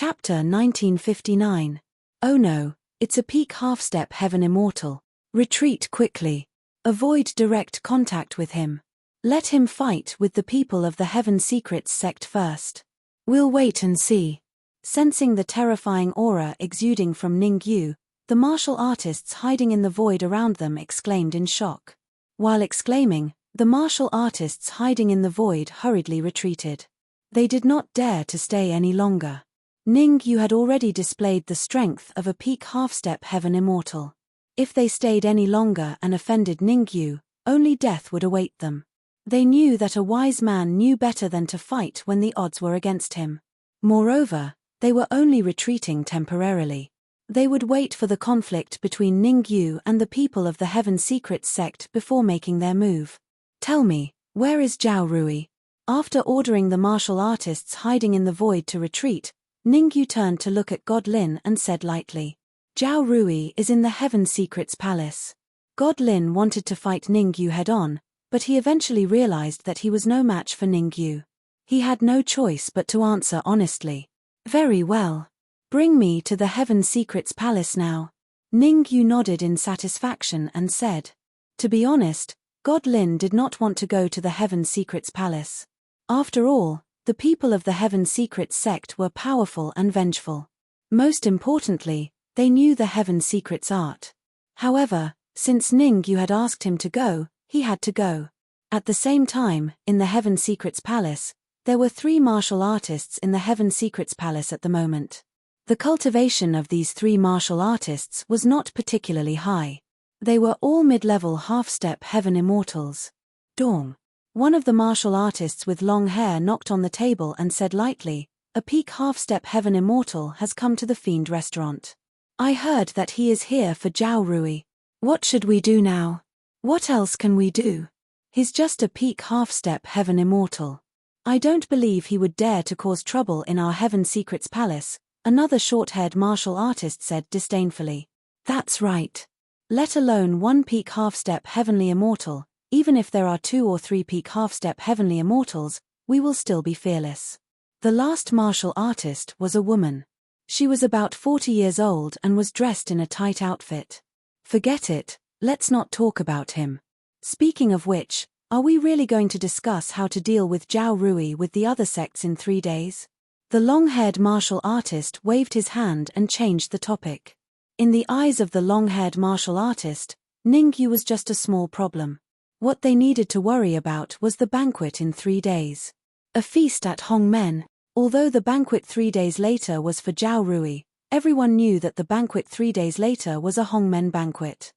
Chapter 1959. Oh no, it's a peak half-step heaven immortal. Retreat quickly. Avoid direct contact with him. Let him fight with the people of the Heaven Secrets sect first. We'll wait and see. Sensing the terrifying aura exuding from Ningyu, the martial artists hiding in the void around them exclaimed in shock. While exclaiming, the martial artists hiding in the void hurriedly retreated. They did not dare to stay any longer. Ningyu had already displayed the strength of a peak half-step heaven immortal. If they stayed any longer and offended Ningyu, only death would await them. They knew that a wise man knew better than to fight when the odds were against him. Moreover, they were only retreating temporarily. They would wait for the conflict between Ningyu and the people of the Heaven Secrets sect before making their move. Tell me, where is Zhao Rui? After ordering the martial artists hiding in the void to retreat, Ningyu turned to look at God Lin and said lightly, Zhao Rui is in the Heaven Secrets Palace. God Lin wanted to fight Ningyu head-on, but he eventually realized that he was no match for Ningyu. He had no choice but to answer honestly. Very well. Bring me to the Heaven Secrets Palace now. Ningyu nodded in satisfaction and said. To be honest, God Lin did not want to go to the Heaven Secrets Palace. After all, the people of the Heaven Secrets sect were powerful and vengeful. Most importantly, they knew the Heaven Secrets art. However, since Ningyu had asked him to go, he had to go. At the same time, in the Heaven Secrets Palace, there were 3 martial artists in the Heaven Secrets Palace at the moment. The cultivation of these 3 martial artists was not particularly high. They were all mid-level half-step heaven immortals. Dong. One of the martial artists with long hair knocked on the table and said lightly, a peak half-step heaven immortal has come to the Fiend restaurant. I heard that he is here for Zhao Rui. What should we do now? What else can we do? He's just a peak half-step heaven immortal. I don't believe he would dare to cause trouble in our Heaven Secrets Palace, another short-haired martial artist said disdainfully. That's right. Let alone 1 peak half-step heavenly immortal, even if there are 2 or 3 peak half-step heavenly immortals, we will still be fearless. The last martial artist was a woman. She was about 40 years old and was dressed in a tight outfit. Forget it, let's not talk about him. Speaking of which, are we really going to discuss how to deal with Zhao Rui with the other sects in 3 days? The long-haired martial artist waved his hand and changed the topic. In the eyes of the long-haired martial artist, Ningyu was just a small problem. What they needed to worry about was the banquet in 3 days. A feast at Hongmen. Although the banquet 3 days later was for Zhao Rui, everyone knew that the banquet 3 days later was a Hongmen banquet.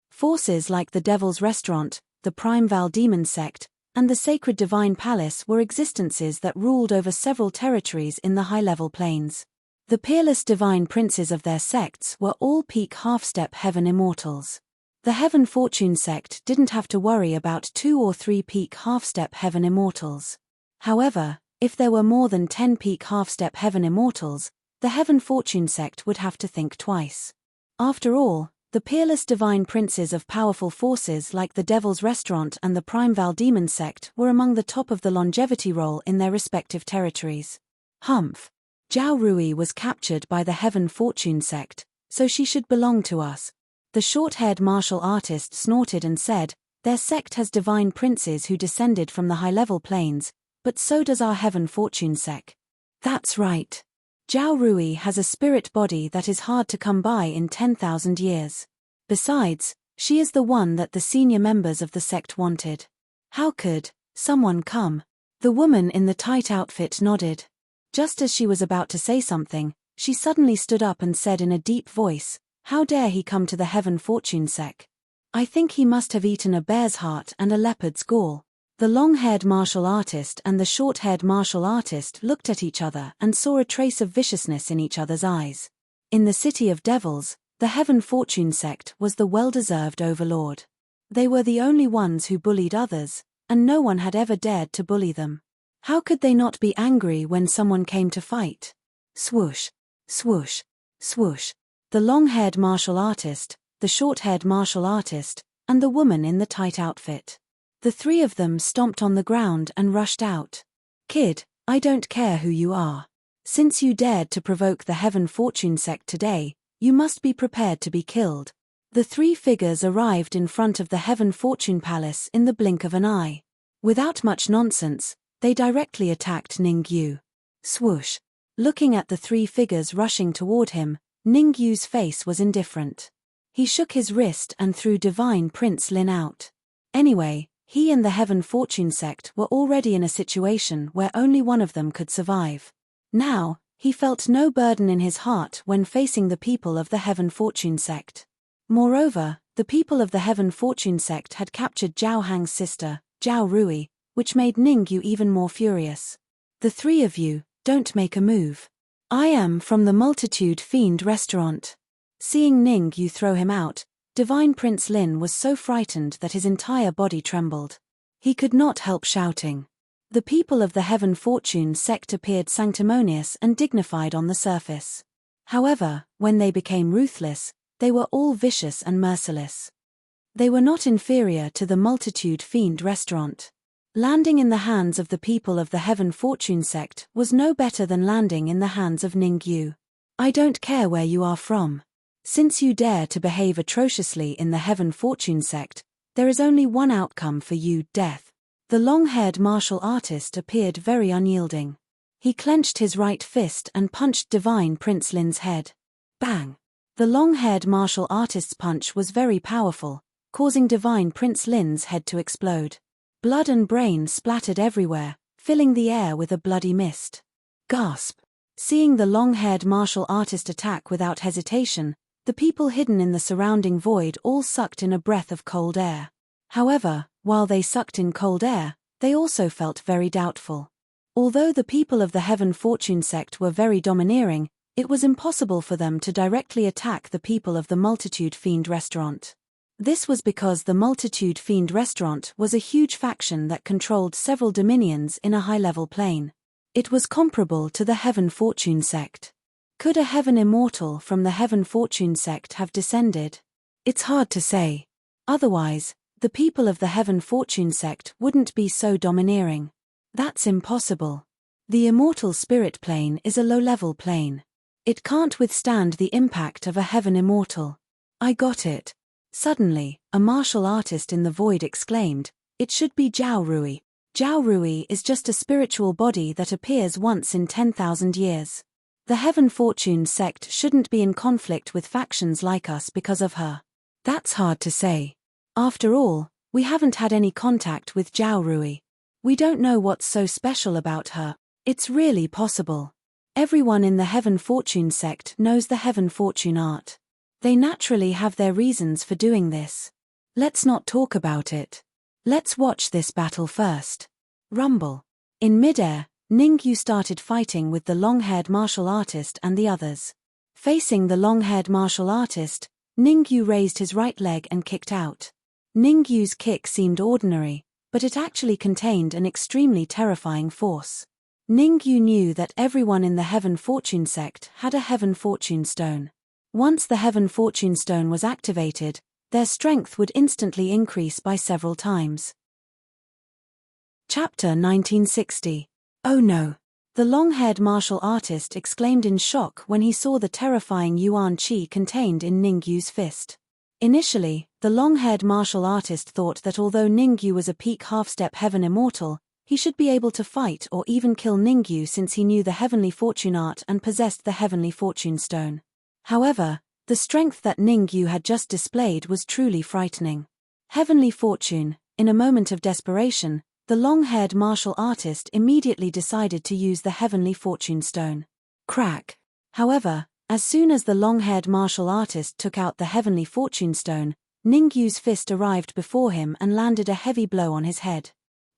Forces like the Devil's Restaurant, the Prime Val Demon Sect, and the Sacred Divine Palace were existences that ruled over several territories in the high-level planes. The peerless divine princes of their sects were all peak half-step heaven immortals. The Heaven Fortune sect didn't have to worry about 2 or 3 peak half-step heaven immortals. However, if there were more than 10 peak half-step heaven immortals, the Heaven Fortune sect would have to think twice. After all, the peerless divine princes of powerful forces like the Devil's Restaurant and the Prime Val Demon sect were among the top of the longevity roll in their respective territories. Humph. Zhao Rui was captured by the Heaven Fortune sect, so she should belong to us. The short-haired martial artist snorted and said, their sect has divine princes who descended from the high-level planes, but so does our Heaven Fortune sect. That's right. Zhao Rui has a spirit body that is hard to come by in 10,000 years. Besides, she is the one that the senior members of the sect wanted. How could someone come? The woman in the tight outfit nodded. Just as she was about to say something, she suddenly stood up and said in a deep voice, how dare he come to the Heaven Fortune sect? I think he must have eaten a bear's heart and a leopard's gall. The long-haired martial artist and the short-haired martial artist looked at each other and saw a trace of viciousness in each other's eyes. In the City of Devils, the Heaven Fortune sect was the well-deserved overlord. They were the only ones who bullied others, and no one had ever dared to bully them. How could they not be angry when someone came to fight? Swoosh, swoosh, swoosh. The long-haired martial artist, the short-haired martial artist, and the woman in the tight outfit. The 3 of them stomped on the ground and rushed out. Kid, I don't care who you are. Since you dared to provoke the Heaven Fortune sect today, you must be prepared to be killed. The three figures arrived in front of the Heaven Fortune Palace in the blink of an eye. Without much nonsense, they directly attacked Ningyu. Swoosh. Looking at the three figures rushing toward him, Ningyu's face was indifferent. He shook his wrist and threw Divine Prince Lin out. Anyway, he and the Heaven Fortune sect were already in a situation where only one of them could survive. Now, he felt no burden in his heart when facing the people of the Heaven Fortune sect. Moreover, the people of the Heaven Fortune sect had captured Zhao Hang's sister, Zhao Rui, which made Ningyu even more furious. The three of you, don't make a move. I am from the Multitude Fiend restaurant. Seeing Ningyu throw him out, Divine Prince Lin was so frightened that his entire body trembled. He could not help shouting. The people of the Heaven Fortune sect appeared sanctimonious and dignified on the surface. However, when they became ruthless, they were all vicious and merciless. They were not inferior to the Multitude Fiend restaurant. Landing in the hands of the people of the Heaven Fortune sect was no better than landing in the hands of Ningyu. I don't care where you are from. Since you dare to behave atrociously in the Heaven Fortune sect, there is only one outcome for you, death. The long-haired martial artist appeared very unyielding. He clenched his right fist and punched Divine Prince Lin's head. Bang! The long-haired martial artist's punch was very powerful, causing Divine Prince Lin's head to explode. Blood and brain splattered everywhere, filling the air with a bloody mist. Gasp! Seeing the long-haired martial artist attack without hesitation, the people hidden in the surrounding void all sucked in a breath of cold air. However, while they sucked in cold air, they also felt very doubtful. Although the people of the Heaven Fortune sect were very domineering, it was impossible for them to directly attack the people of the Multitude Fiend restaurant. This was because the Multitude Fiend restaurant was a huge faction that controlled several dominions in a high-level plane. It was comparable to the Heaven Fortune sect. Could a Heaven Immortal from the Heaven Fortune sect have descended? It's hard to say. Otherwise, the people of the Heaven Fortune sect wouldn't be so domineering. That's impossible. The immortal spirit plane is a low-level plane. It can't withstand the impact of a Heaven Immortal. I got it. Suddenly, a martial artist in the void exclaimed, it should be Zhao Rui. Zhao Rui is just a spiritual body that appears once in 10,000 years. The Heaven Fortune sect shouldn't be in conflict with factions like us because of her. That's hard to say. After all, we haven't had any contact with Zhao Rui. We don't know what's so special about her. It's really possible. Everyone in the Heaven Fortune sect knows the Heaven Fortune art. They naturally have their reasons for doing this. Let's not talk about it. Let's watch this battle first. Rumble. In midair, Ningyu started fighting with the long-haired martial artist and the others. Facing the long-haired martial artist, Ningyu raised his right leg and kicked out. Ningyu's kick seemed ordinary, but it actually contained an extremely terrifying force. Ningyu knew that everyone in the Heaven Fortune sect had a Heaven Fortune Stone. Once the Heaven Fortune Stone was activated, their strength would instantly increase by several times. Chapter 1960. Oh no! The long-haired martial artist exclaimed in shock when he saw the terrifying Yuan Qi contained in Ningyu's fist. Initially, the long-haired martial artist thought that although Ningyu was a peak half-step Heaven Immortal, he should be able to fight or even kill Ningyu since he knew the Heavenly Fortune art and possessed the Heavenly Fortune Stone. However, the strength that Ningyu had just displayed was truly frightening. Heavenly Fortune, in a moment of desperation, the long-haired martial artist immediately decided to use the Heavenly Fortune Stone. Crack! However, as soon as the long-haired martial artist took out the Heavenly Fortune Stone, Ningyu's fist arrived before him and landed a heavy blow on his head.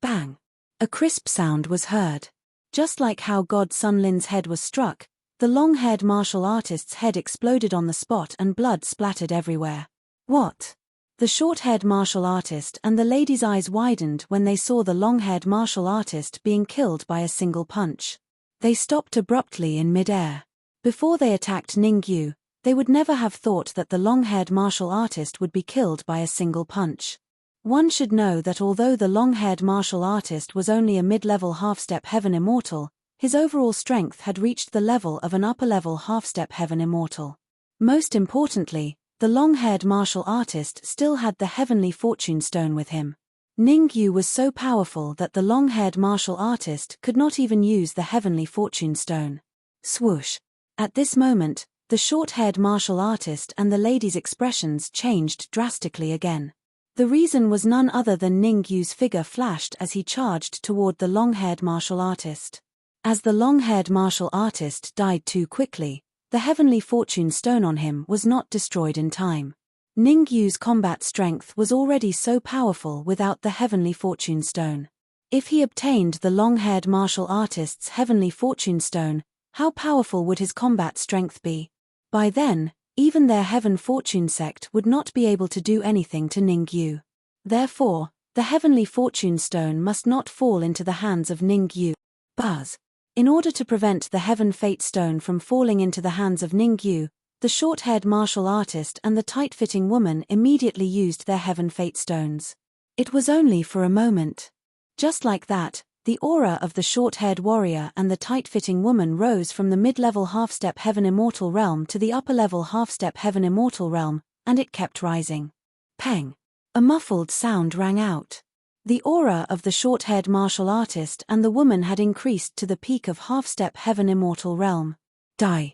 Bang! A crisp sound was heard. Just like how God Sun Lin's head was struck, the long-haired martial artist's head exploded on the spot and blood splattered everywhere. What? The short-haired martial artist and the lady's eyes widened when they saw the long-haired martial artist being killed by a single punch. They stopped abruptly in mid-air. Before they attacked Ningyu, they would never have thought that the long-haired martial artist would be killed by a single punch. One should know that although the long-haired martial artist was only a mid-level half-step Heaven Immortal, His overall strength had reached the level of an upper-level half-step heaven immortal. Most importantly, the long-haired martial artist still had the heavenly fortune stone with him. Ningyu was so powerful that the long-haired martial artist could not even use the heavenly fortune stone. Swoosh! At this moment, the short-haired martial artist and the lady's expressions changed drastically again. The reason was none other than Ningyu's figure flashed as he charged toward the long-haired martial artist. As the long-haired martial artist died too quickly, the heavenly fortune stone on him was not destroyed in time. Ningyu's combat strength was already so powerful without the heavenly fortune stone. If he obtained the long-haired martial artist's heavenly fortune stone, how powerful would his combat strength be? By then, even their heaven fortune sect would not be able to do anything to Ningyu. Therefore, the heavenly fortune stone must not fall into the hands of Ningyu. Buzz! In order to prevent the heaven fate stone from falling into the hands of Ningyu, the short-haired martial artist and the tight-fitting woman immediately used their heaven fate stones. It was only for a moment. Just like that, the aura of the short-haired warrior and the tight-fitting woman rose from the mid-level half-step heaven immortal realm to the upper-level half-step heaven immortal realm, and it kept rising. Peng! A muffled sound rang out. The aura of the short-haired martial artist and the woman had increased to the peak of half-step heaven immortal realm. Die!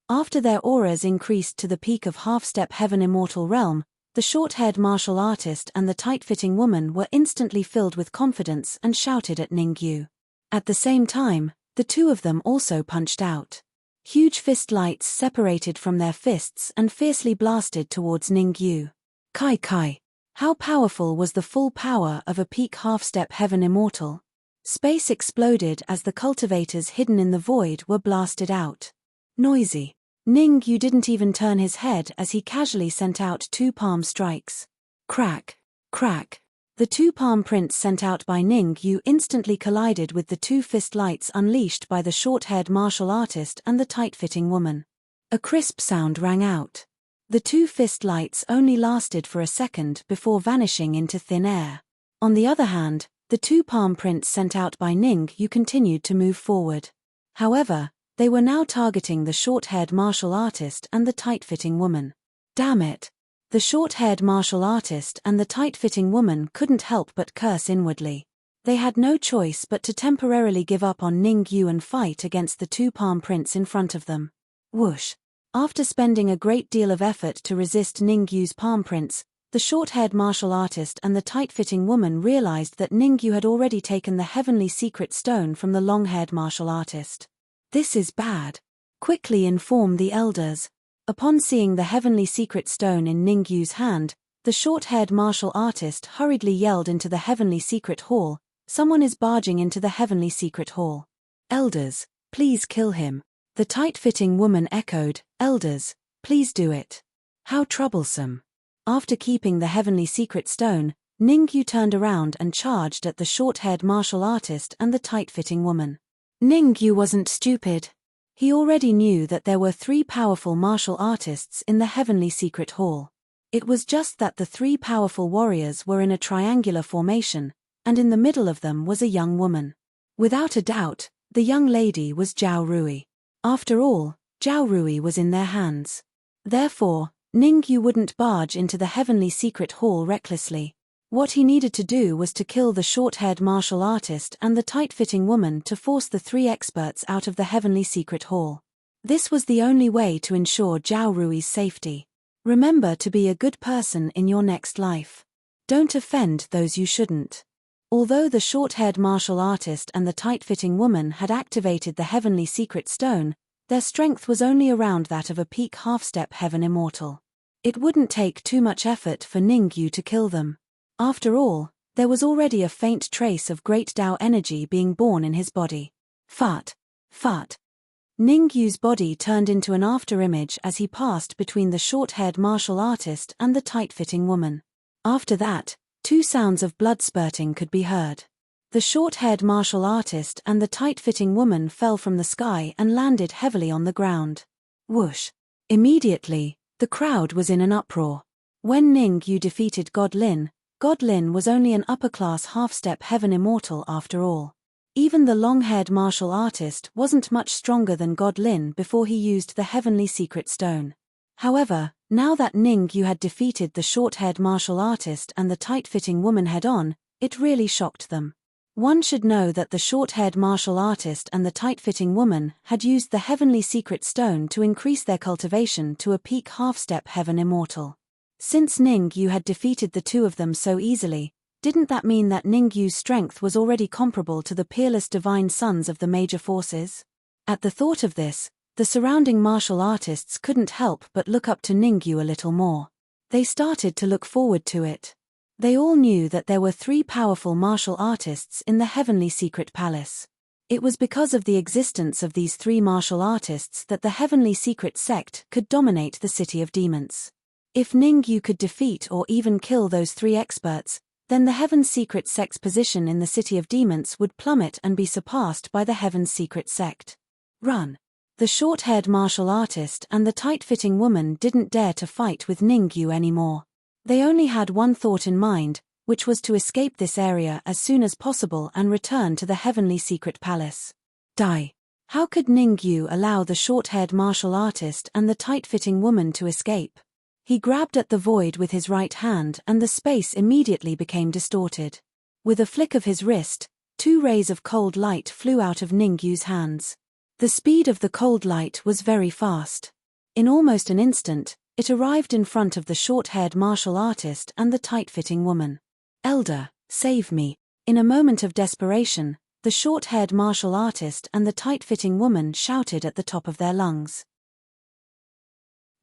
After their auras increased to the peak of half-step heaven immortal realm, the short-haired martial artist and the tight-fitting woman were instantly filled with confidence and shouted at Ningyu. At the same time, the two of them also punched out. Huge fist lights separated from their fists and fiercely blasted towards Ningyu. Kai Kai! How powerful was the full power of a peak half-step heaven immortal? Space exploded as the cultivators hidden in the void were blasted out. Noisy. Ningyu didn't even turn his head as he casually sent out two palm strikes. Crack! Crack! The two palm prints sent out by Ningyu instantly collided with the two fist lights unleashed by the short-haired martial artist and the tight-fitting woman. A crisp sound rang out. The two fist lights only lasted for a second before vanishing into thin air. On the other hand, the two palm prints sent out by Ningyu continued to move forward. However, they were now targeting the short-haired martial artist and the tight-fitting woman. Damn it! The short-haired martial artist and the tight-fitting woman couldn't help but curse inwardly. They had no choice but to temporarily give up on Ningyu and fight against the two palm prints in front of them. Whoosh! After spending a great deal of effort to resist Ningyu's palm prints, the short-haired martial artist and the tight-fitting woman realized that Ningyu had already taken the heavenly secret stone from the long-haired martial artist. This is bad. Quickly inform the elders. Upon seeing the heavenly secret stone in Ningyu's hand, the short-haired martial artist hurriedly yelled into the heavenly secret hall, "Someone is barging into the heavenly secret hall. Elders, please kill him." The tight-fitting woman echoed, "Elders, please do it." How troublesome. After keeping the heavenly secret stone, Ningyu turned around and charged at the short-haired martial artist and the tight-fitting woman. Ningyu wasn't stupid. He already knew that there were three powerful martial artists in the heavenly secret hall. It was just that the three powerful warriors were in a triangular formation, and in the middle of them was a young woman. Without a doubt, the young lady was Zhao Rui. After all, Zhao Rui was in their hands. Therefore, Ningyu wouldn't barge into the heavenly secret hall recklessly. What he needed to do was to kill the short-haired martial artist and the tight-fitting woman to force the three experts out of the heavenly secret hall. This was the only way to ensure Zhao Rui's safety. Remember to be a good person in your next life. Don't offend those you shouldn't. Although the short-haired martial artist and the tight-fitting woman had activated the heavenly secret stone, their strength was only around that of a peak half-step heaven immortal. It wouldn't take too much effort for Ningyu to kill them. After all, there was already a faint trace of great Tao energy being born in his body. Fart. Fart. Ningyu's body turned into an after-image as he passed between the short-haired martial artist and the tight-fitting woman. After that, two sounds of blood spurting could be heard. The short-haired martial artist and the tight-fitting woman fell from the sky and landed heavily on the ground. Whoosh! Immediately, the crowd was in an uproar. When Ningyu defeated God Lin was only an upper-class half-step heaven immortal after all. Even the long-haired martial artist wasn't much stronger than God Lin before he used the heavenly secret stone. However, now that Ningyu had defeated the short-haired martial artist and the tight-fitting woman head-on, it really shocked them. One should know that the short-haired martial artist and the tight-fitting woman had used the heavenly secret stone to increase their cultivation to a peak half-step heaven immortal. Since Ningyu had defeated the two of them so easily, didn't that mean that Ningyu's strength was already comparable to the peerless divine sons of the major forces? At the thought of this, the surrounding martial artists couldn't help but look up to Ningyu a little more. They started to look forward to it. They all knew that there were 3 powerful martial artists in the heavenly secret palace. It was because of the existence of these 3 martial artists that the heavenly secret sect could dominate the city of demons. If Ningyu could defeat or even kill those 3 experts, then the Heaven's Secret Sect's position in the City of Demons would plummet and be surpassed by the Heaven's Secret Sect. Run! The short-haired martial artist and the tight-fitting woman didn't dare to fight with Ningyu anymore. They only had one thought in mind, which was to escape this area as soon as possible and return to the Heavenly Secret Palace. Die! How could Ningyu allow the short-haired martial artist and the tight-fitting woman to escape? He grabbed at the void with his right hand and the space immediately became distorted. With a flick of his wrist, 2 rays of cold light flew out of Ningyu's hands. The speed of the cold light was very fast. In almost an instant, it arrived in front of the short-haired martial artist and the tight-fitting woman. "Elder, save me!" In a moment of desperation, the short-haired martial artist and the tight-fitting woman shouted at the top of their lungs.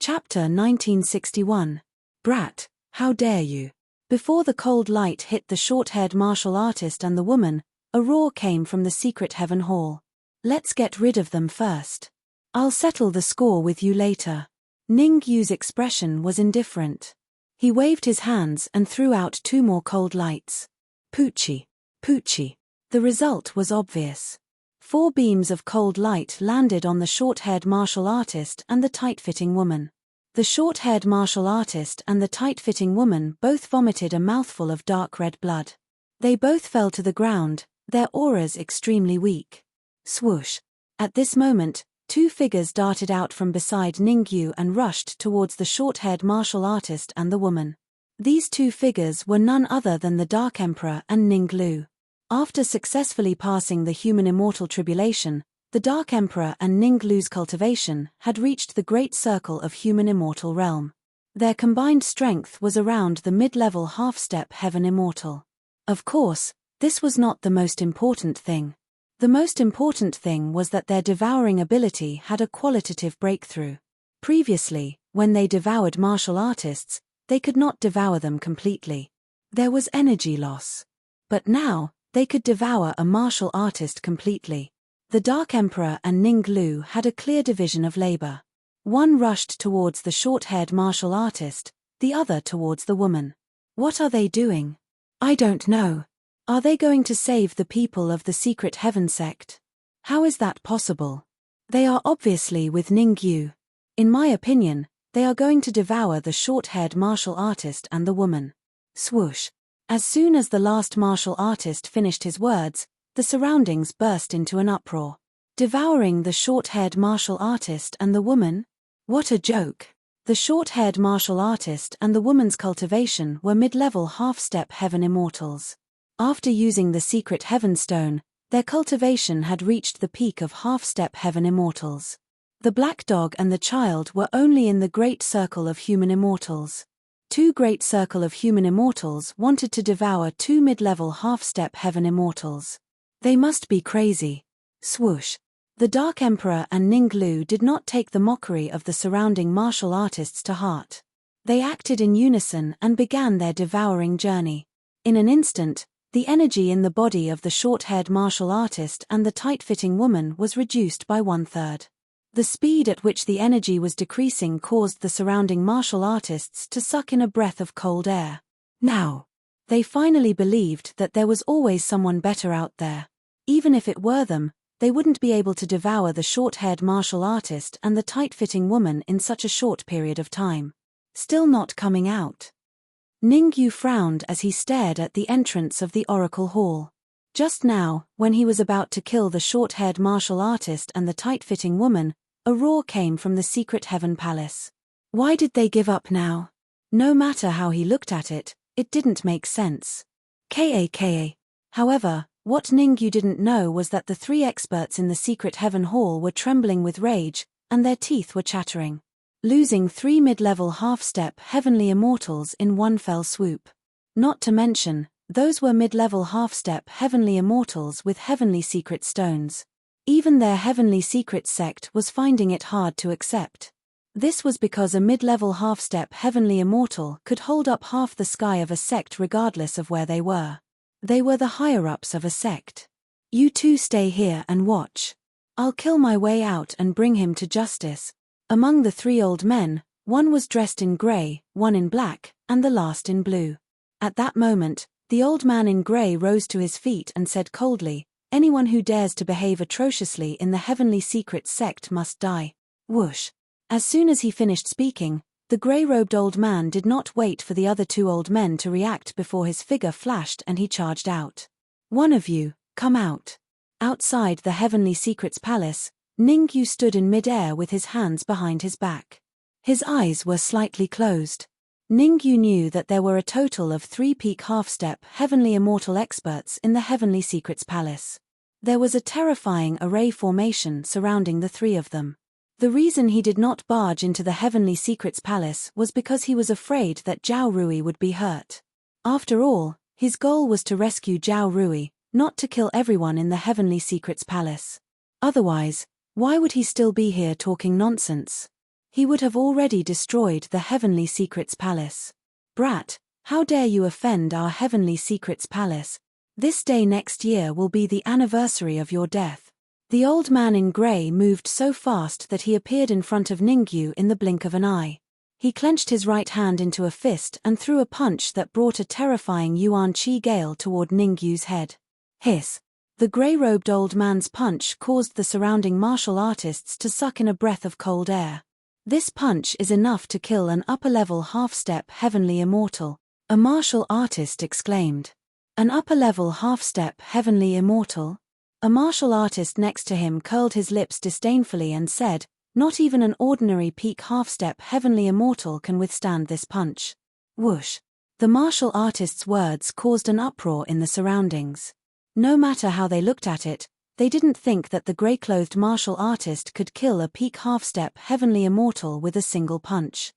Chapter 1961. Brat, how dare you! Before the cold light hit the short-haired martial artist and the woman, a roar came from the secret heaven hall. "Let's get rid of them first. I'll settle the score with you later." Ningyu's expression was indifferent. He waved his hands and threw out 2 more cold lights. Poochie, poochie. The result was obvious. 4 beams of cold light landed on the short-haired martial artist and the tight-fitting woman. The short-haired martial artist and the tight-fitting woman both vomited a mouthful of dark red blood. They both fell to the ground, their auras extremely weak. Swoosh! At this moment, 2 figures darted out from beside Ningyu and rushed towards the short-haired martial artist and the woman. These 2 figures were none other than the Dark Emperor and Ninglu. After successfully passing the human immortal tribulation, the Dark Emperor and Ninglu's cultivation had reached the great circle of human immortal realm. Their combined strength was around the mid-level half-step heaven immortal. Of course, this was not the most important thing. The most important thing was that their devouring ability had a qualitative breakthrough. Previously, when they devoured martial artists, they could not devour them completely. There was energy loss. But now, they could devour a martial artist completely. The Dark Emperor and Ninglu had a clear division of labor. One rushed towards the short-haired martial artist, the other towards the woman. What are they doing? I don't know. Are they going to save the people of the secret heaven sect? How is that possible? They are obviously with Ningyu. In my opinion, they are going to devour the short-haired martial artist and the woman. Swoosh! As soon as the last martial artist finished his words, the surroundings burst into an uproar. Devouring the short-haired martial artist and the woman? What a joke! The short-haired martial artist and the woman's cultivation were mid-level half-step heaven immortals. After using the secret heaven stone, their cultivation had reached the peak of half-step heaven immortals. The black dog and the child were only in the great circle of human immortals. 2 great circle of human immortals wanted to devour 2 mid-level half-step heaven immortals. They must be crazy. Swoosh! The Dark Emperor and Ninglu did not take the mockery of the surrounding martial artists to heart. They acted in unison and began their devouring journey. In an instant, the energy in the body of the short-haired martial artist and the tight-fitting woman was reduced by 1/3. The speed at which the energy was decreasing caused the surrounding martial artists to suck in a breath of cold air. Now, they finally believed that there was always someone better out there. Even if it were them, they wouldn't be able to devour the short-haired martial artist and the tight-fitting woman in such a short period of time. Still not coming out. Ningyu frowned as he stared at the entrance of the Oracle Hall. Just now, when he was about to kill the short-haired martial artist and the tight-fitting woman, a roar came from the secret heaven palace. Why did they give up now? No matter how he looked at it, it didn't make sense. Kaka. However, what Ningyu didn't know was that the three experts in the secret heaven hall were trembling with rage, and their teeth were chattering. Losing 3 mid-level half-step heavenly immortals in one fell swoop. Not to mention, those were mid-level half-step heavenly immortals with heavenly secret stones. Even their heavenly secret sect was finding it hard to accept. This was because a mid-level half-step heavenly immortal could hold up half the sky of a sect regardless of where they were. They were the higher-ups of a sect. You two stay here and watch. I'll kill my way out and bring him to justice. Among the 3 old men, one was dressed in grey, one in black, and the last in blue. At that moment, the old man in grey rose to his feet and said coldly, "Anyone who dares to behave atrociously in the heavenly secret sect must die." Whoosh. As soon as he finished speaking, the grey-robed old man did not wait for the other 2 old men to react before his figure flashed and he charged out. "One of you, come out." Outside the heavenly secrets palace, Ningyu stood in mid-air with his hands behind his back. His eyes were slightly closed. Ningyu knew that there were a total of 3 peak half-step heavenly immortal experts in the heavenly secrets palace. There was a terrifying array formation surrounding the 3 of them. The reason he did not barge into the heavenly secrets palace was because he was afraid that Zhao Rui would be hurt. After all, his goal was to rescue Zhao Rui, not to kill everyone in the heavenly secrets palace. Otherwise, why would he still be here talking nonsense? He would have already destroyed the heavenly secrets palace. "Brat, how dare you offend our heavenly secrets palace? This day next year will be the anniversary of your death." The old man in grey moved so fast that he appeared in front of Ningyu in the blink of an eye. He clenched his right hand into a fist and threw a punch that brought a terrifying Yuan Qi gale toward Ningyu's head. Hiss. The grey-robed old man's punch caused the surrounding martial artists to suck in a breath of cold air. This punch is enough to kill an upper-level half-step heavenly immortal, a martial artist exclaimed. An upper-level half-step heavenly immortal? A martial artist next to him curled his lips disdainfully and said, "Not even an ordinary peak half-step heavenly immortal can withstand this punch." Whoosh. The martial artist's words caused an uproar in the surroundings. No matter how they looked at it, they didn't think that the grey-clothed martial artist could kill a peak half-step heavenly immortal with a single punch.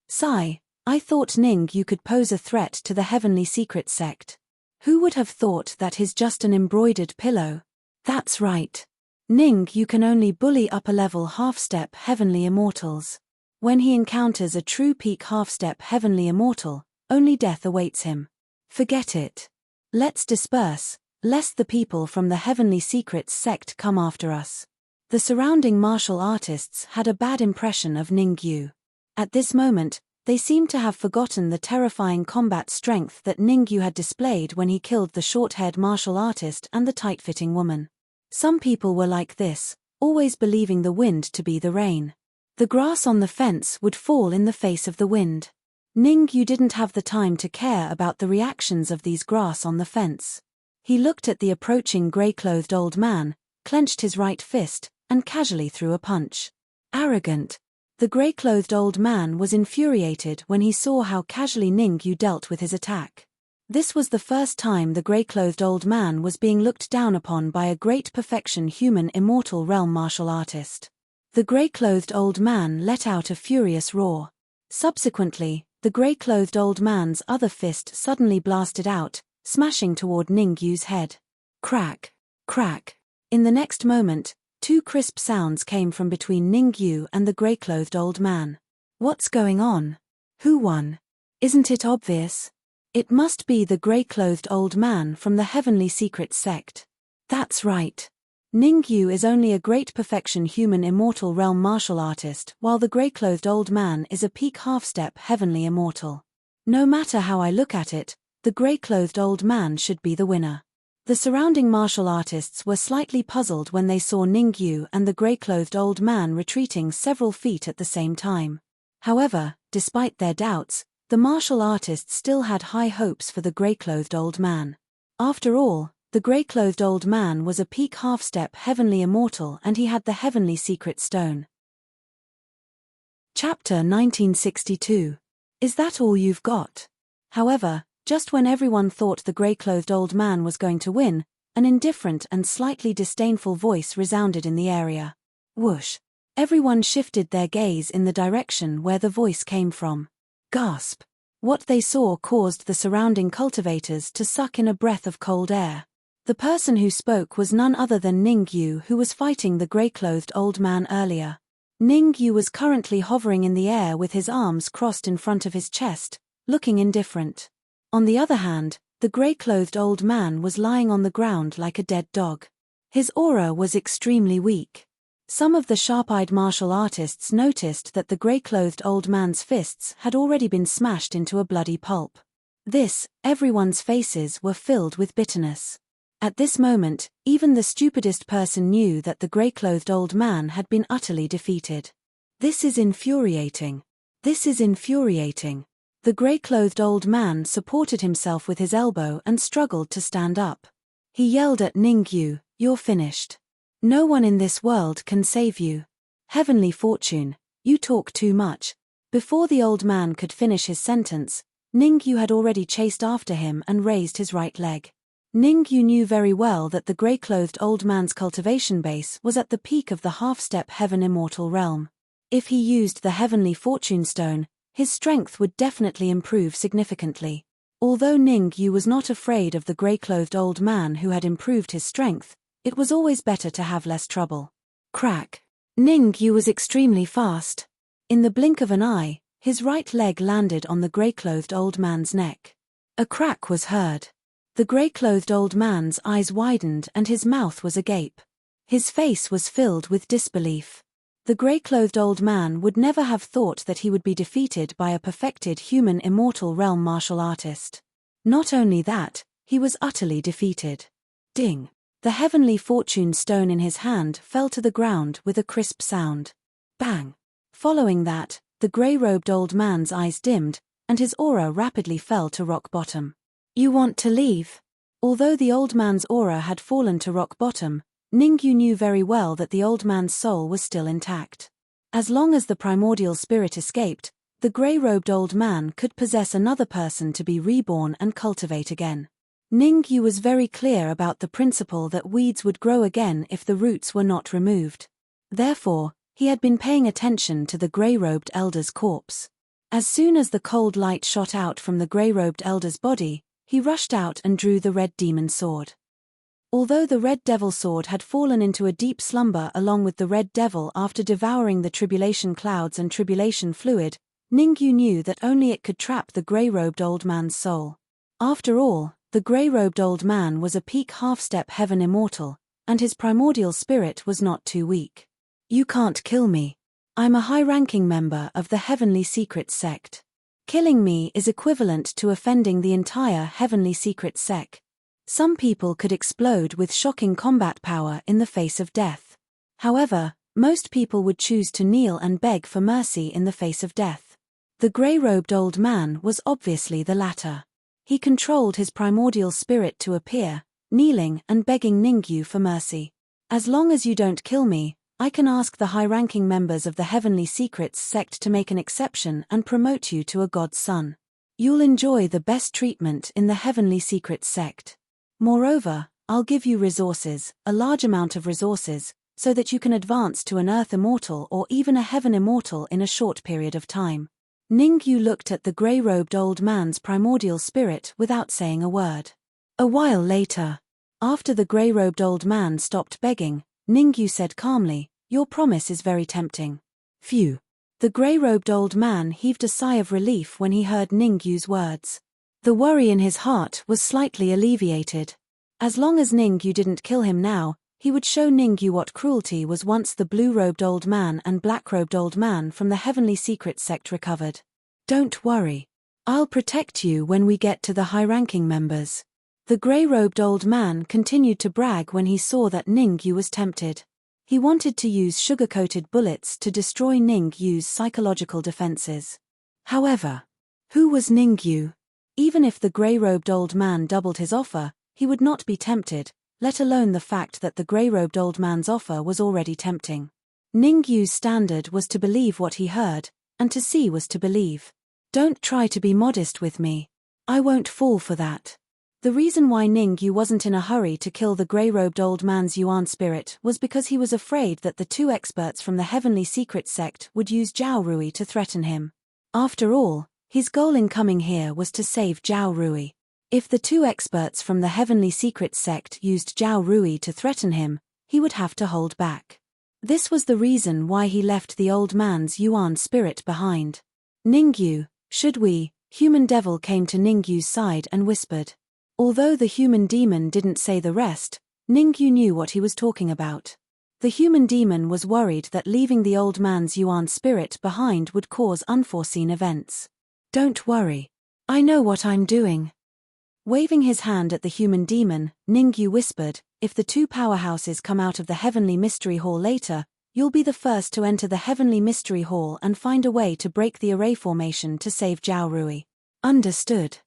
Sigh, I thought you could pose a threat to the heavenly secret sect. Who would have thought that he's just an embroidered pillow? That's right. You can only bully upper-level half-step heavenly immortals. When he encounters a true peak half-step heavenly immortal, only death awaits him. Forget it. Let's disperse, lest the people from the heavenly secrets sect come after us. The surrounding martial artists had a bad impression of Ningyu. At this moment, they seemed to have forgotten the terrifying combat strength that Ningyu had displayed when he killed the short-haired martial artist and the tight-fitting woman. Some people were like this, always believing the wind to be the rain. The grass on the fence would fall in the face of the wind. Ningyu didn't have the time to care about the reactions of these grass on the fence. He looked at the approaching grey-clothed old man, clenched his right fist, and casually threw a punch. Arrogant. The grey-clothed old man was infuriated when he saw how casually Ningyu dealt with his attack. This was the first time the grey-clothed old man was being looked down upon by a great perfection human immortal realm martial artist. The grey-clothed old man let out a furious roar. Subsequently, the grey-clothed old man's other fist suddenly blasted out, smashing toward Ningyu's head. Crack, crack. In the next moment, 2 crisp sounds came from between Ningyu and the grey-clothed old man. What's going on? Who won? Isn't it obvious? It must be the grey-clothed old man from the heavenly secret sect. That's right. Ningyu is only a great perfection human immortal realm martial artist, while the grey-clothed old man is a peak half-step heavenly immortal. No matter how I look at it, the grey-clothed old man should be the winner. The surrounding martial artists were slightly puzzled when they saw Ningyu and the grey-clothed old man retreating several feet at the same time. However, despite their doubts, the martial artists still had high hopes for the grey-clothed old man. After all, the The grey-clothed old man was a peak half-step heavenly immortal, and he had the heavenly secret stone. Chapter 1962. Is that all you've got? However, just when everyone thought the grey-clothed old man was going to win, an indifferent and slightly disdainful voice resounded in the area. Whoosh! Everyone shifted their gaze in the direction where the voice came from. Gasp! What they saw caused the surrounding cultivators to suck in a breath of cold air. The person who spoke was none other than Ning Yu, who was fighting the grey-clothed old man earlier. Ning Yu was currently hovering in the air with his arms crossed in front of his chest, looking indifferent. On the other hand, the grey-clothed old man was lying on the ground like a dead dog. His aura was extremely weak. Some of the sharp-eyed martial artists noticed that the grey-clothed old man's fists had already been smashed into a bloody pulp. Everyone's faces were filled with bitterness. At this moment, even the stupidest person knew that the grey-clothed old man had been utterly defeated. This is infuriating. This is infuriating. The grey-clothed old man supported himself with his elbow and struggled to stand up. He yelled at Ning Yu, "You're finished. No one in this world can save you. Heavenly fortune, you talk too much." Before the old man could finish his sentence, Ning Yu had already chased after him and raised his right leg. Ning Yu knew very well that the grey-clothed old man's cultivation base was at the peak of the half-step heaven immortal realm. If he used the heavenly fortune stone, his strength would definitely improve significantly. Although Ning Yu was not afraid of the grey-clothed old man who had improved his strength, it was always better to have less trouble. Crack! Ning Yu was extremely fast. In the blink of an eye, his right leg landed on the grey-clothed old man's neck. A crack was heard. The grey-clothed old man's eyes widened and his mouth was agape. His face was filled with disbelief. The grey-clothed old man would never have thought that he would be defeated by a perfected human immortal realm martial artist. Not only that, he was utterly defeated. Ding! The heavenly fortune stone in his hand fell to the ground with a crisp sound. Bang! Following that, the grey-robed old man's eyes dimmed, and his aura rapidly fell to rock bottom. "You want to leave?" Although the old man's aura had fallen to rock bottom, Ning Yu knew very well that the old man's soul was still intact. As long as the primordial spirit escaped, the grey-robed old man could possess another person to be reborn and cultivate again. Ning Yu was very clear about the principle that weeds would grow again if the roots were not removed. Therefore, he had been paying attention to the grey-robed elder's corpse. As soon as the cold light shot out from the grey-robed elder's body, he rushed out and drew the red demon sword. Although the red devil sword had fallen into a deep slumber along with the red devil after devouring the tribulation clouds and tribulation fluid, Ning Yu knew that only it could trap the grey-robed old man's soul. After all, the grey-robed old man was a peak half-step heaven immortal, and his primordial spirit was not too weak. "You can't kill me. I'm a high-ranking member of the Heavenly Secrets sect. Killing me is equivalent to offending the entire Heavenly Secrets sect. Some people could explode with shocking combat power in the face of death. However, most people would choose to kneel and beg for mercy in the face of death. The grey-robed old man was obviously the latter. He controlled his primordial spirit to appear, kneeling and begging Ning Yu for mercy. "As long as you don't kill me, I can ask the high-ranking members of the Heavenly Secrets sect to make an exception and promote you to a god's son. You'll enjoy the best treatment in the Heavenly Secrets sect. Moreover, I'll give you resources, a large amount of resources, so that you can advance to an Earth Immortal or even a Heaven Immortal in a short period of time." Ning Yu looked at the grey-robed old man's primordial spirit without saying a word. A while later, after the grey-robed old man stopped begging, Ning Yu said calmly, "Your promise is very tempting." Phew! The grey-robed old man heaved a sigh of relief when he heard Ning Yu's words. The worry in his heart was slightly alleviated. As long as Ning Yu didn't kill him now, he would show Ning Yu what cruelty was once the blue-robed old man and black-robed old man from the Heavenly Secret sect recovered. "Don't worry. I'll protect you when we get to the high-ranking members." The grey-robed old man continued to brag when he saw that Ning Yu was tempted. He wanted to use sugar-coated bullets to destroy Ning Yu's psychological defenses. However, who was Ning Yu? Even if the grey-robed old man doubled his offer, he would not be tempted, let alone the fact that the grey-robed old man's offer was already tempting. Ningyu's standard was to believe what he heard, and to see was to believe. Don't try to be modest with me. I won't fall for that. The reason why Ningyu wasn't in a hurry to kill the grey-robed old man's yuan spirit was because he was afraid that the two experts from the heavenly secret sect would use Zhao Rui to threaten him. After all, his goal in coming here was to save Zhao Rui. If the two experts from the heavenly secret sect used Zhao Rui to threaten him, he would have to hold back. This was the reason why he left the old man's yuan spirit behind. Ningyu, should we? Human devil came to Ningyu's side and whispered. Although the human demon didn't say the rest, Ningyu knew what he was talking about. The human demon was worried that leaving the old man's yuan spirit behind would cause unforeseen events. Don't worry. I know what I'm doing. Waving his hand at the human demon, Ningyu whispered, if the two powerhouses come out of the Heavenly Mystery Hall later, you'll be the first to enter the Heavenly Mystery Hall and find a way to break the array formation to save Zhao Rui. Understood.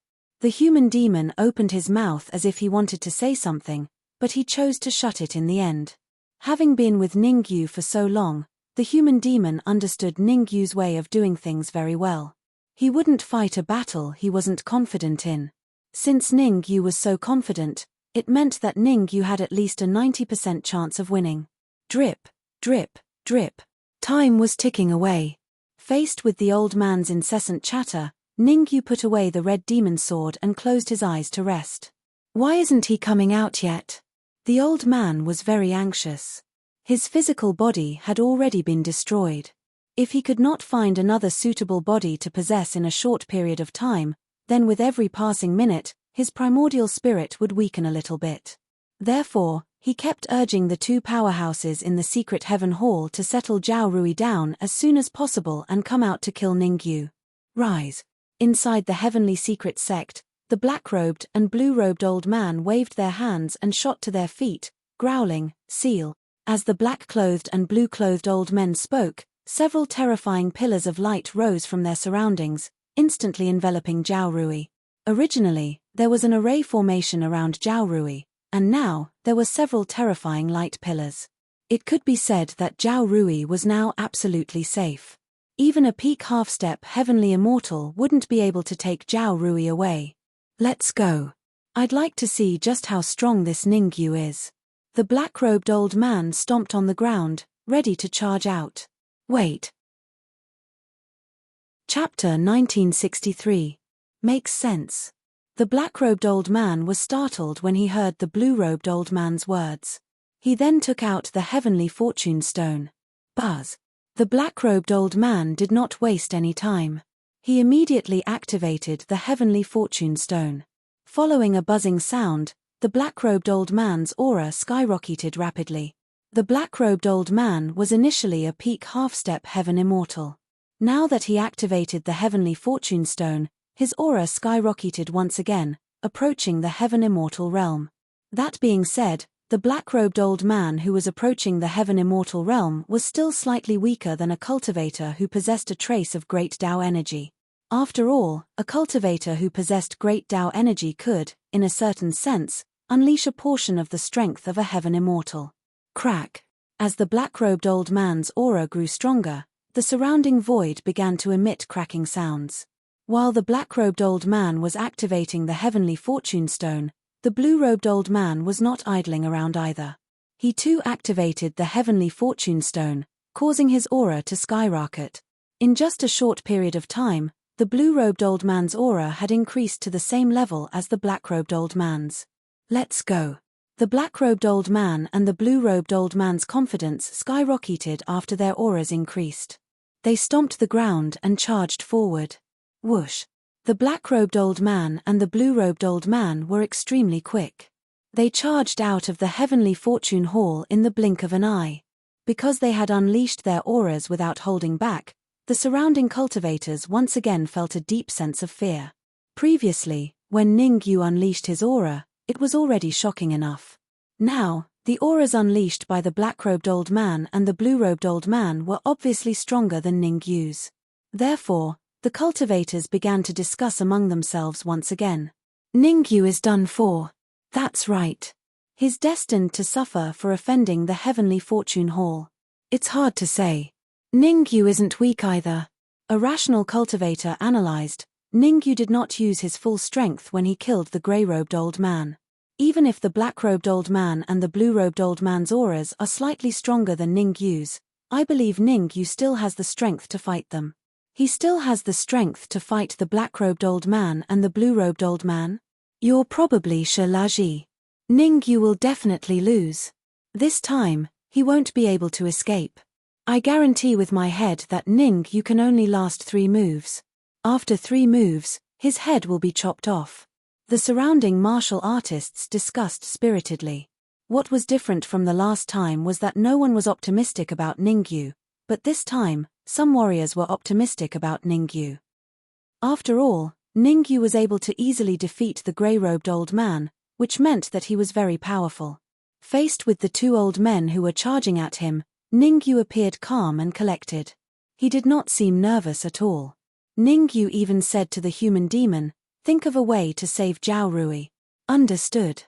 The human demon opened his mouth as if he wanted to say something, but he chose to shut it in the end. Having been with Ningyu for so long, the human demon understood Ningyu's way of doing things very well. He wouldn't fight a battle he wasn't confident in. Since Ningyu was so confident, it meant that Ningyu had at least a 90% chance of winning. Drip, drip, drip. Time was ticking away. Faced with the old man's incessant chatter, Ningyu put away the red demon sword and closed his eyes to rest. Why isn't he coming out yet? The old man was very anxious. His physical body had already been destroyed. If he could not find another suitable body to possess in a short period of time, then with every passing minute, his primordial spirit would weaken a little bit. Therefore, he kept urging the two powerhouses in the secret heaven hall to settle Zhao Rui down as soon as possible and come out to kill Ningyu. Rise. Inside the heavenly secret sect, the black-robed and blue-robed old man waved their hands and shot to their feet, growling, seal. As the black-clothed and blue-clothed old men spoke, several terrifying pillars of light rose from their surroundings, instantly enveloping Zhao Rui. Originally, there was an array formation around Zhao Rui, and now, there were several terrifying light pillars. It could be said that Zhao Rui was now absolutely safe. Even a peak half-step heavenly immortal wouldn't be able to take Zhao Rui away. Let's go. I'd like to see just how strong this Ningyu is. The black-robed old man stomped on the ground, ready to charge out. Wait. Chapter 1963. Makes sense. The black-robed old man was startled when he heard the blue-robed old man's words. He then took out the heavenly fortune stone. Buzz. The black-robed old man did not waste any time. He immediately activated the heavenly fortune stone. Following a buzzing sound, the black-robed old man's aura skyrocketed rapidly. The black-robed old man was initially a peak half-step heaven immortal. Now that he activated the heavenly fortune stone, his aura skyrocketed once again, approaching the heaven immortal realm. That being said, the black-robed old man who was approaching the heaven immortal realm was still slightly weaker than a cultivator who possessed a trace of great Tao energy. After all, a cultivator who possessed great Tao energy could, in a certain sense, unleash a portion of the strength of a heaven immortal. Crack. As the black-robed old man's aura grew stronger, the surrounding void began to emit cracking sounds. While the black-robed old man was activating the heavenly fortune stone, the blue-robed old man was not idling around either. He too activated the heavenly fortune stone, causing his aura to skyrocket. In just a short period of time, the blue-robed old man's aura had increased to the same level as the black-robed old man's. Let's go. The black-robed old man and the blue-robed old man's confidence skyrocketed after their auras increased. They stomped the ground and charged forward. Whoosh. The black-robed old man and the blue-robed old man were extremely quick. They charged out of the heavenly fortune hall in the blink of an eye. Because they had unleashed their auras without holding back, the surrounding cultivators once again felt a deep sense of fear. Previously, when Ningyu unleashed his aura, it was already shocking enough. Now, the auras unleashed by the black-robed old man and the blue-robed old man were obviously stronger than Ningyu's. Therefore, the cultivators began to discuss among themselves once again. Ningyu is done for. That's right. He's destined to suffer for offending the heavenly fortune hall. It's hard to say. Ningyu isn't weak either. A rational cultivator analyzed. Ningyu did not use his full strength when he killed the grey-robed old man. Even if the black-robed old man and the blue-robed old man's auras are slightly stronger than Ningyu's, I believe Ningyu still has the strength to fight them. He still has the strength to fight the black-robed old man and the blue-robed old man? You're probably Shi. Ningyu will definitely lose. This time, he won't be able to escape. I guarantee with my head that Ningyu can only last 3 moves. After 3 moves, his head will be chopped off. The surrounding martial artists discussed spiritedly. What was different from the last time was that no one was optimistic about Ningyu, but this time, some warriors were optimistic about Ningyu. After all, Ningyu was able to easily defeat the grey-robed old man, which meant that he was very powerful. Faced with the 2 old men who were charging at him, Ningyu appeared calm and collected. He did not seem nervous at all. Ningyu even said to the human demon, "Think of a way to save Zhao Rui." Understood.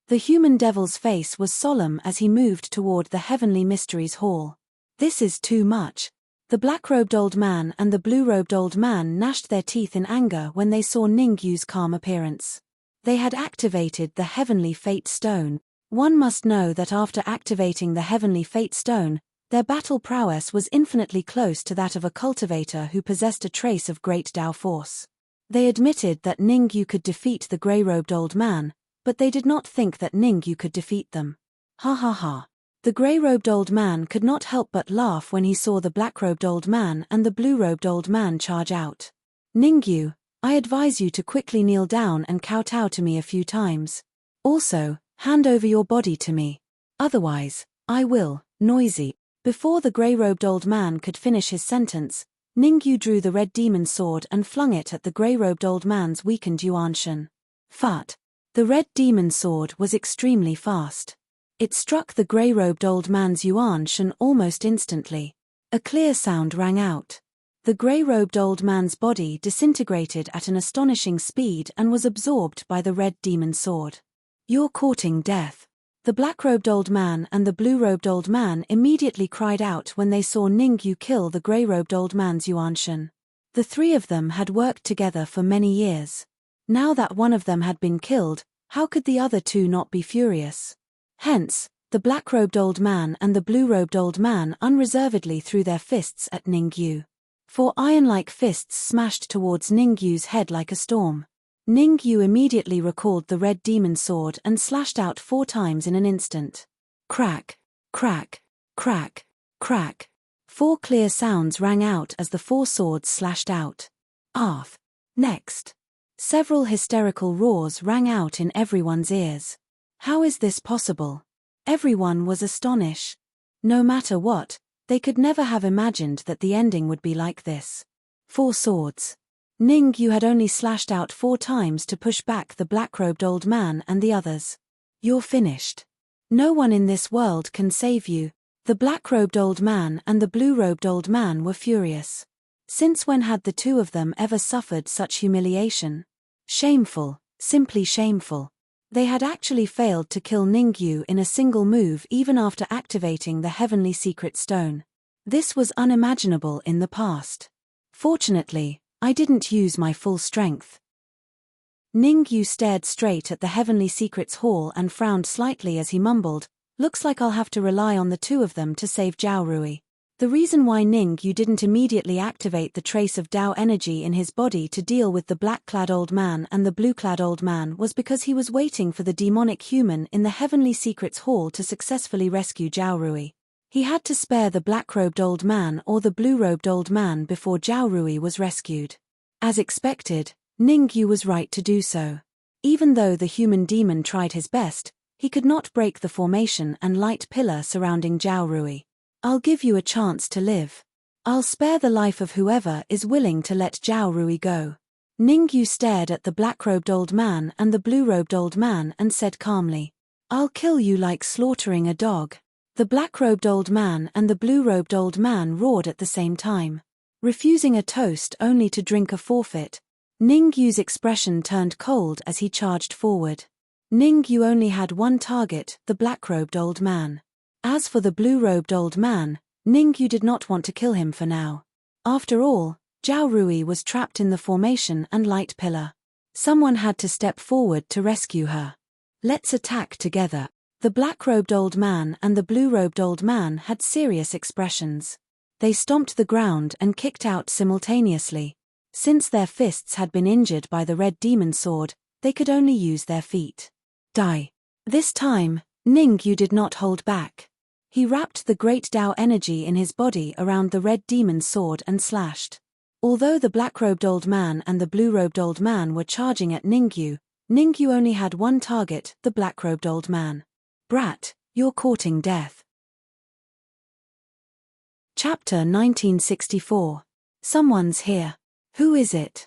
The human devil's face was solemn as he moved toward the heavenly mysteries hall. This is too much. The black-robed old man and the blue-robed old man gnashed their teeth in anger when they saw Ningyu's calm appearance. They had activated the heavenly fate stone. One must know that after activating the heavenly fate stone, their battle prowess was infinitely close to that of a cultivator who possessed a trace of great Tao force. They admitted that Ningyu could defeat the grey-robed old man, but they did not think that Ningyu could defeat them. Ha ha ha. The grey-robed old man could not help but laugh when he saw the black-robed old man and the blue-robed old man charge out. Ningyu, I advise you to quickly kneel down and kowtow to me a few times. Also, hand over your body to me. Otherwise, I will, noisy. Before the grey-robed old man could finish his sentence, Ningyu drew the red demon sword and flung it at the grey-robed old man's weakened Yuanshan. Fat. The red demon sword was extremely fast. It struck the grey-robed old man's Yuanshan almost instantly. A clear sound rang out. The grey-robed old man's body disintegrated at an astonishing speed and was absorbed by the red demon sword. You're courting death. The black-robed old man and the blue-robed old man immediately cried out when they saw Ningyu kill the grey-robed old man's Yuanshan. The 3 of them had worked together for many years. Now that one of them had been killed, how could the other 2 not be furious? Hence, the black-robed old man and the blue-robed old man unreservedly threw their fists at Ningyu. 4 iron-like fists smashed towards Ningyu's head like a storm. Ningyu immediately recalled the red demon sword and slashed out 4 times in an instant. Crack, crack, crack, crack. 4 clear sounds rang out as the 4 swords slashed out. Arth. Next. Several hysterical roars rang out in everyone's ears. How is this possible? Everyone was astonished. No matter what, they could never have imagined that the ending would be like this. 4 swords. Ningyu had only slashed out 4 times to push back the black-robed old man and the others. You're finished. No one in this world can save you. The black-robed old man and the blue-robed old man were furious. Since when had the 2 of them ever suffered such humiliation? Shameful, simply shameful. They had actually failed to kill Ningyu in a single move even after activating the heavenly secret stone. This was unimaginable in the past. Fortunately, I didn't use my full strength. Ningyu stared straight at the heavenly secrets hall and frowned slightly as he mumbled, "Looks like I'll have to rely on the 2 of them to save Zhao Rui." The reason why Ningyu didn't immediately activate the trace of Tao energy in his body to deal with the black-clad old man and the blue-clad old man was because he was waiting for the demonic human in the heavenly secrets hall to successfully rescue Zhao Rui. He had to spare the black-robed old man or the blue-robed old man before Zhao Rui was rescued. As expected, Ningyu was right to do so. Even though the human demon tried his best, he could not break the formation and light pillar surrounding Zhao Rui. I'll give you a chance to live. I'll spare the life of whoever is willing to let Zhao Rui go. Ningyu stared at the black-robed old man and the blue-robed old man and said calmly, "I'll kill you like slaughtering a dog." The black-robed old man and the blue-robed old man roared at the same time. Refusing a toast only to drink a forfeit, Ningyu's expression turned cold as he charged forward. Ningyu only had one target, the black-robed old man. As for the blue-robed old man, Ningyu did not want to kill him for now. After all, Zhao Rui was trapped in the formation and light pillar. Someone had to step forward to rescue her. Let's attack together. The black-robed old man and the blue-robed old man had serious expressions. They stomped the ground and kicked out simultaneously. Since their fists had been injured by the red demon sword, they could only use their feet. Die. This time, Ningyu did not hold back. He wrapped the great Tao energy in his body around the red demon's sword and slashed. Although the black-robed old man and the blue-robed old man were charging at Ningyu, Ningyu only had one target, the black-robed old man. Brat, you're courting death. Chapter 1964. Someone's here. Who is it?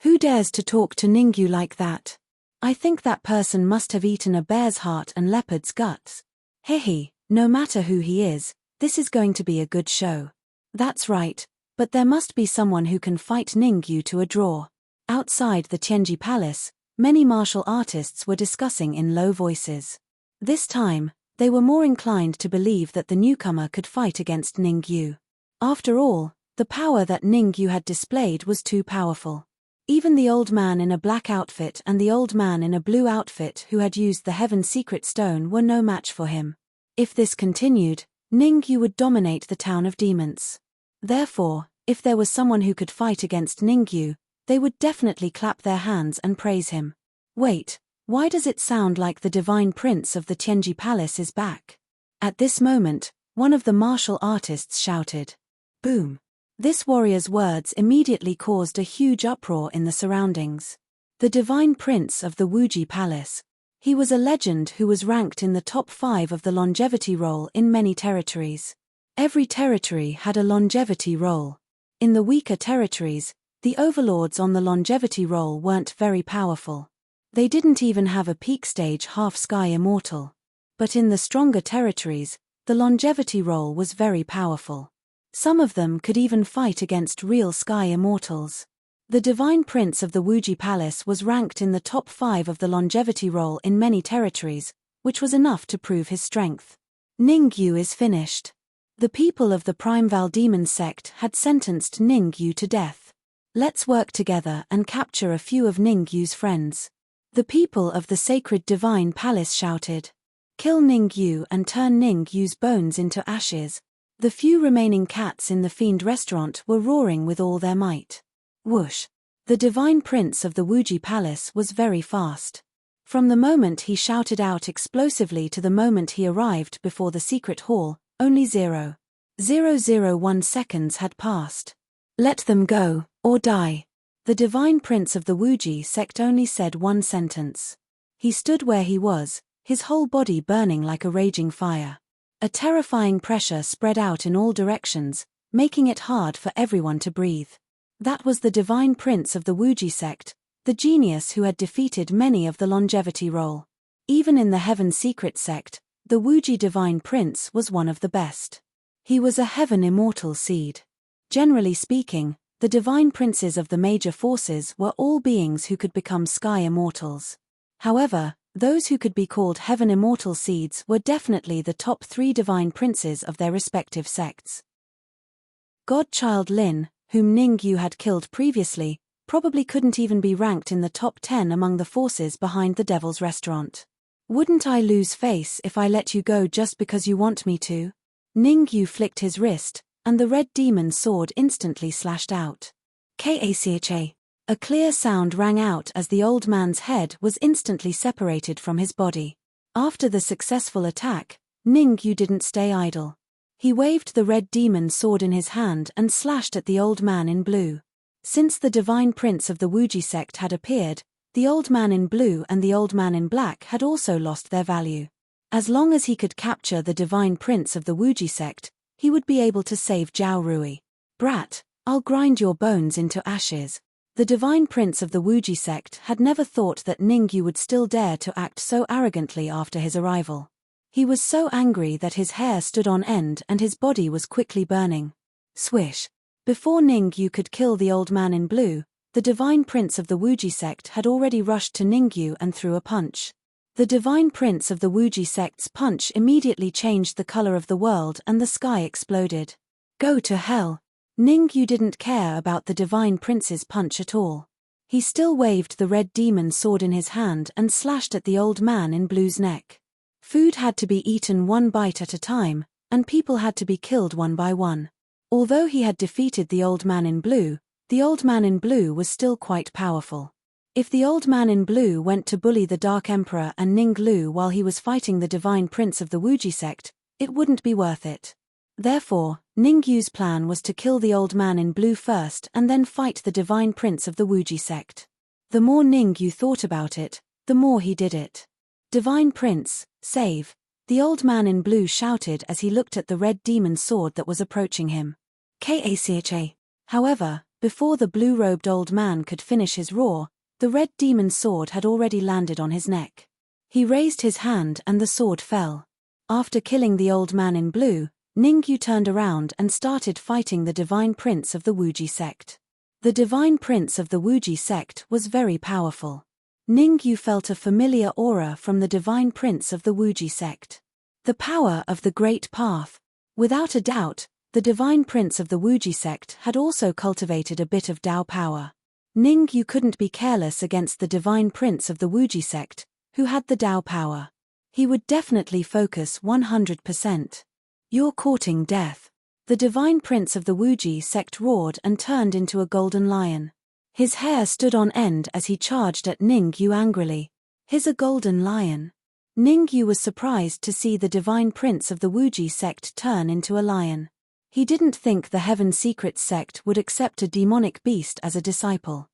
Who dares to talk to Ningyu like that? I think that person must have eaten a bear's heart and leopard's guts. Hehe, no matter who he is, this is going to be a good show. That's right, but there must be someone who can fight Ningyu to a draw. Outside the Tianji Palace, many martial artists were discussing in low voices. This time, they were more inclined to believe that the newcomer could fight against Ningyu. After all, the power that Ningyu had displayed was too powerful. Even the old man in a black outfit and the old man in a blue outfit who had used the Heaven Secret Stone were no match for him. If this continued, Ningyu would dominate the town of demons. Therefore, if there was someone who could fight against Ningyu, they would definitely clap their hands and praise him. Wait. Why does it sound like the divine prince of the Tianji Palace is back? At this moment, one of the martial artists shouted. Boom! This warrior's words immediately caused a huge uproar in the surroundings. The divine prince of the Wuji Palace. He was a legend who was ranked in the top 5 of the longevity roll in many territories. Every territory had a longevity roll. In the weaker territories, the overlords on the longevity roll weren't very powerful. They didn't even have a peak stage half-sky immortal. But in the stronger territories, the longevity roll was very powerful. Some of them could even fight against real sky immortals. The divine prince of the Wuji Palace was ranked in the top 5 of the longevity roll in many territories, which was enough to prove his strength. Ningyu is finished. The people of the Primeval Demon sect had sentenced Ningyu to death. Let's work together and capture a few of Ningyu's friends. The people of the Sacred Divine Palace shouted. Kill Ningyu and turn Ningyu's bones into ashes. The few remaining cats in the Fiend Restaurant were roaring with all their might. Whoosh! The divine prince of the Wuji Palace was very fast. From the moment he shouted out explosively to the moment he arrived before the secret hall, only 0.001 seconds had passed. Let them go, or die. The divine prince of the Wuji sect only said one sentence. He stood where he was, his whole body burning like a raging fire. A terrifying pressure spread out in all directions, making it hard for everyone to breathe. That was the divine prince of the Wuji sect, the genius who had defeated many of the longevity roll. Even in the Heaven Secret sect, the Wuji divine prince was one of the best. He was a heaven immortal seed. Generally speaking, the divine princes of the major forces were all beings who could become sky immortals. However, those who could be called heaven immortal seeds were definitely the top 3 divine princes of their respective sects. Godchild Lin, whom Ningyu had killed previously, probably couldn't even be ranked in the top 10 among the forces behind the Devil's Restaurant. Wouldn't I lose face if I let you go just because you want me to? Ningyu flicked his wrist, and the red demon sword instantly slashed out. Kacha. A clear sound rang out as the old man's head was instantly separated from his body. After the successful attack, Ningyu didn't stay idle. He waved the red demon sword in his hand and slashed at the old man in blue. Since the divine prince of the Wuji sect had appeared, the old man in blue and the old man in black had also lost their value. As long as he could capture the divine prince of the Wuji sect, he would be able to save Zhao Rui. Brat, I'll grind your bones into ashes. The divine prince of the Wuji sect had never thought that Ningyu would still dare to act so arrogantly after his arrival. He was so angry that his hair stood on end and his body was quickly burning. Swish! Before Ningyu could kill the old man in blue, the divine prince of the Wuji sect had already rushed to Ningyu and threw a punch. The divine prince of the Wuji sect's punch immediately changed the color of the world and the sky exploded. Go to hell. Ningyu didn't care about the divine prince's punch at all. He still waved the red demon sword in his hand and slashed at the old man in blue's neck. Food had to be eaten one bite at a time, and people had to be killed one by one. Although he had defeated the old man in blue was still quite powerful. If the old man in blue went to bully the Dark Emperor and Ning Lu while he was fighting the divine prince of the Wuji sect, it wouldn't be worth it. Therefore, Ningyu's plan was to kill the old man in blue first and then fight the divine prince of the Wuji sect. The more Ningyu thought about it, the more he did it. Divine prince, save! The old man in blue shouted as he looked at the red demon sword that was approaching him. Kacha. However, before the blue-robed old man could finish his roar, the red demon sword had already landed on his neck. He raised his hand and the sword fell. After killing the old man in blue, Ningyu turned around and started fighting the divine prince of the Wuji sect. The divine prince of the Wuji sect was very powerful. Ningyu felt a familiar aura from the divine prince of the Wuji sect. The power of the Great Path. Without a doubt, the divine prince of the Wuji sect had also cultivated a bit of Dao power. Ningyu couldn't be careless against the divine prince of the Wuji sect, who had the Dao power. He would definitely focus 100%. You're courting death. The divine prince of the Wuji sect roared and turned into a golden lion. His hair stood on end as he charged at Ningyu angrily. He's a golden lion. Ningyu was surprised to see the divine prince of the Wuji sect turn into a lion. He didn't think the Heaven Secret sect would accept a demonic beast as a disciple.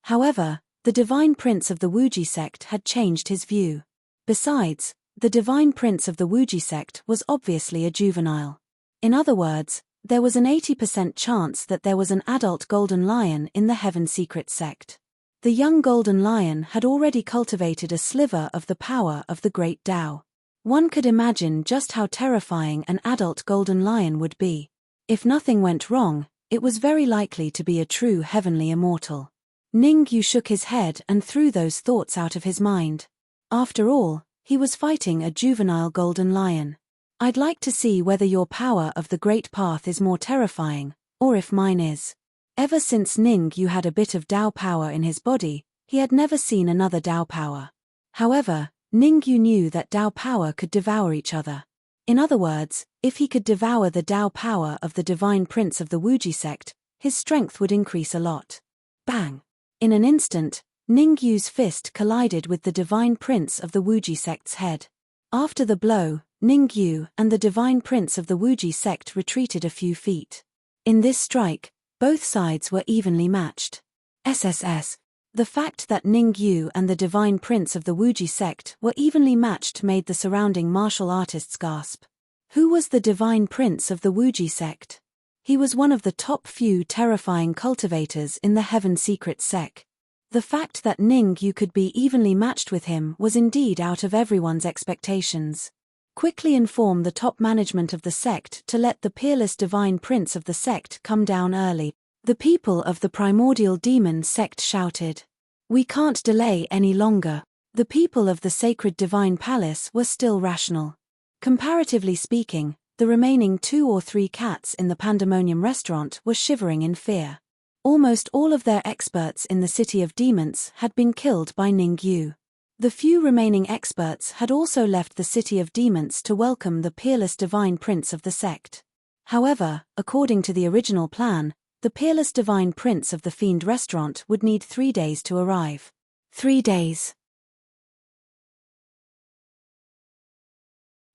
However, the divine prince of the Wuji sect had changed his view. Besides, the divine prince of the Wuji sect was obviously a juvenile. In other words, there was an 80% chance that there was an adult golden lion in the Heaven Secret sect. The young golden lion had already cultivated a sliver of the power of the Great Tao. One could imagine just how terrifying an adult golden lion would be. If nothing went wrong, it was very likely to be a true heavenly immortal. Ningyu shook his head and threw those thoughts out of his mind. After all, he was fighting a juvenile golden lion. I'd like to see whether your power of the Great Path is more terrifying, or if mine is. Ever since Ningyu had a bit of Dao power in his body, he had never seen another Dao power. However, Ningyu knew that Dao power could devour each other. In other words, if he could devour the Dao power of the divine prince of the Wuji sect, his strength would increase a lot. Bang! In an instant, Ningyu's fist collided with the divine prince of the Wuji sect's head. After the blow, Ningyu and the divine prince of the Wuji sect retreated a few feet. In this strike, both sides were evenly matched. SSS. The fact that Ningyu and the divine prince of the Wuji sect were evenly matched made the surrounding martial artists gasp. Who was the divine prince of the Wuji sect? He was one of the top few terrifying cultivators in the Heaven Secret sect. The fact that Ningyu could be evenly matched with him was indeed out of everyone's expectations. Quickly inform the top management of the sect to let the peerless divine prince of the sect come down early. The people of the primordial demon sect shouted. We can't delay any longer. The people of the sacred divine palace were still rational. Comparatively speaking, the remaining 2 or 3 cats in the Pandemonium restaurant were shivering in fear. Almost all of their experts in the city of demons had been killed by Ningyu. The few remaining experts had also left the city of demons to welcome the peerless divine prince of the sect. However, according to the original plan, the peerless divine prince of the fiend restaurant would need 3 days to arrive. 3 days.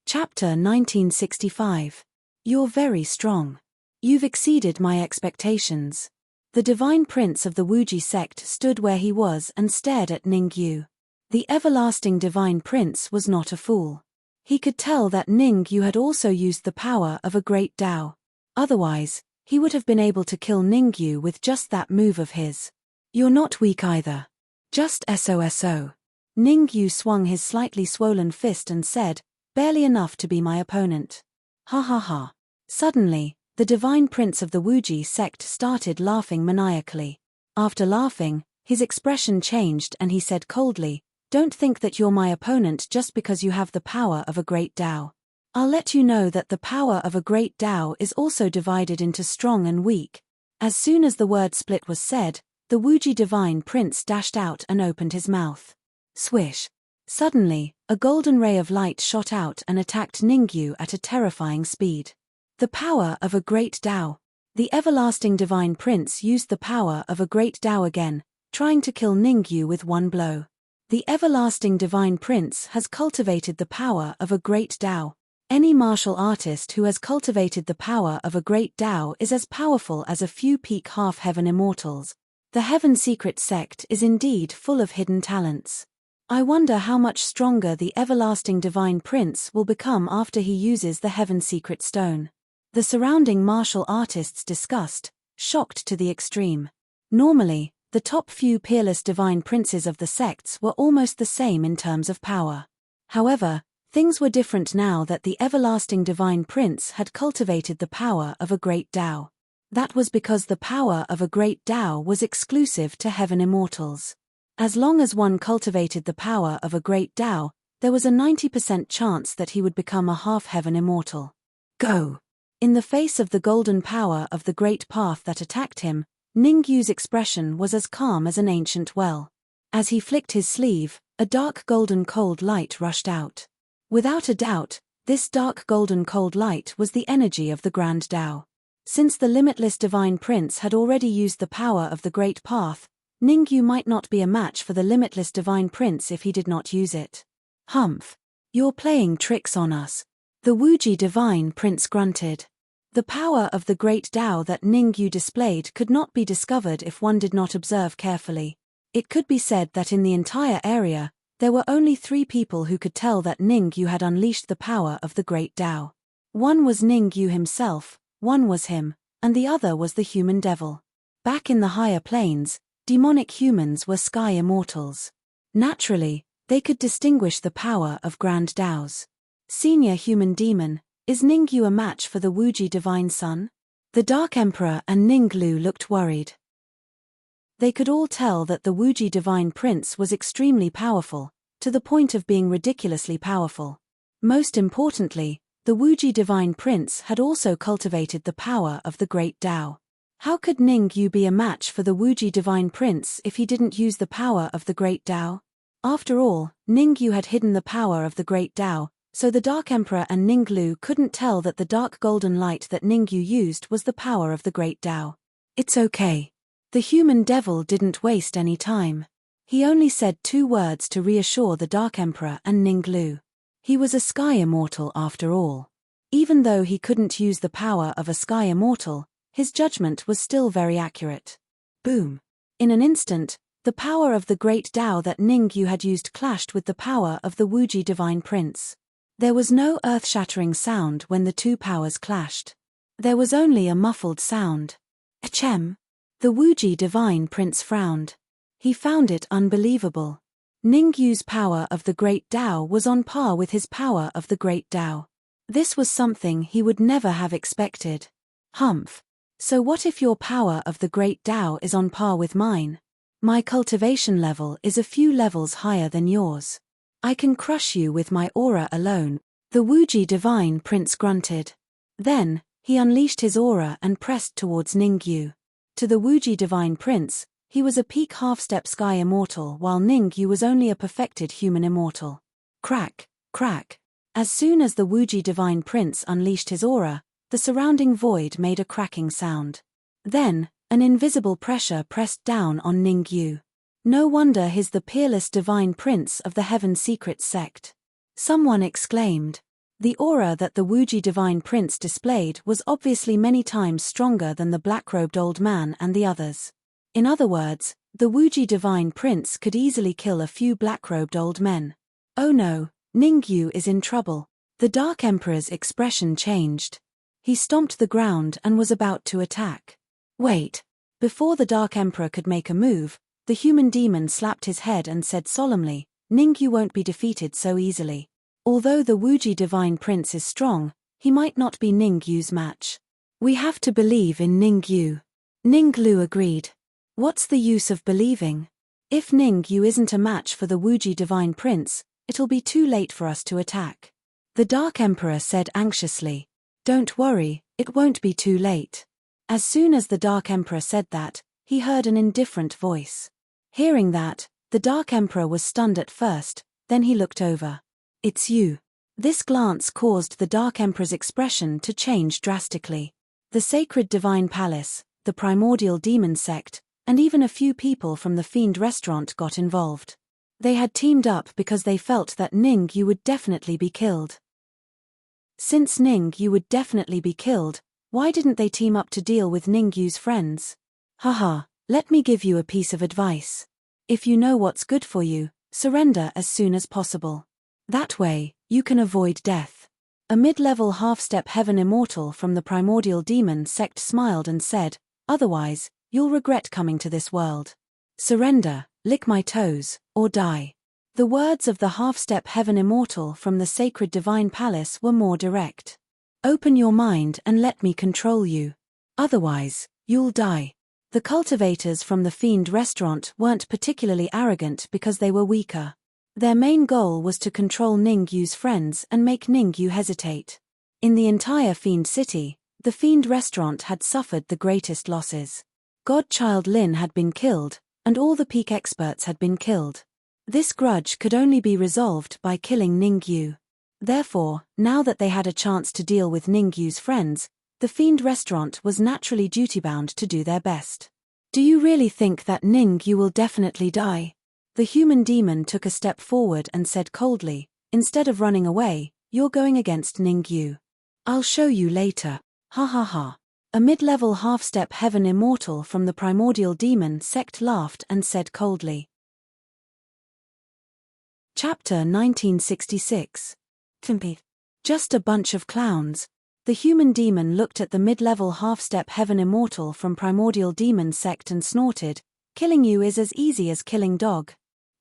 Chapter 1965. You're very strong. You've exceeded my expectations. The divine prince of the Wuji sect stood where he was and stared at Ningyu. The everlasting divine prince was not a fool. He could tell that Ningyu had also used the power of a great Tao. Otherwise, he would have been able to kill Ningyu with just that move of his. You're not weak either. Just SOSO. Ningyu swung his slightly swollen fist and said, barely enough to be my opponent. Ha ha ha. Suddenly, the divine prince of the Wuji sect started laughing maniacally. After laughing, his expression changed and he said coldly, Don't think that you're my opponent just because you have the power of a great Tao. I'll let you know that the power of a great Tao is also divided into strong and weak. As soon as the word split was said, the Wuji divine prince dashed out and opened his mouth. Swish. Suddenly, a golden ray of light shot out and attacked Ningyu at a terrifying speed. The power of a great Tao. The everlasting divine prince used the power of a great Tao again, trying to kill Ningyu with one blow. The everlasting divine prince has cultivated the power of a great Tao. Any martial artist who has cultivated the power of a great Tao is as powerful as a few peak half-heaven immortals. The Heaven Secret sect is indeed full of hidden talents. I wonder how much stronger the everlasting divine prince will become after he uses the Heaven Secret stone. The surrounding martial artists discussed, shocked to the extreme. Normally, the top few peerless divine princes of the sects were almost the same in terms of power. However, things were different now that the everlasting divine prince had cultivated the power of a great Tao. That was because the power of a great Tao was exclusive to heaven immortals. As long as one cultivated the power of a great Tao, there was a 90% chance that he would become a half-heaven immortal. Go! In the face of the golden power of the great path that attacked him, Ningyu's expression was as calm as an ancient well. As he flicked his sleeve, a dark golden cold light rushed out. Without a doubt, this dark golden cold light was the energy of the Grand Tao. Since the limitless divine prince had already used the power of the great path, Ningyu might not be a match for the limitless divine prince if he did not use it. Humph! You're playing tricks on us. The Wuji divine prince grunted. The power of the great Tao that Ningyu displayed could not be discovered if one did not observe carefully. It could be said that in the entire area, there were only 3 people who could tell that Ningyu had unleashed the power of the great Tao. One was Ningyu himself, one was him, and the other was the human devil. Back in the higher planes, demonic humans were sky immortals. Naturally, they could distinguish the power of Grand Taos. Senior human demon, is Ningyu a match for the Wuji divine son? The Dark Emperor and Ninglu looked worried. They could all tell that the Wuji divine prince was extremely powerful, to the point of being ridiculously powerful. Most importantly, the Wuji divine prince had also cultivated the power of the great Tao. How could Ningyu be a match for the Wuji divine prince if he didn't use the power of the great Tao? After all, Ningyu had hidden the power of the great Tao, so the Dark Emperor and Ninglu couldn't tell that the dark golden light that Ningyu used was the power of the great Tao. It's okay. The human devil didn't waste any time. He only said 2 words to reassure the Dark Emperor and Ninglu. He was a sky immortal after all. Even though he couldn't use the power of a sky immortal, his judgment was still very accurate. Boom! In an instant, the power of the great Tao that Ningyu had used clashed with the power of the Wuji divine prince. There was no earth-shattering sound when the 2 powers clashed. There was only a muffled sound. Achem! The Wuji divine prince frowned. He found it unbelievable. Ningyu's power of the great Tao was on par with his power of the great Tao. This was something he would never have expected. Humph! So what if your power of the great Tao is on par with mine? My cultivation level is a few levels higher than yours. I can crush you with my aura alone, the Wuji divine prince grunted. Then, he unleashed his aura and pressed towards Ningyu. To the Wuji divine prince, he was a peak half-step sky immortal while Ningyu was only a perfected human immortal. Crack, crack. As soon as the Wuji divine prince unleashed his aura, the surrounding void made a cracking sound. Then, an invisible pressure pressed down on Ningyu. No wonder he's the peerless divine prince of the Heaven Secret sect. Someone exclaimed. The aura that the Wuji divine prince displayed was obviously many times stronger than the black-robed old man and the others. In other words, the Wuji divine prince could easily kill a few black-robed old men. Oh no, Ningyu is in trouble. The Dark Emperor's expression changed. He stomped the ground and was about to attack. Wait. Before the Dark Emperor could make a move, the human demon slapped his head and said solemnly, Ningyu won't be defeated so easily. Although the Wuji divine prince is strong, he might not be Ningyu's match. We have to believe in Ningyu. Ninglu agreed. What's the use of believing? If Ningyu isn't a match for the Wuji Divine Prince, it'll be too late for us to attack. The Dark Emperor said anxiously. Don't worry, it won't be too late. As soon as the Dark Emperor said that, he heard an indifferent voice. Hearing that, the Dark Emperor was stunned at first, then he looked over. It's you. This glance caused the Dark Emperor's expression to change drastically. The Sacred Divine Palace, the Primordial Demon Sect, and even a few people from the Fiend Restaurant got involved. They had teamed up because they felt that Ningyu would definitely be killed. Since Ningyu would definitely be killed, why didn't they team up to deal with Ningyu's friends? Haha, let me give you a piece of advice. If you know what's good for you, surrender as soon as possible. That way, you can avoid death. A mid-level half-step heaven immortal from the Primordial Demon Sect smiled and said, otherwise, you'll regret coming to this world. Surrender, lick my toes, or die. The words of the half-step heaven immortal from the Sacred Divine Palace were more direct. Open your mind and let me control you. Otherwise, you'll die. The cultivators from the Fiend Restaurant weren't particularly arrogant because they were weaker. Their main goal was to control Ningyu's friends and make Ningyu hesitate. In the entire Fiend City, the Fiend Restaurant had suffered the greatest losses. Godchild Lin had been killed, and all the peak experts had been killed. This grudge could only be resolved by killing Ningyu. Therefore, now that they had a chance to deal with Ningyu's friends, the Fiend Restaurant was naturally duty-bound to do their best. Do you really think that Ningyu will definitely die? The human demon took a step forward and said coldly, instead of running away, you're going against Ningyu. I'll show you later. Ha ha ha. A mid-level half-step heaven immortal from the Primordial Demon Sect laughed and said coldly. Chapter 1966. Just a bunch of clowns. The human demon looked at the mid-level half-step heaven immortal from Primordial Demon Sect and snorted, killing you is as easy as killing dog.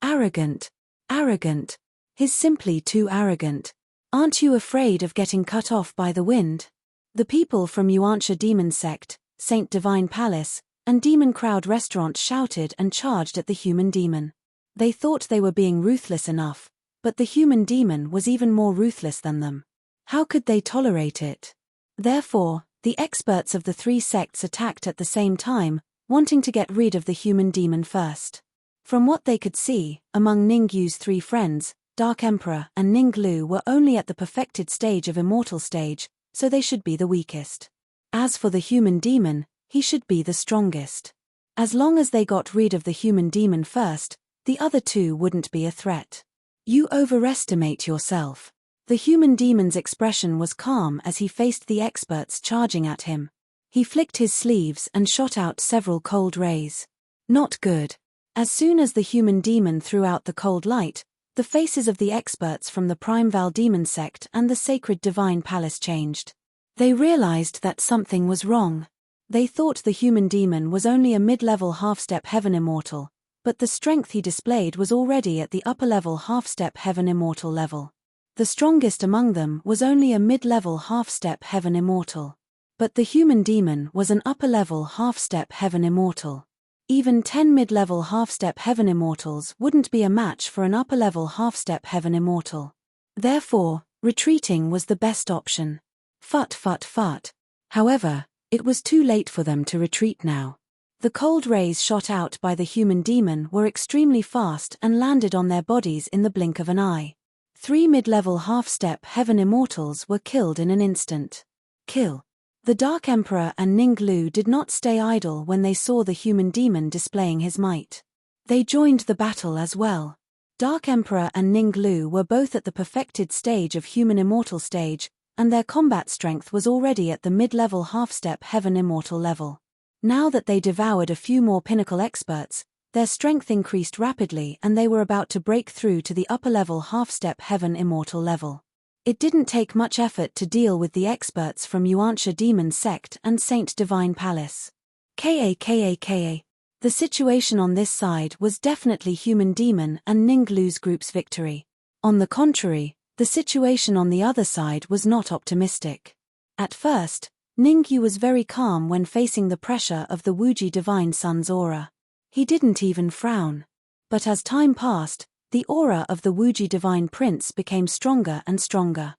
Arrogant. Arrogant. He's simply too arrogant. Aren't you afraid of getting cut off by the wind? The people from Yuansha Demon Sect, Saint Divine Palace, and Demon Crowd Restaurant shouted and charged at the human demon. They thought they were being ruthless enough, but the human demon was even more ruthless than them. How could they tolerate it? Therefore, the experts of the three sects attacked at the same time, wanting to get rid of the human demon first. From what they could see, among Ningyu's three friends, Dark Emperor and Ninglu were only at the perfected stage of immortal stage, so they should be the weakest. As for the human demon, he should be the strongest. As long as they got rid of the human demon first, the other two wouldn't be a threat. You overestimate yourself. The human demon's expression was calm as he faced the experts charging at him. He flicked his sleeves and shot out several cold rays. Not good. As soon as the human demon threw out the cold light, the faces of the experts from the Primeval Demon Sect and the Sacred Divine Palace changed. They realized that something was wrong. They thought the human demon was only a mid-level half-step heaven immortal, but the strength he displayed was already at the upper-level half-step heaven immortal level. The strongest among them was only a mid-level half-step heaven immortal. But the human demon was an upper-level half-step heaven immortal. Even 10 mid-level half-step heaven immortals wouldn't be a match for an upper-level half-step heaven immortal. Therefore, retreating was the best option. Fut fut fut. However, it was too late for them to retreat now. The cold rays shot out by the human demon were extremely fast and landed on their bodies in the blink of an eye. 3 mid-level half-step heaven immortals were killed in an instant. Kill. The Dark Emperor and Ninglu did not stay idle when they saw the human demon displaying his might. They joined the battle as well. Dark Emperor and Ninglu were both at the perfected stage of human immortal stage, and their combat strength was already at the mid-level half-step heaven immortal level. Now that they devoured a few more pinnacle experts, their strength increased rapidly and they were about to break through to the upper-level half-step heaven immortal level. It didn't take much effort to deal with the experts from Yuansha Demon Sect and Saint Divine Palace. Ka. The situation on this side was definitely human demon and Ninglu's group's victory. On the contrary, the situation on the other side was not optimistic. At first, Ningyu was very calm when facing the pressure of the Wuji Divine Sun's aura. He didn't even frown. But as time passed, the aura of the Wuji Divine Prince became stronger and stronger.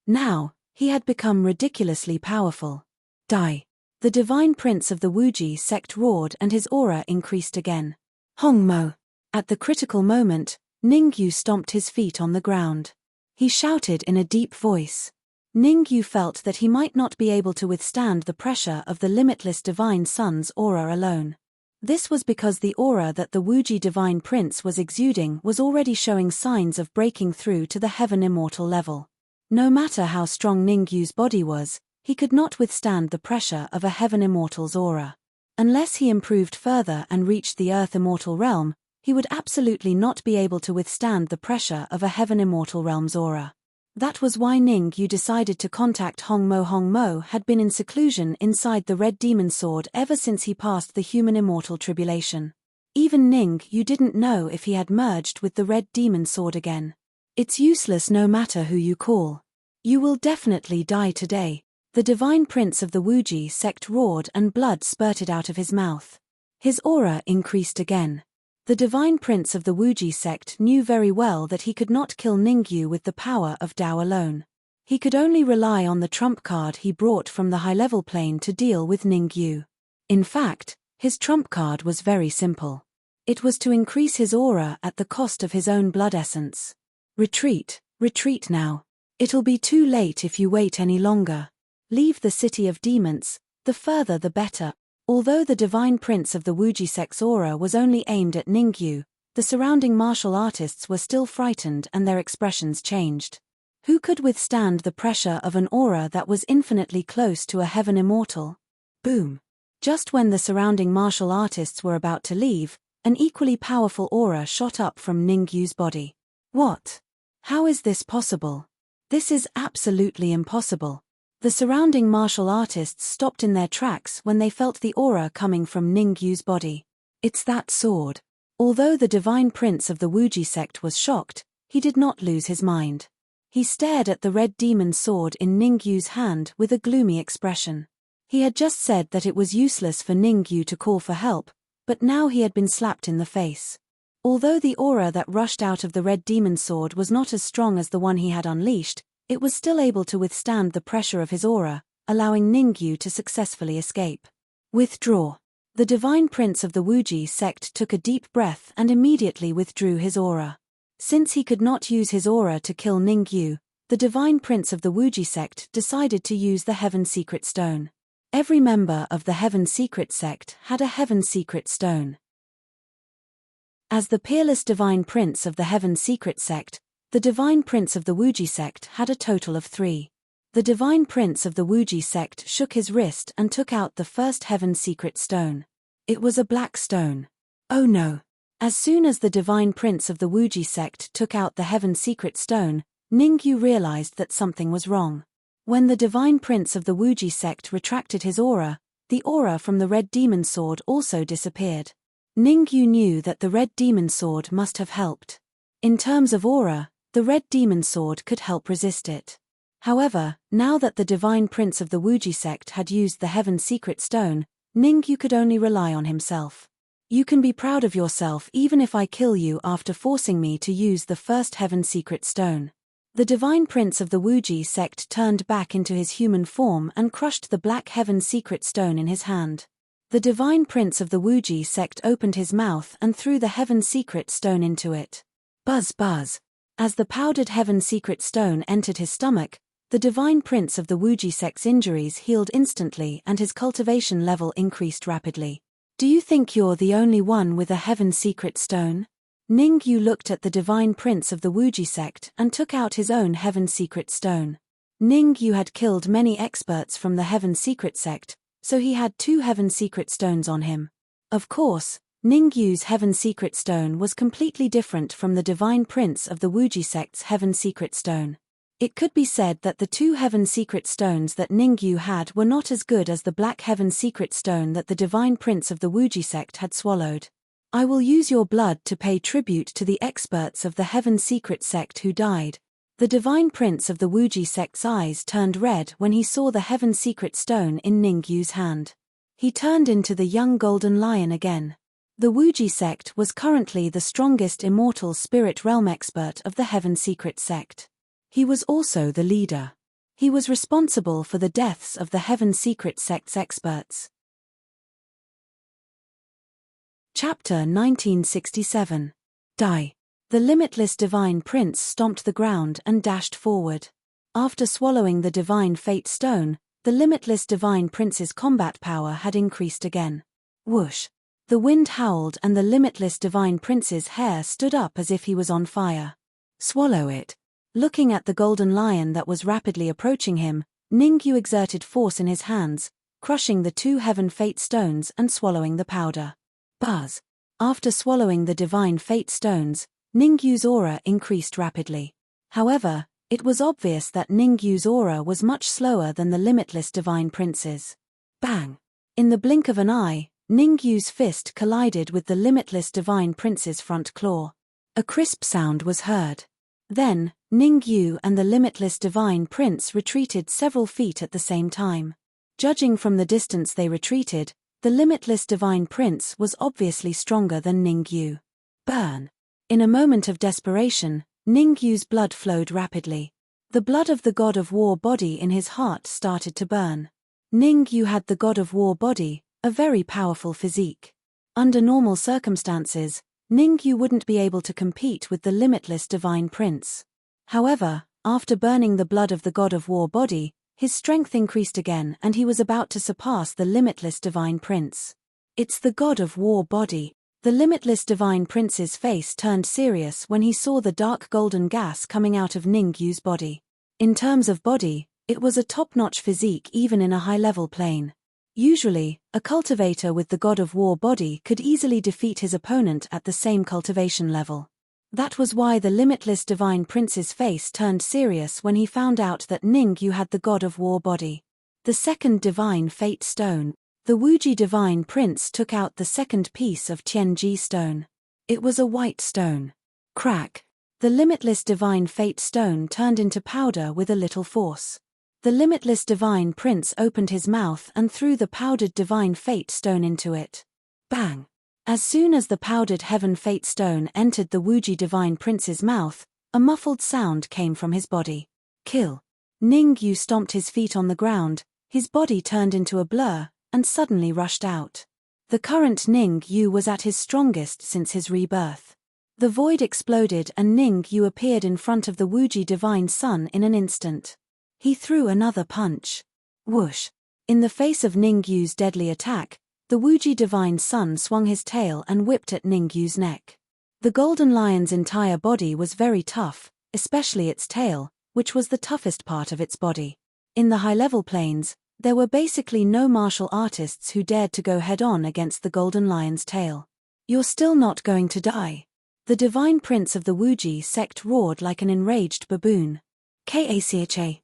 Now, he had become ridiculously powerful. Die! The Divine Prince of the Wuji sect roared and his aura increased again. Hongmo! At the critical moment, Ningyu stomped his feet on the ground. He shouted in a deep voice. Ningyu felt that he might not be able to withstand the pressure of the limitless Divine Sun's aura alone. This was because the aura that the Wuji Divine Prince was exuding was already showing signs of breaking through to the Heaven Immortal level. No matter how strong Ningyu's body was, he could not withstand the pressure of a Heaven Immortal's aura. Unless he improved further and reached the Earth Immortal realm, he would absolutely not be able to withstand the pressure of a Heaven Immortal realm's aura. That was why Ningyu decided to contact Hongmo. Hongmo had been in seclusion inside the Red Demon Sword ever since he passed the Human Immortal Tribulation. Even Ningyu didn't know if he had merged with the Red Demon Sword again. It's useless no matter who you call. You will definitely die today. The Divine Prince of the Wuji sect roared and blood spurted out of his mouth. His aura increased again. The Divine Prince of the Wuji sect knew very well that he could not kill Ningyu with the power of Dao alone. He could only rely on the trump card he brought from the high-level plane to deal with Ningyu. In fact, his trump card was very simple. It was to increase his aura at the cost of his own blood essence. Retreat, retreat now. It'll be too late if you wait any longer. Leave the city of demons, the further the better. Although the Divine Prince of the Wuji sect's aura was only aimed at Ningyu, the surrounding martial artists were still frightened and their expressions changed. Who could withstand the pressure of an aura that was infinitely close to a Heaven Immortal? Boom! Just when the surrounding martial artists were about to leave, an equally powerful aura shot up from Ningyu's body. What? How is this possible? This is absolutely impossible. The surrounding martial artists stopped in their tracks when they felt the aura coming from Ningyu's body. It's that sword. Although the Divine Prince of the Wuji sect was shocked, he did not lose his mind. He stared at the red demon sword in Ningyu's hand with a gloomy expression. He had just said that it was useless for Ningyu to call for help, but now he had been slapped in the face. Although the aura that rushed out of the red demon sword was not as strong as the one he had unleashed, it was still able to withstand the pressure of his aura, allowing Ningyu to successfully escape. Withdraw. The Divine Prince of the Wuji sect took a deep breath and immediately withdrew his aura. Since he could not use his aura to kill Ningyu, the Divine Prince of the Wuji sect decided to use the Heaven Secret Stone. Every member of the Heaven Secret sect had a Heaven Secret Stone. As the peerless Divine Prince of the Heaven Secret sect, the Divine Prince of the Wuji sect had a total of 3. The Divine Prince of the Wuji sect shook his wrist and took out the first Heaven Secret Stone. It was a black stone. Oh no! As soon as the Divine Prince of the Wuji sect took out the Heaven Secret Stone, Ningyu realized that something was wrong. When the Divine Prince of the Wuji sect retracted his aura, the aura from the Red Demon Sword also disappeared. Ningyu knew that the Red Demon Sword must have helped. In terms of aura, the Red Demon Sword could help resist it. However, now that the Divine Prince of the Wuji sect had used the Heaven Secret Stone, Ningyu could only rely on himself. You can be proud of yourself even if I kill you after forcing me to use the first Heaven Secret Stone. The Divine Prince of the Wuji sect turned back into his human form and crushed the black Heaven Secret Stone in his hand. The Divine Prince of the Wuji sect opened his mouth and threw the Heaven Secret Stone into it. Buzz buzz. As the powdered Heaven Secret Stone entered his stomach, the Divine Prince of the Wuji sect's injuries healed instantly and his cultivation level increased rapidly. Do you think you're the only one with a Heaven Secret Stone? Ningyu looked at the Divine Prince of the Wuji sect and took out his own Heaven Secret Stone. Ningyu had killed many experts from the Heaven Secret sect, so he had 2 Heaven Secret Stones on him. Of course, Ningyu's Heaven Secret Stone was completely different from the Divine Prince of the Wuji sect's Heaven Secret Stone. It could be said that the 2 Heaven Secret Stones that Ningyu had were not as good as the Black Heaven Secret Stone that the Divine Prince of the Wuji sect had swallowed. I will use your blood to pay tribute to the experts of the Heaven Secret sect who died. The Divine Prince of the Wuji sect's eyes turned red when he saw the Heaven Secret Stone in Ningyu's hand. He turned into the young golden lion again. The Wuji sect was currently the strongest immortal spirit realm expert of the Heaven Secret sect. He was also the leader. He was responsible for the deaths of the Heaven Secret sect's experts. Chapter 1967. Die. The limitless Divine Prince stomped the ground and dashed forward. After swallowing the Divine Fate Stone, the limitless Divine Prince's combat power had increased again. Whoosh! The wind howled and the limitless Divine Prince's hair stood up as if he was on fire. Swallow it. Looking at the golden lion that was rapidly approaching him, Ningyu exerted force in his hands, crushing the 2 Heaven Fate Stones and swallowing the powder. Buzz! After swallowing the Divine Fate Stones, Ningyu's aura increased rapidly. However, it was obvious that Ningyu's aura was much slower than the limitless Divine Prince's. Bang! In the blink of an eye, Ningyu's fist collided with the limitless Divine Prince's front claw. A crisp sound was heard. Then, Ningyu and the limitless Divine Prince retreated several feet at the same time. Judging from the distance they retreated, the limitless Divine Prince was obviously stronger than Ningyu. Burn! In a moment of desperation, Ningyu's blood flowed rapidly. The blood of the God of War body in his heart started to burn. Ningyu had the God of War body, a very powerful physique. Under normal circumstances, Ningyu wouldn't be able to compete with the limitless Divine Prince. However, after burning the blood of the God of War body, his strength increased again and he was about to surpass the limitless Divine Prince. It's the God of War body. The limitless Divine Prince's face turned serious when he saw the dark golden gas coming out of Ningyu's body. In terms of body, it was a top-notch physique even in a high-level plane. Usually, a cultivator with the God of War body could easily defeat his opponent at the same cultivation level. That was why the limitless Divine Prince's face turned serious when he found out that Ningyu had the God of War body. The second Divine Fate Stone. The Wuji Divine Prince took out the second piece of Tianji stone. It was a white stone. Crack! The limitless Divine Fate Stone turned into powder with a little force. The limitless Divine Prince opened his mouth and threw the powdered Divine Fate Stone into it. Bang! As soon as the powdered Heaven Fate Stone entered the Wuji Divine Prince's mouth, a muffled sound came from his body. Kill! Ningyu stomped his feet on the ground, his body turned into a blur, and suddenly rushed out. The current Ningyu was at his strongest since his rebirth. The void exploded and Ningyu appeared in front of the Wuji Divine Sun in an instant. He threw another punch. Whoosh! In the face of Ningyu's deadly attack, the Wuji Divine Sun swung his tail and whipped at Ningyu's neck. The golden lion's entire body was very tough, especially its tail, which was the toughest part of its body. In the high-level planes, there were basically no martial artists who dared to go head-on against the golden lion's tail. You're still not going to die. The Divine Prince of the Wuji sect roared like an enraged baboon. Kacha.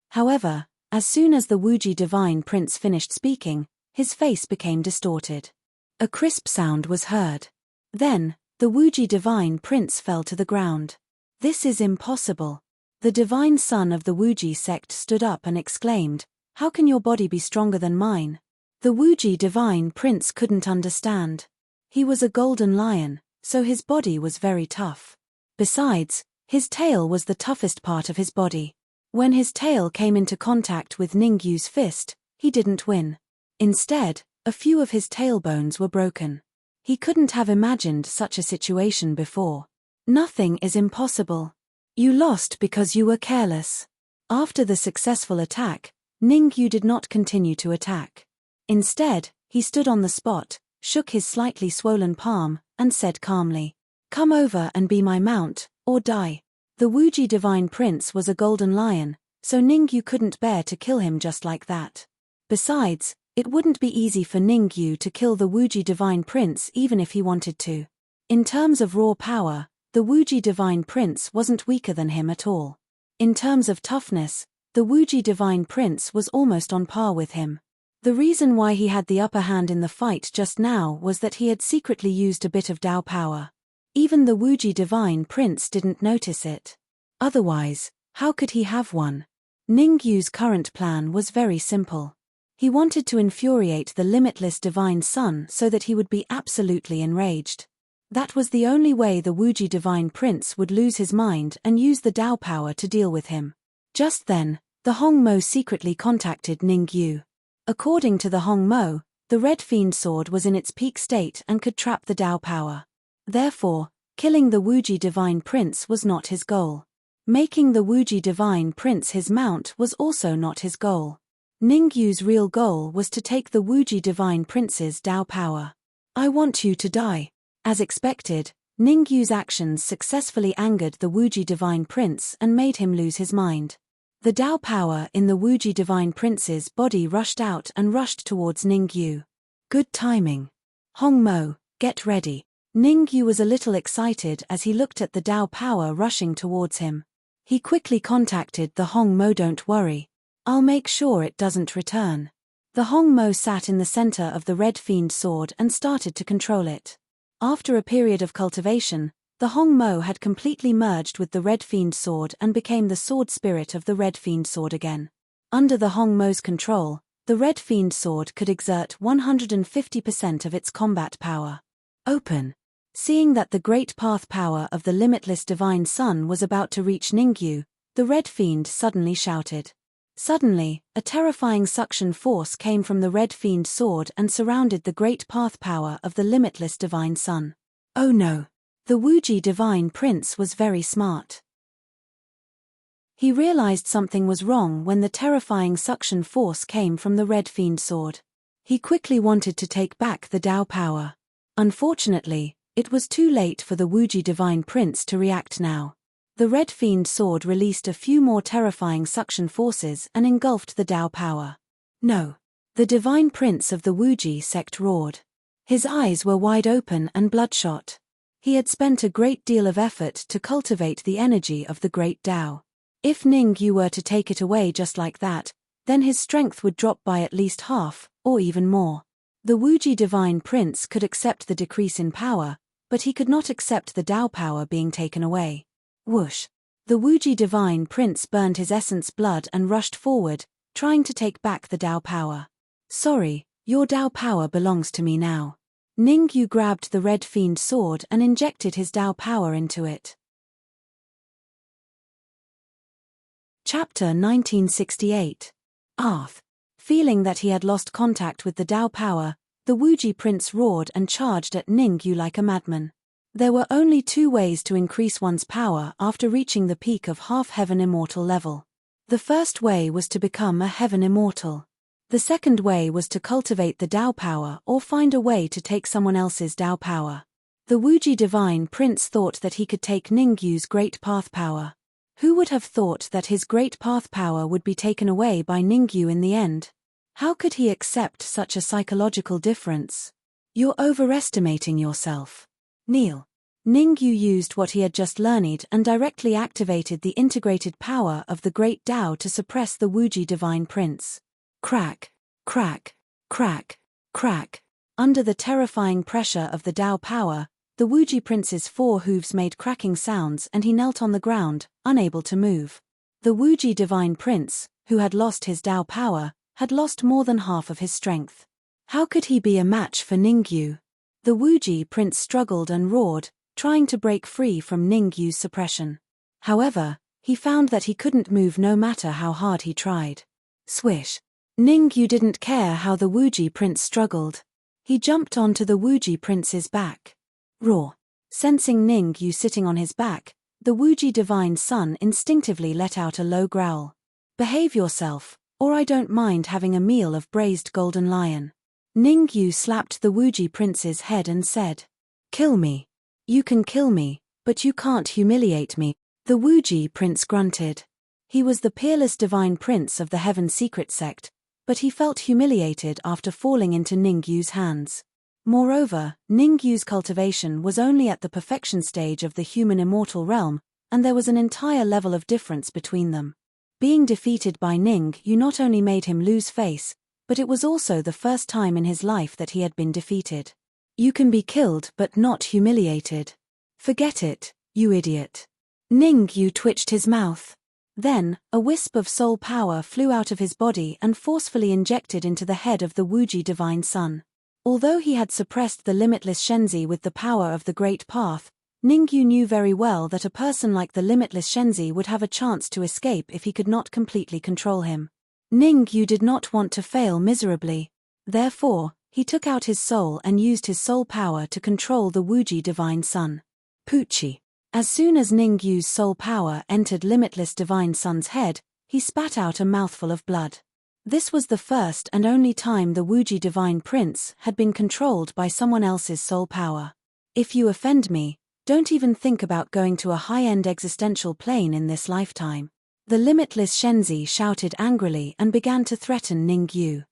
However, as soon as the Wuji Divine Prince finished speaking, his face became distorted. A crisp sound was heard. Then, the Wuji Divine Prince fell to the ground. This is impossible. The Divine Son of the Wuji sect stood up and exclaimed, "How can your body be stronger than mine?" The Wuji Divine Prince couldn't understand. He was a golden lion, so his body was very tough. Besides, his tail was the toughest part of his body. When his tail came into contact with Ningyu's fist, he didn't win. Instead, a few of his tailbones were broken. He couldn't have imagined such a situation before. Nothing is impossible. You lost because you were careless. After the successful attack, Ningyu did not continue to attack. Instead, he stood on the spot, shook his slightly swollen palm, and said calmly, "Come over and be my mount, or die." The Wuji Divine Prince was a golden lion, so Ningyu couldn't bear to kill him just like that. Besides, it wouldn't be easy for Ningyu to kill the Wuji Divine Prince even if he wanted to. In terms of raw power, the Wuji Divine Prince wasn't weaker than him at all. In terms of toughness, the Wuji Divine Prince was almost on par with him. The reason why he had the upper hand in the fight just now was that he had secretly used a bit of Dao power. Even the Wuji Divine Prince didn't notice it. Otherwise, how could he have won? Ningyu's current plan was very simple. He wanted to infuriate the limitless divine sun so that he would be absolutely enraged. That was the only way the Wuji divine prince would lose his mind and use the Tao power to deal with him. Just then, the Hong Mo secretly contacted Ningyu. According to the Hong Mo, the Red Fiend sword was in its peak state and could trap the Tao power. Therefore, killing the Wuji divine prince was not his goal. Making the Wuji divine prince his mount was also not his goal. Ningyu's real goal was to take the Wuji divine prince's Tao power. I want you to die. As expected, Ningyu's actions successfully angered the Wuji divine prince and made him lose his mind. The Tao power in the Wuji divine prince's body rushed out and rushed towards Ningyu. Good timing. Hong Mo, get ready. Ningyu was a little excited as he looked at the Tao power rushing towards him. He quickly contacted the Hong Mo. Don't worry. I'll make sure it doesn't return. The Hong Mo sat in the center of the Red Fiend sword and started to control it. After a period of cultivation, the Hong Mo had completely merged with the Red Fiend sword and became the sword spirit of the Red Fiend sword again. Under the Hong Mo's control, the Red Fiend sword could exert 150% of its combat power. Open. Seeing that the great path power of the limitless divine sun was about to reach Ningyu, the Red Fiend suddenly shouted. Suddenly, a terrifying suction force came from the Red Fiend sword and surrounded the great path power of the limitless divine sun. Oh no! The Wuji divine prince was very smart. He realized something was wrong when the terrifying suction force came from the Red Fiend sword. He quickly wanted to take back the Tao power. Unfortunately, it was too late for the Wuji divine prince to react now. The Red Fiend sword released a few more terrifying suction forces and engulfed the Tao power. No! The divine prince of the Wuji sect roared. His eyes were wide open and bloodshot. He had spent a great deal of effort to cultivate the energy of the great Tao. If Ningyu were to take it away just like that, then his strength would drop by at least half, or even more. The Wuji divine prince could accept the decrease in power, but he could not accept the Tao power being taken away. Whoosh! The Wuji divine prince burned his essence blood and rushed forward, trying to take back the Tao power. Sorry, your Tao power belongs to me now. Ningyu grabbed the Red Fiend sword and injected his Tao power into it. Chapter 1968. Arth. Feeling that he had lost contact with the Tao power, the Wuji prince roared and charged at Ningyu like a madman. There were only two ways to increase one's power after reaching the peak of half-heaven immortal level. The first way was to become a heaven immortal. The second way was to cultivate the Tao power or find a way to take someone else's Tao power. The Wuji divine prince thought that he could take Ningyu's great path power. Who would have thought that his great path power would be taken away by Ningyu in the end? How could he accept such a psychological difference? You're overestimating yourself. Kneel. Ningyu used what he had just learned and directly activated the integrated power of the great Tao to suppress the Wuji divine prince. Crack, crack, crack, crack. Under the terrifying pressure of the Tao power, the Wuji prince's 4 hooves made cracking sounds and he knelt on the ground, unable to move. The Wuji divine prince, who had lost his Tao power, had lost more than half of his strength. How could he be a match for Ningyu? The Wuji prince struggled and roared, trying to break free from Ningyu's suppression. However, he found that he couldn't move no matter how hard he tried. Swish! Ningyu didn't care how the Wuji prince struggled. He jumped onto the Wuji prince's back. Roar! Sensing Ningyu sitting on his back, the Wuji divine sun instinctively let out a low growl. Behave yourself, or I don't mind having a meal of braised golden lion. Ningyu slapped the Wuji prince's head and said, Kill me. You can kill me, but you can't humiliate me. The Wuji prince grunted. He was the peerless divine prince of the Heaven Secret sect, but he felt humiliated after falling into Ningyu's hands. Moreover, Ningyu's cultivation was only at the perfection stage of the human immortal realm, and there was an entire level of difference between them. Being defeated by Ningyu not only made him lose face, but it was also the first time in his life that he had been defeated. You can be killed but not humiliated. Forget it, you idiot. Ningyu twitched his mouth. Then, a wisp of soul power flew out of his body and forcefully injected into the head of the Wuji divine son. Although he had suppressed the limitless Shenzi with the power of the Great Path, Ningyu knew very well that a person like the limitless Shenzi would have a chance to escape if he could not completely control him. Ningyu did not want to fail miserably. Therefore, he took out his soul and used his soul power to control the Wuji divine son. Puchi. As soon as Ningyu's soul power entered limitless divine son's head, he spat out a mouthful of blood. This was the first and only time the Wuji divine prince had been controlled by someone else's soul power. If you offend me, don't even think about going to a high-end existential plane in this lifetime. The limitless Shenzi shouted angrily and began to threaten Ningyu.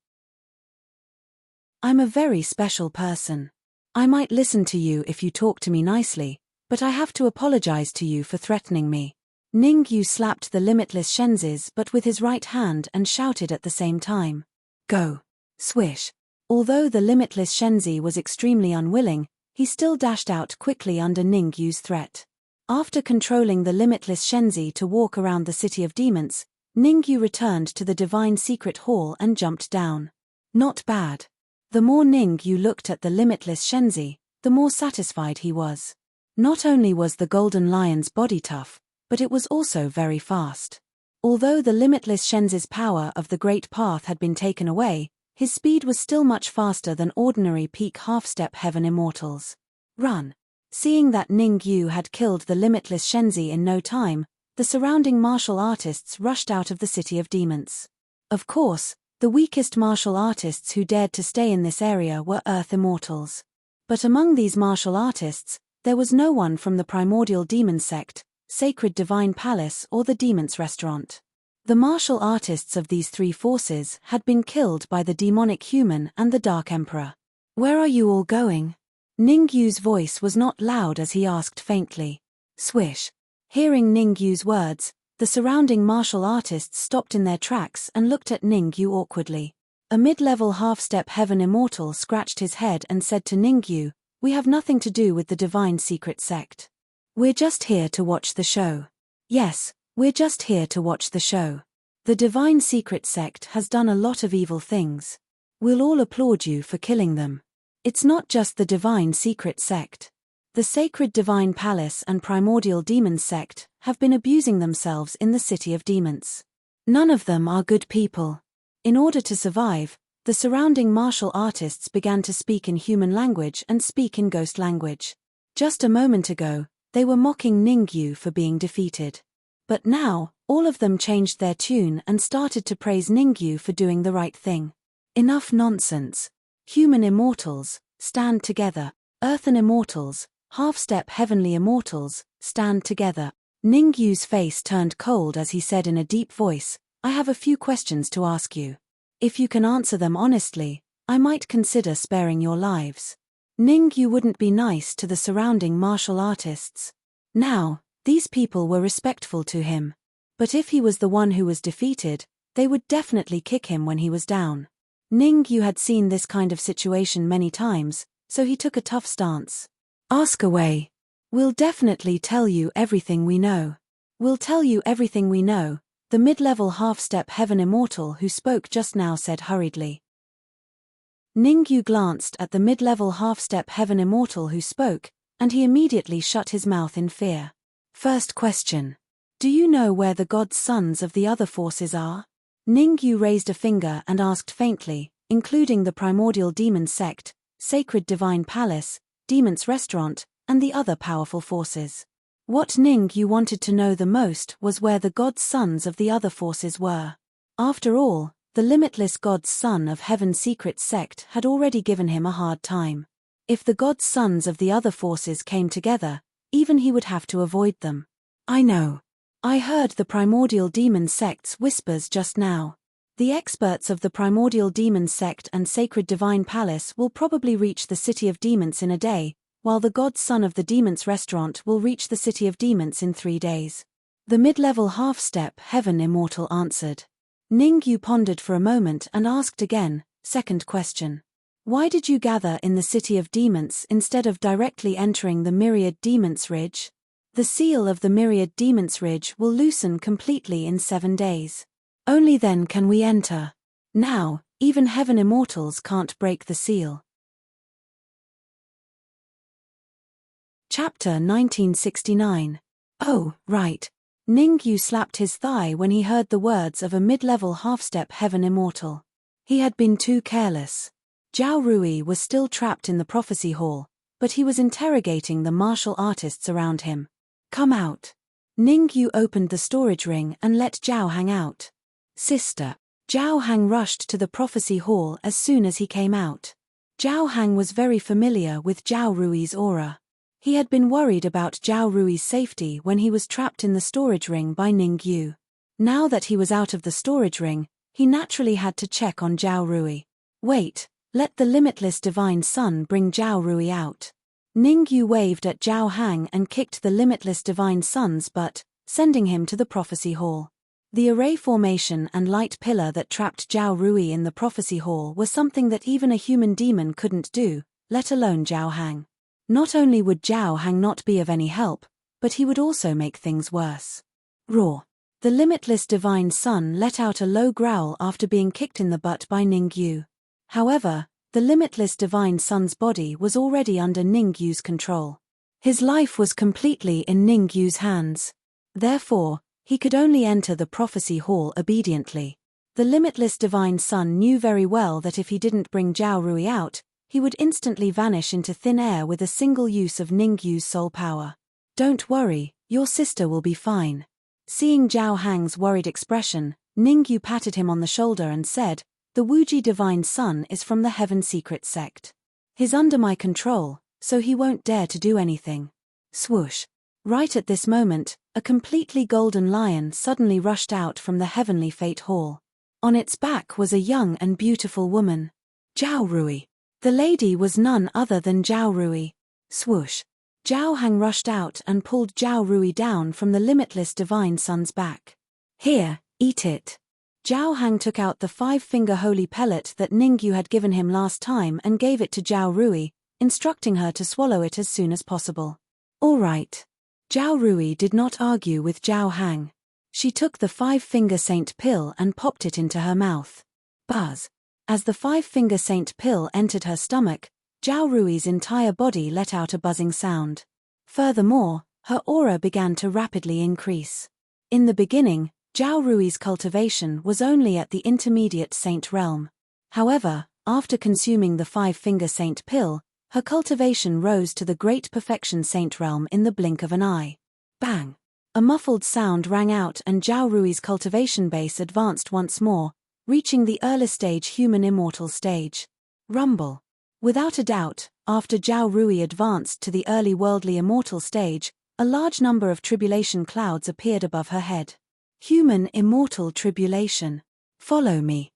I'm a very special person. I might listen to you if you talk to me nicely, but I have to apologize to you for threatening me. Ningyu slapped the limitless Shenzis but with his right hand and shouted at the same time. Go. Swish. Although the limitless Shenzi was extremely unwilling, he still dashed out quickly under Ningyu's threat. After controlling the limitless Shenzi to walk around the city of demons, Ningyu returned to the divine secret hall and jumped down. Not bad. The more Ningyu looked at the limitless Shenzi, the more satisfied he was. Not only was the golden lion's body tough, but it was also very fast. Although the limitless Shenzi's power of the Great Path had been taken away, his speed was still much faster than ordinary peak half-step heaven immortals. Run. Seeing that Ningyu had killed the limitless Shenzi in no time, the surrounding martial artists rushed out of the city of demons. Of course, the weakest martial artists who dared to stay in this area were Earth immortals. But among these martial artists, there was no one from the primordial demon sect, Sacred Divine Palace or the Demon's Restaurant. The martial artists of these three forces had been killed by the demonic human and the Dark Emperor. Where are you all going? Ningyu's voice was not loud as he asked faintly. Swish. Hearing Ningyu's words, the surrounding martial artists stopped in their tracks and looked at Ningyu awkwardly. A mid-level half-step heaven immortal scratched his head and said to Ningyu, "We have nothing to do with the divine secret sect. We're just here to watch the show." Yes, we're just here to watch the show. The divine secret sect has done a lot of evil things. We'll all applaud you for killing them. It's not just the divine secret sect. The Sacred Divine Palace and Primordial Demon sect have been abusing themselves in the city of demons. None of them are good people. In order to survive, the surrounding martial artists began to speak in human language and speak in ghost language. Just a moment ago, they were mocking Ningyu for being defeated. But now, all of them changed their tune and started to praise Ningyu for doing the right thing. Enough nonsense. Human immortals, stand together. Earthen immortals, half-step heavenly immortals, stand together. Ningyu's face turned cold as he said in a deep voice, "I have a few questions to ask you. If you can answer them honestly, I might consider sparing your lives." Ningyu wouldn't be nice to the surrounding martial artists. Now, these people were respectful to him. But if he was the one who was defeated, they would definitely kick him when he was down. Ningyu had seen this kind of situation many times, so he took a tough stance. "Ask away. We'll definitely tell you everything we know. We'll tell you everything we know," the mid-level half-step heaven immortal who spoke just now said hurriedly. Ningyu glanced at the mid-level half-step heaven immortal who spoke, and he immediately shut his mouth in fear. First question. Do you know where the god's sons of the other forces are? Ningyu raised a finger and asked faintly, including the primordial demon sect, Sacred Divine Palace, Demon's Restaurant, and the other powerful forces. What Ningyu wanted to know the most was where the god's sons of the other forces were. After all, the limitless god's son of Heaven's secret sect had already given him a hard time. If the god's sons of the other forces came together, even he would have to avoid them. I know. I heard the primordial demon sect's whispers just now. The experts of the primordial demon sect and Sacred Divine Palace will probably reach the city of demons in a day, while the god's son of the Demon's Restaurant will reach the city of demons in 3 days. The mid-level half-step heaven immortal answered. Ningyu pondered for a moment and asked again, second question. Why did you gather in the city of demons instead of directly entering the myriad demons ridge? The seal of the myriad demons ridge will loosen completely in 7 days. Only then can we enter. Now, even heaven immortals can't break the seal. Chapter 1969. Oh, right. Ningyu slapped his thigh when he heard the words of a mid-level half-step heaven immortal. He had been too careless. Zhao Rui was still trapped in the prophecy hall, but he was interrogating the martial artists around him. Come out. Ningyu opened the storage ring and let Zhao Hang out. Sister. Zhao Hang rushed to the prophecy hall as soon as he came out. Zhao Hang was very familiar with Zhao Rui's aura. He had been worried about Zhao Rui's safety when he was trapped in the storage ring by Ningyu. Now that he was out of the storage ring, he naturally had to check on Zhao Rui. Wait, let the limitless divine sun bring Zhao Rui out. Ningyu waved at Zhao Hang and kicked the limitless divine sun's butt, sending him to the prophecy hall. The array formation and light pillar that trapped Zhao Rui in the prophecy hall were something that even a human demon couldn't do, let alone Zhao Hang. Not only would Zhao Hang not be of any help, but he would also make things worse. Roar. The limitless divine sun let out a low growl after being kicked in the butt by Ningyu. However, the limitless divine sun's body was already under Ningyu's control. His life was completely in Ningyu's hands. Therefore, he could only enter the prophecy hall obediently. The limitless divine sun knew very well that if he didn't bring Zhao Rui out, he would instantly vanish into thin air with a single use of Ningyu's soul power. Don't worry, your sister will be fine. Seeing Zhao Hang's worried expression, Ningyu patted him on the shoulder and said, the Wuji divine sun is from the Heaven Secret sect. He's under my control, so he won't dare to do anything. Swoosh. Right at this moment, a completely golden lion suddenly rushed out from the heavenly fate hall. On its back was a young and beautiful woman. Zhao Rui. The lady was none other than Zhao Rui. Swoosh. Zhao Hang rushed out and pulled Zhao Rui down from the limitless divine sun's back. Here, eat it. Zhao Hang took out the 5-finger holy pellet that Ningyu had given him last time and gave it to Zhao Rui, instructing her to swallow it as soon as possible. All right. Zhao Rui did not argue with Zhao Hang. She took the 5-finger saint pill and popped it into her mouth. Buzz. As the 5-finger saint pill entered her stomach, Zhao Rui's entire body let out a buzzing sound. Furthermore, her aura began to rapidly increase. In the beginning, Zhao Rui's cultivation was only at the intermediate saint realm. However, after consuming the 5-finger saint pill, her cultivation rose to the great perfection saint realm in the blink of an eye. Bang! A muffled sound rang out and Zhao Rui's cultivation base advanced once more, reaching the early stage human immortal stage. Rumble. Without a doubt, after Zhao Rui advanced to the early worldly immortal stage, a large number of tribulation clouds appeared above her head. Human immortal tribulation. Follow me.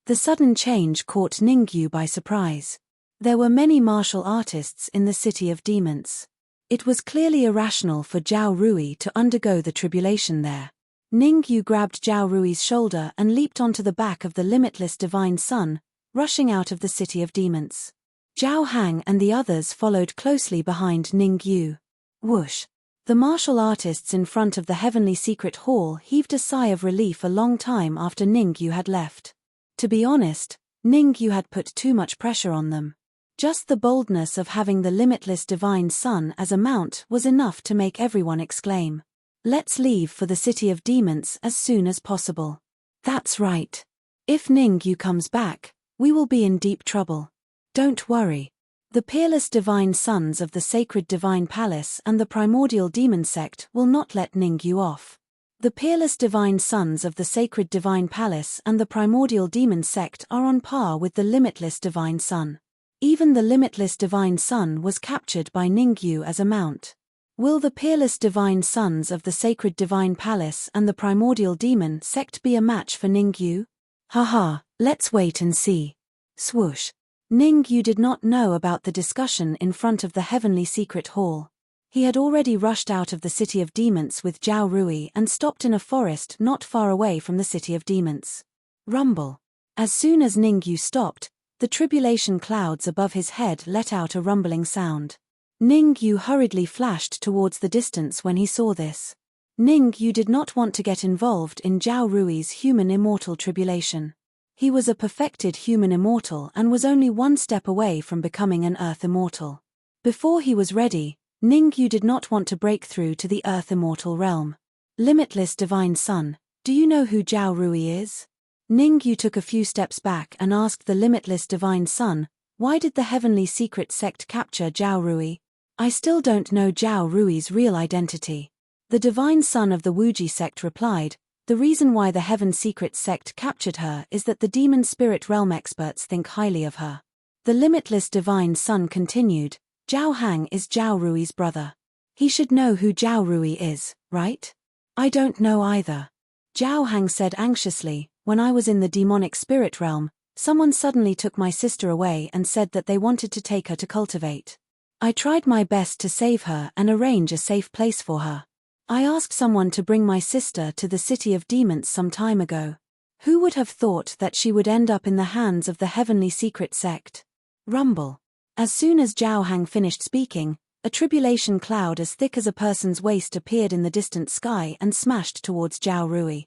The sudden change caught Ningyu by surprise. There were many martial artists in the city of demons. It was clearly irrational for Zhao Rui to undergo the tribulation there. Ningyu grabbed Zhao Rui's shoulder and leaped onto the back of the limitless divine sun, rushing out of the city of demons. Zhao Hang and the others followed closely behind Ningyu. Whoosh! The martial artists in front of the heavenly secret hall heaved a sigh of relief a long time after Ningyu had left. To be honest, Ningyu had put too much pressure on them. Just the boldness of having the limitless divine sun as a mount was enough to make everyone exclaim. Let's leave for the city of demons as soon as possible. That's right. If Ningyu comes back, we will be in deep trouble. Don't worry. The peerless divine sons of the sacred divine palace and the primordial demon sect will not let Ningyu off. The peerless divine sons of the sacred divine palace and the primordial demon sect are on par with the limitless divine sun. Even the limitless divine sun was captured by Ningyu as a mount. Will the peerless divine sons of the sacred divine palace and the primordial demon sect be a match for Ningyu? Haha, let's wait and see. Swoosh. Ningyu did not know about the discussion in front of the heavenly secret hall. He had already rushed out of the city of demons with Zhao Rui and stopped in a forest not far away from the city of demons. Rumble. As soon as Ningyu stopped, the tribulation clouds above his head let out a rumbling sound. Ningyu hurriedly flashed towards the distance when he saw this. Ningyu did not want to get involved in Zhao Rui's human immortal tribulation. He was a perfected human immortal and was only one step away from becoming an earth immortal. Before he was ready, Ningyu did not want to break through to the earth immortal realm. Limitless Divine Sun, do you know who Zhao Rui is? Ningyu took a few steps back and asked the Limitless Divine Sun, why did the heavenly secret sect capture Zhao Rui? I still don't know Zhao Rui's real identity. The Divine Son of the Wuji sect replied, the reason why the Heaven Secret sect captured her is that the demon spirit realm experts think highly of her. The Limitless Divine Sun continued, Zhao Hang is Zhao Rui's brother. He should know who Zhao Rui is, right? I don't know either. Zhao Hang said anxiously, when I was in the demonic spirit realm, someone suddenly took my sister away and said that they wanted to take her to cultivate. I tried my best to save her and arrange a safe place for her. I asked someone to bring my sister to the city of demons some time ago. Who would have thought that she would end up in the hands of the heavenly secret sect? Rumble. As soon as Zhao Hang finished speaking, a tribulation cloud as thick as a person's waist appeared in the distant sky and smashed towards Zhao Rui.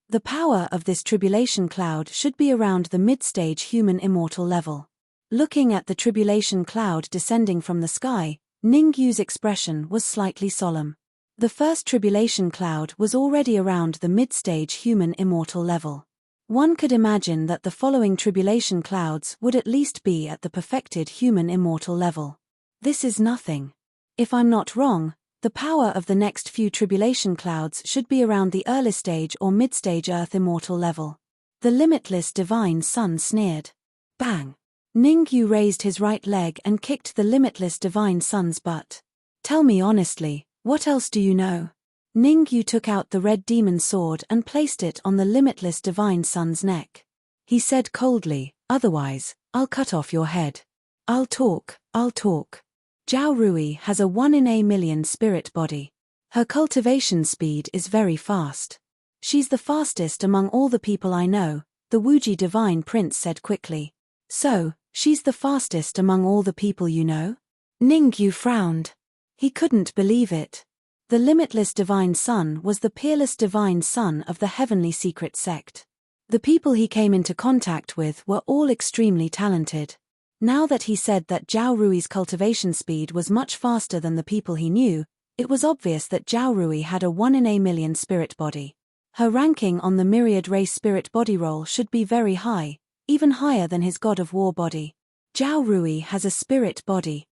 The power of this tribulation cloud should be around the mid-stage human immortal level. Looking at the tribulation cloud descending from the sky, Ningyu's expression was slightly solemn. The first tribulation cloud was already around the mid-stage human immortal level. One could imagine that the following tribulation clouds would at least be at the perfected human immortal level. This is nothing. If I'm not wrong, the power of the next few tribulation clouds should be around the early stage or mid-stage earth immortal level. The Limitless Divine Sun sneered. Bang! Ningyu raised his right leg and kicked the Limitless Divine Sun's butt. Tell me honestly, what else do you know? Ningyu took out the red demon sword and placed it on the Limitless Divine Sun's neck. He said coldly, otherwise, I'll cut off your head. I'll talk. Zhao Rui has a 1 in a million spirit body. Her cultivation speed is very fast. She's the fastest among all the people I know, the Wuji Divine Prince said quickly. So, she's the fastest among all the people you know? Ningyu frowned. He couldn't believe it. The Limitless Divine Sun was the peerless Divine Son of the Heavenly Secret Sect. The people he came into contact with were all extremely talented. Now that he said that Zhao Rui's cultivation speed was much faster than the people he knew, it was obvious that Zhao Rui had a 1 in a million spirit body. Her ranking on the myriad race spirit body roll should be very high, even higher than his God of War body. Zhao Rui has a spirit body.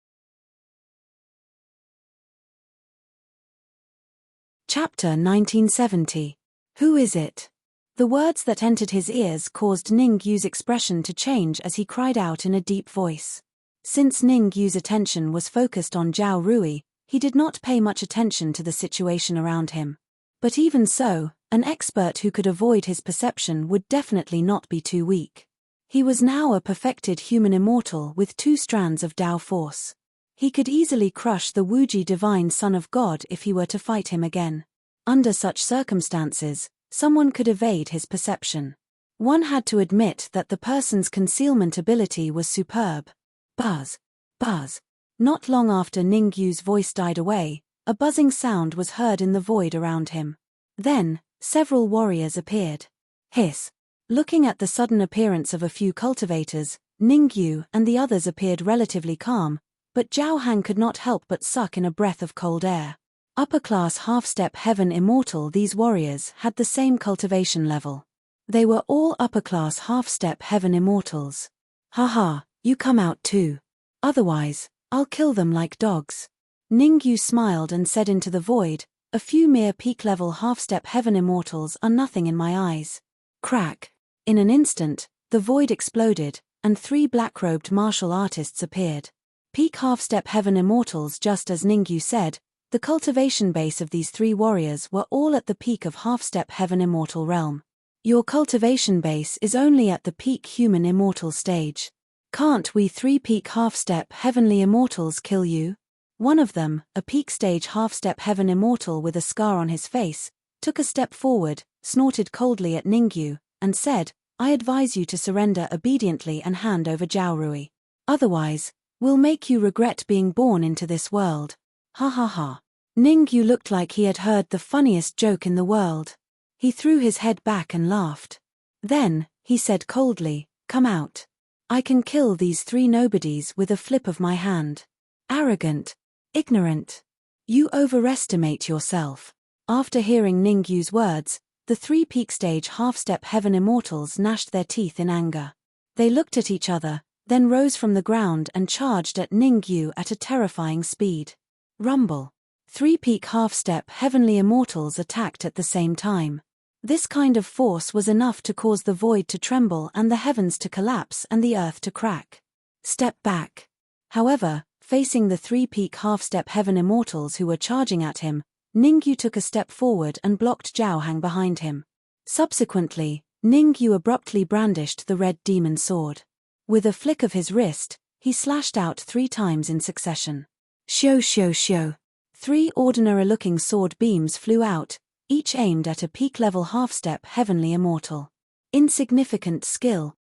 Chapter 1970. Who is it? The words that entered his ears caused Ningyu's expression to change as he cried out in a deep voice. Since Ningyu's attention was focused on Zhao Rui, he did not pay much attention to the situation around him. But even so, an expert who could avoid his perception would definitely not be too weak. He was now a perfected human immortal with 2 strands of Tao force. He could easily crush the Wuji Divine Son of God if he were to fight him again. Under such circumstances, someone could evade his perception. One had to admit that the person's concealment ability was superb. Buzz. Buzz. Not long after Ningyu's voice died away, a buzzing sound was heard in the void around him. Then, several warriors appeared. Hiss. Looking at the sudden appearance of a few cultivators, Ningyu and the others appeared relatively calm, but Zhao Hang could not help but suck in a breath of cold air. Upper-class half-step heaven immortal, these warriors had the same cultivation level. They were all upper-class half-step heaven immortals. Haha, you come out too. Otherwise, I'll kill them like dogs. Ningyu smiled and said into the void, a few mere peak-level half-step heaven immortals are nothing in my eyes. Crack. In an instant, the void exploded, and 3 black-robed martial artists appeared. Peak half-step heaven immortals, just as Ningyu said, the cultivation base of these 3 warriors were all at the peak of half-step heaven immortal realm. Your cultivation base is only at the peak human immortal stage. Can't we 3 peak half-step heavenly immortals kill you? One of them, a peak stage half-step heaven immortal with a scar on his face, took a step forward, snorted coldly at Ningyu, and said, I advise you to surrender obediently and hand over Zhao Rui. Otherwise, Will make you regret being born into this world. Ha ha ha. Ningyu looked like he had heard the funniest joke in the world. He threw his head back and laughed. Then, he said coldly, "Come out. I can kill these three nobodies with a flip of my hand." Arrogant. Ignorant. You overestimate yourself. After hearing Ningyu's words, the three peak stage half-step heaven immortals gnashed their teeth in anger. They looked at each other, then rose from the ground and charged at Ningyu at a terrifying speed. Rumble. Three peak half-step heavenly immortals attacked at the same time. This kind of force was enough to cause the void to tremble and the heavens to collapse and the earth to crack. Step back. However, facing the three peak half-step heaven immortals who were charging at him, Ningyu took a step forward and blocked Zhaohang behind him. Subsequently, Ningyu abruptly brandished the red demon sword. With a flick of his wrist, he slashed out 3 times in succession. Shio shio shio. 3 ordinary-looking sword beams flew out, each aimed at a peak-level half-step heavenly immortal. Insignificant skill.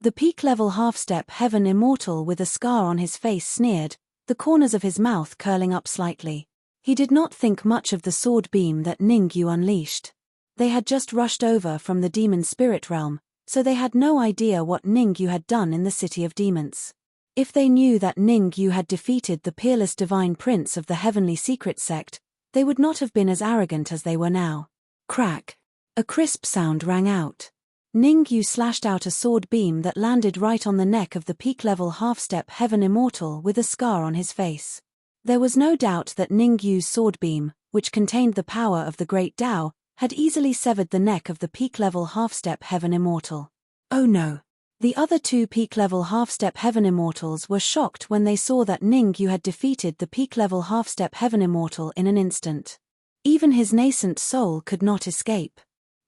The peak-level half-step heaven immortal with a scar on his face sneered, the corners of his mouth curling up slightly. He did not think much of the sword beam that Ningyu unleashed. They had just rushed over from the demon spirit realm, so they had no idea what Ningyu had done in the City of Demons. If they knew that Ningyu had defeated the peerless divine prince of the heavenly secret sect, they would not have been as arrogant as they were now. Crack. A crisp sound rang out. Ningyu slashed out a sword beam that landed right on the neck of the peak-level half-step heaven immortal with a scar on his face. There was no doubt that Ningyu's sword beam, which contained the power of the great Tao, had easily severed the neck of the peak-level half-step heaven immortal. Oh no. The other 2 peak-level half-step heaven immortals were shocked when they saw that Ningyu had defeated the peak-level half-step heaven immortal in an instant. Even his nascent soul could not escape.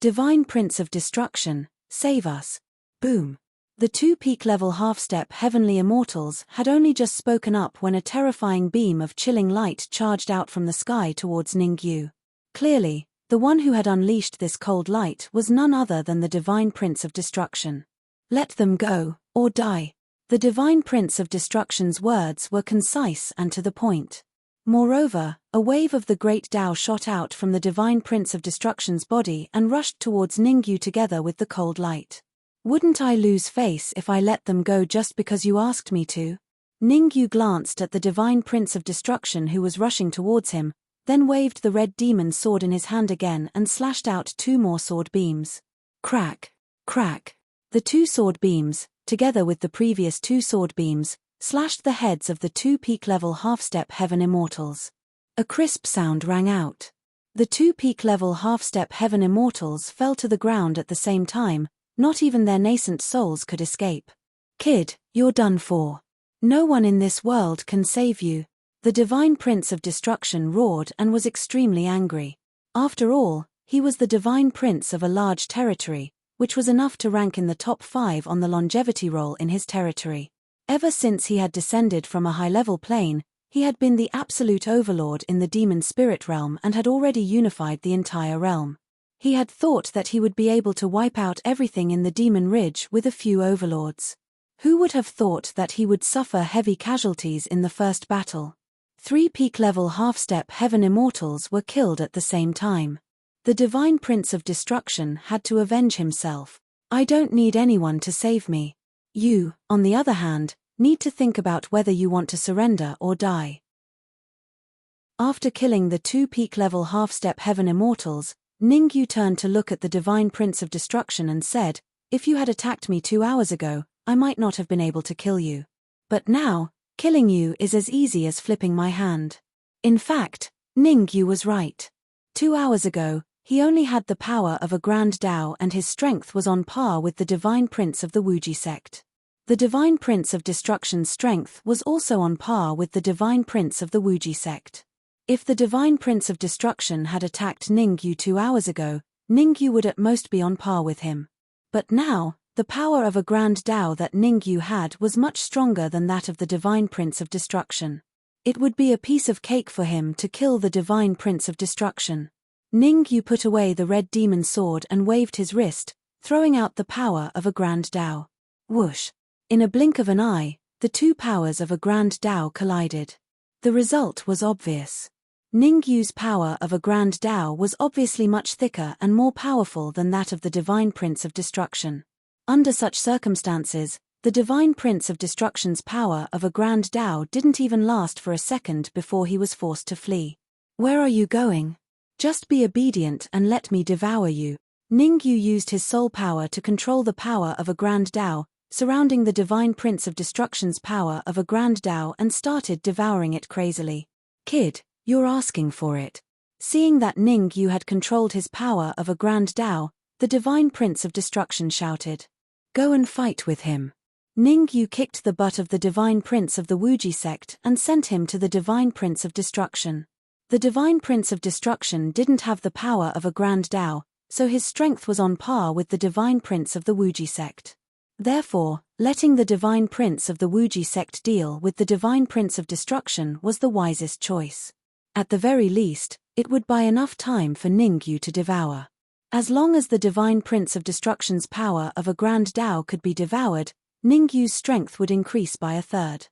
Divine Prince of Destruction, save us. Boom. The 2 peak-level half-step heavenly immortals had only just spoken up when a terrifying beam of chilling light charged out from the sky towards Ningyu. Clearly, the one who had unleashed this cold light was none other than the Divine Prince of Destruction. Let them go, or die. The Divine Prince of Destruction's words were concise and to the point. Moreover, a wave of the great Tao shot out from the Divine Prince of Destruction's body and rushed towards Ningyu together with the cold light. Wouldn't I lose face if I let them go just because you asked me to? Ningyu glanced at the Divine Prince of Destruction who was rushing towards him, then waved the red demon sword in his hand again and slashed out 2 more sword beams. Crack. Crack. The 2 sword beams, together with the previous 2 sword beams, slashed the heads of the 2 peak-level half-step heaven immortals. A crisp sound rang out. The 2 peak-level half-step heaven immortals fell to the ground at the same time, not even their nascent souls could escape. Kid, you're done for. No one in this world can save you. The Divine Prince of Destruction roared and was extremely angry. After all, he was the Divine Prince of a large territory, which was enough to rank in the top 5 on the longevity roll in his territory. Ever since he had descended from a high-level plane, he had been the absolute overlord in the demon spirit realm and had already unified the entire realm. He had thought that he would be able to wipe out everything in the Demon Ridge with a few overlords. Who would have thought that he would suffer heavy casualties in the first battle? 3 peak-level half-step heaven immortals were killed at the same time. The Divine Prince of Destruction had to avenge himself. I don't need anyone to save me. You, on the other hand, need to think about whether you want to surrender or die. After killing the 2 peak-level half-step heaven immortals, Ningyu turned to look at the Divine Prince of Destruction and said, "If you had attacked me 2 hours ago, I might not have been able to kill you. But now, killing you is as easy as flipping my hand." In fact, Ningyu was right. 2 hours ago, he only had the power of a Grand Tao and his strength was on par with the Divine Prince of the Wuji sect. The Divine Prince of Destruction's strength was also on par with the Divine Prince of the Wuji sect. If the Divine Prince of Destruction had attacked Ningyu 2 hours ago, Ningyu would at most be on par with him. But now, the power of a Grand Tao that Ningyu had was much stronger than that of the Divine Prince of Destruction. It would be a piece of cake for him to kill the Divine Prince of Destruction. Ningyu put away the red demon sword and waved his wrist, throwing out the power of a Grand Tao. Whoosh! In a blink of an eye, the two powers of a grand Tao collided. The result was obvious. Ningyu's power of a grand Tao was obviously much thicker and more powerful than that of the Divine Prince of Destruction. Under such circumstances, the Divine Prince of Destruction's power of a grand Tao didn't even last for a second before he was forced to flee. "Where are you going? Just be obedient and let me devour you." Ningyu used his soul power to control the power of a grand Tao, surrounding the Divine Prince of Destruction's power of a grand Tao, and started devouring it crazily. "Kid, you're asking for it." Seeing that Ningyu had controlled his power of a grand Tao, the Divine Prince of Destruction shouted, "Go and fight with him." Ningyu kicked the butt of the Divine Prince of the Wuji sect and sent him to the Divine Prince of Destruction. The Divine Prince of Destruction didn't have the power of a grand Tao, so his strength was on par with the Divine Prince of the Wuji sect. Therefore, letting the Divine Prince of the Wuji sect deal with the Divine Prince of Destruction was the wisest choice. At the very least, it would buy enough time for Ningyu to devour. As long as the Divine Prince of Destruction's power of a grand Tao could be devoured, Ningyu's strength would increase by a third.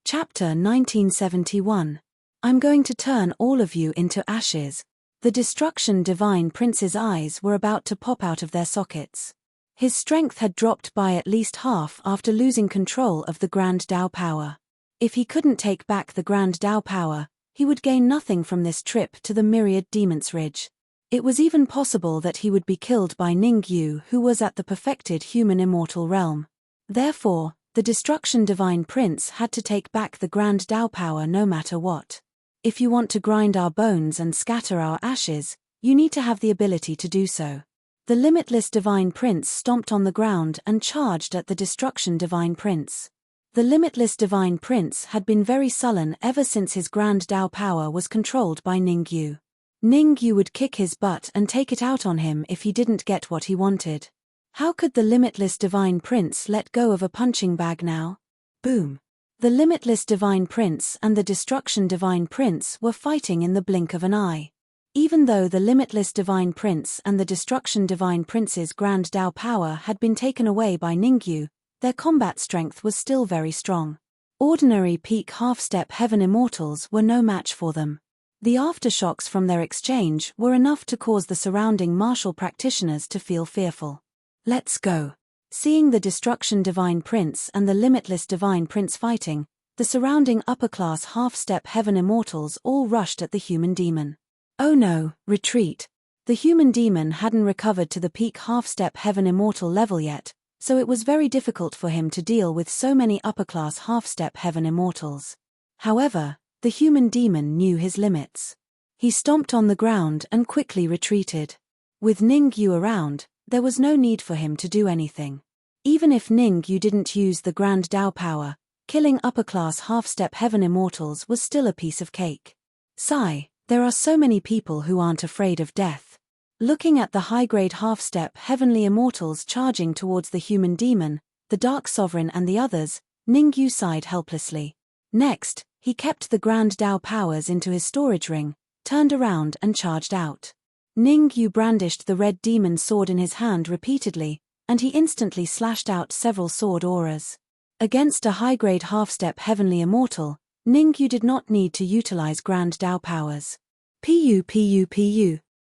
Chapter 1971. I'm going to turn all of you into ashes. The Destruction Divine Prince's eyes were about to pop out of their sockets. His strength had dropped by at least half after losing control of the Grand Tao power. If he couldn't take back the Grand Tao power, he would gain nothing from this trip to the Myriad Demon's Ridge. It was even possible that he would be killed by Ningyu, who was at the perfected human immortal realm. Therefore, the Destruction Divine Prince had to take back the Grand Tao power no matter what. If you want to grind our bones and scatter our ashes, you need to have the ability to do so. The limitless Divine Prince stomped on the ground and charged at the Destruction Divine Prince. The limitless Divine Prince had been very sullen ever since his Grand Tao power was controlled by Ningyu. Ningyu would kick his butt and take it out on him if he didn't get what he wanted. How could the limitless Divine Prince let go of a punching bag now? Boom! The limitless Divine Prince and the Destruction Divine Prince were fighting in the blink of an eye. Even though the limitless Divine Prince and the Destruction Divine Prince's Grand Tao power had been taken away by Ningyu, their combat strength was still very strong. Ordinary peak half-step heaven immortals were no match for them. The aftershocks from their exchange were enough to cause the surrounding martial practitioners to feel fearful. "Let's go." Seeing the Destruction Divine Prince and the Limitless Divine Prince fighting, the surrounding upper-class half-step heaven immortals all rushed at the human demon. "Oh no, retreat." The human demon hadn't recovered to the peak half-step heaven immortal level yet, so it was very difficult for him to deal with so many upper-class half-step heaven immortals. However, the human demon knew his limits. He stomped on the ground and quickly retreated. With Ningyu around, there was no need for him to do anything. Even if Ningyu didn't use the Grand Tao power, killing upper-class half-step heaven immortals was still a piece of cake. Sigh, there are so many people who aren't afraid of death. Looking at the high-grade half-step heavenly immortals charging towards the human demon, the Dark Sovereign and the others, Ningyu sighed helplessly. Next, he kept the Grand Tao powers into his storage ring, turned around and charged out. Ningyu brandished the red demon sword in his hand repeatedly, and he instantly slashed out several sword auras. Against a high-grade half-step heavenly immortal, Ningyu did not need to utilize Grand Tao powers. Pu.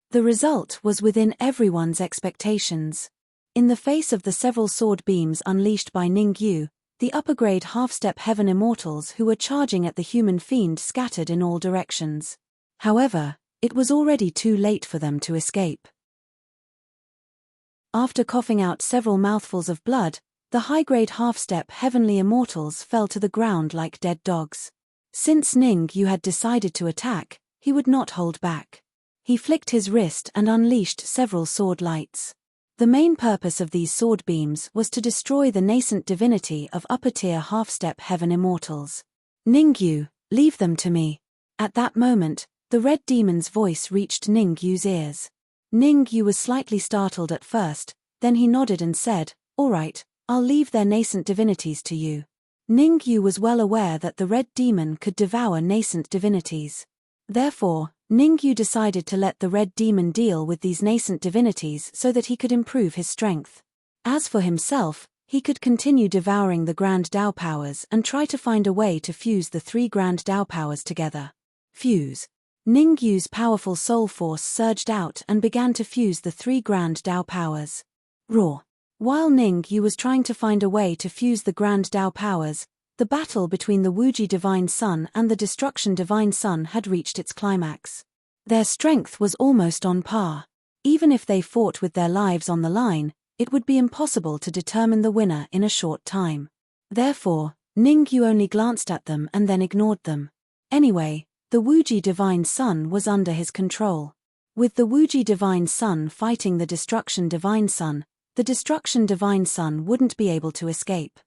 The result was within everyone's expectations. In the face of the several sword beams unleashed by Ningyu, the upper-grade half-step heaven immortals who were charging at the human fiend scattered in all directions. However, it was already too late for them to escape. After coughing out several mouthfuls of blood, the high-grade half-step heavenly immortals fell to the ground like dead dogs. Since Ningyu had decided to attack, he would not hold back. He flicked his wrist and unleashed several sword lights. The main purpose of these sword beams was to destroy the nascent divinity of upper-tier half-step heaven immortals. "Ningyu, leave them to me." At that moment, the red demon's voice reached Ningyu's ears. Ningyu was slightly startled at first, then he nodded and said, "All right, I'll leave their nascent divinities to you." Ningyu was well aware that the red demon could devour nascent divinities. Therefore, Ningyu decided to let the red demon deal with these nascent divinities so that he could improve his strength. As for himself, he could continue devouring the Grand Dao powers and try to find a way to fuse the 3 Grand Dao powers together. Fuse. Ningyu's powerful soul force surged out and began to fuse the 3 Grand Dao powers. Roar. While Ningyu was trying to find a way to fuse the Grand Dao powers, the battle between the Wuji Divine Sun and the Destruction Divine Sun had reached its climax. Their strength was almost on par. Even if they fought with their lives on the line, it would be impossible to determine the winner in a short time. Therefore, Ningyu only glanced at them and then ignored them. Anyway, the Wuji Divine Sun was under his control. With the Wuji Divine Sun fighting the Destruction Divine Sun, the Destruction Divine Sun wouldn't be able to escape.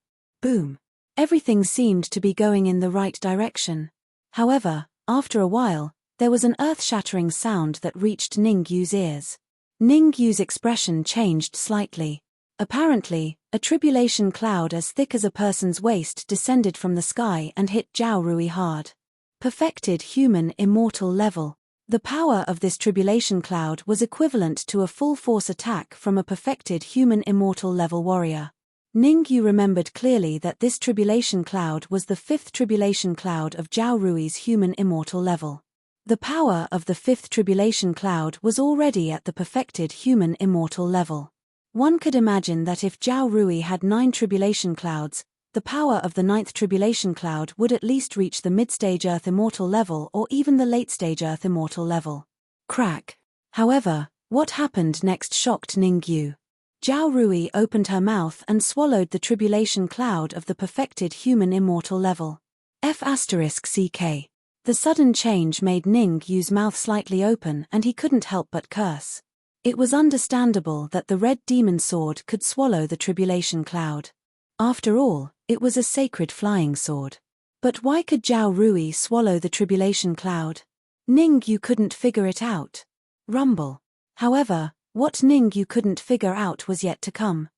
Boom. Everything seemed to be going in the right direction. However, after a while, there was an earth-shattering sound that reached Ningyu's ears. Ningyu's expression changed slightly. Apparently, a tribulation cloud as thick as a person's waist descended from the sky and hit Zhao Rui hard. Perfected human immortal level. The power of this tribulation cloud was equivalent to a full-force attack from a perfected human immortal level warrior. Ningyu remembered clearly that this tribulation cloud was the 5th tribulation cloud of Zhao Rui's human immortal level. The power of the 5th tribulation cloud was already at the perfected human immortal level. One could imagine that if Zhao Rui had 9 tribulation clouds, the power of the 9th tribulation cloud would at least reach the mid-stage Earth immortal level or even the late-stage Earth immortal level. Crack. However, what happened next shocked Ningyu. Zhao Rui opened her mouth and swallowed the tribulation cloud of the perfected human immortal level. F***CK. The sudden change made Ningyu's mouth slightly open and he couldn't help but curse. It was understandable that the red demon sword could swallow the tribulation cloud. After all, it was a sacred flying sword. But why could Zhao Rui swallow the tribulation cloud? Ningyu couldn't figure it out. Rumble. However, what Ningyu couldn't figure out was yet to come.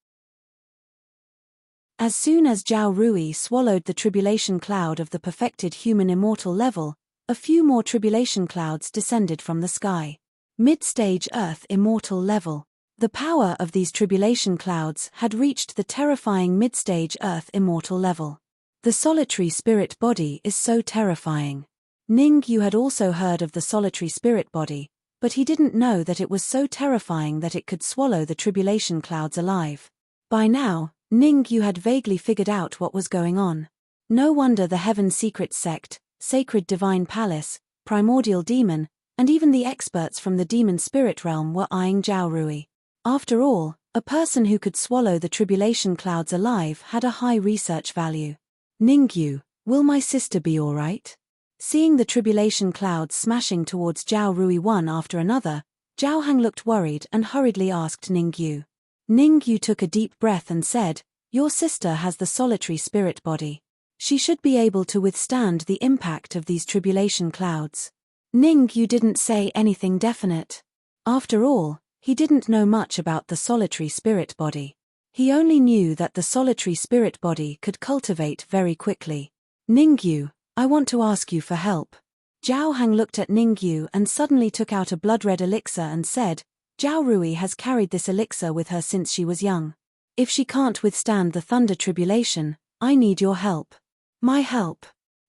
As soon as Zhao Rui swallowed the tribulation cloud of the perfected human immortal level, a few more tribulation clouds descended from the sky. Mid-stage Earth immortal level. The power of these tribulation clouds had reached the terrifying mid-stage Earth immortal level. The solitary spirit body is so terrifying. Ningyu had also heard of the solitary spirit body, but he didn't know that it was so terrifying that it could swallow the tribulation clouds alive. By now, Ningyu had vaguely figured out what was going on. No wonder the Heaven Secret Sect, Sacred Divine Palace, Primordial Demon, and even the experts from the demon spirit realm were eyeing Zhao Rui. After all, a person who could swallow the tribulation clouds alive had a high research value. Ningyu, will my sister be alright? Seeing the tribulation clouds smashing towards Zhao Rui one after another, Zhao Hang looked worried and hurriedly asked Ningyu. Ningyu took a deep breath and said, "Your sister has the solitary spirit body. She should be able to withstand the impact of these tribulation clouds." Ningyu didn't say anything definite. After all, he didn't know much about the solitary spirit body. He only knew that the solitary spirit body could cultivate very quickly. Ningyu, I want to ask you for help. Zhao Hang looked at Ningyu and suddenly took out a blood-red elixir and said, Zhao Rui has carried this elixir with her since she was young. If she can't withstand the thunder tribulation, I need your help. My help?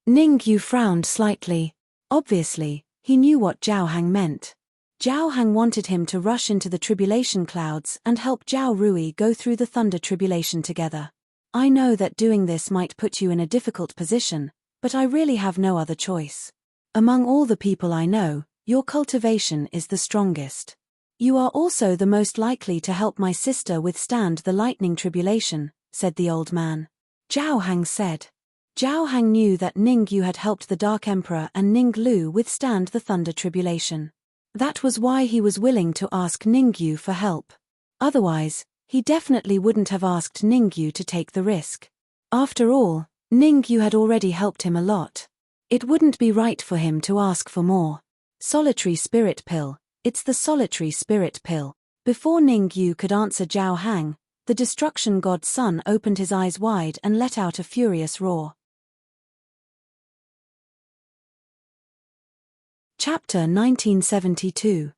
Ningyu frowned slightly. Obviously, he knew what Zhao Hang meant. Zhao Hang wanted him to rush into the tribulation clouds and help Zhao Rui go through the thunder tribulation together. I know that doing this might put you in a difficult position, but I really have no other choice. Among all the people I know, your cultivation is the strongest. You are also the most likely to help my sister withstand the lightning tribulation, said the old man. Zhao Hang said. Zhao Hang knew that Ningyu had helped the Dark Emperor and Ning Lu withstand the thunder tribulation. That was why he was willing to ask Ningyu for help. Otherwise, he definitely wouldn't have asked Ningyu to take the risk. After all, Ningyu had already helped him a lot. It wouldn't be right for him to ask for more. Solitary spirit pill. It's the solitary spirit pill. Before Ningyu could answer Zhao Hang, the destruction god Sun opened his eyes wide and let out a furious roar. Chapter 1972.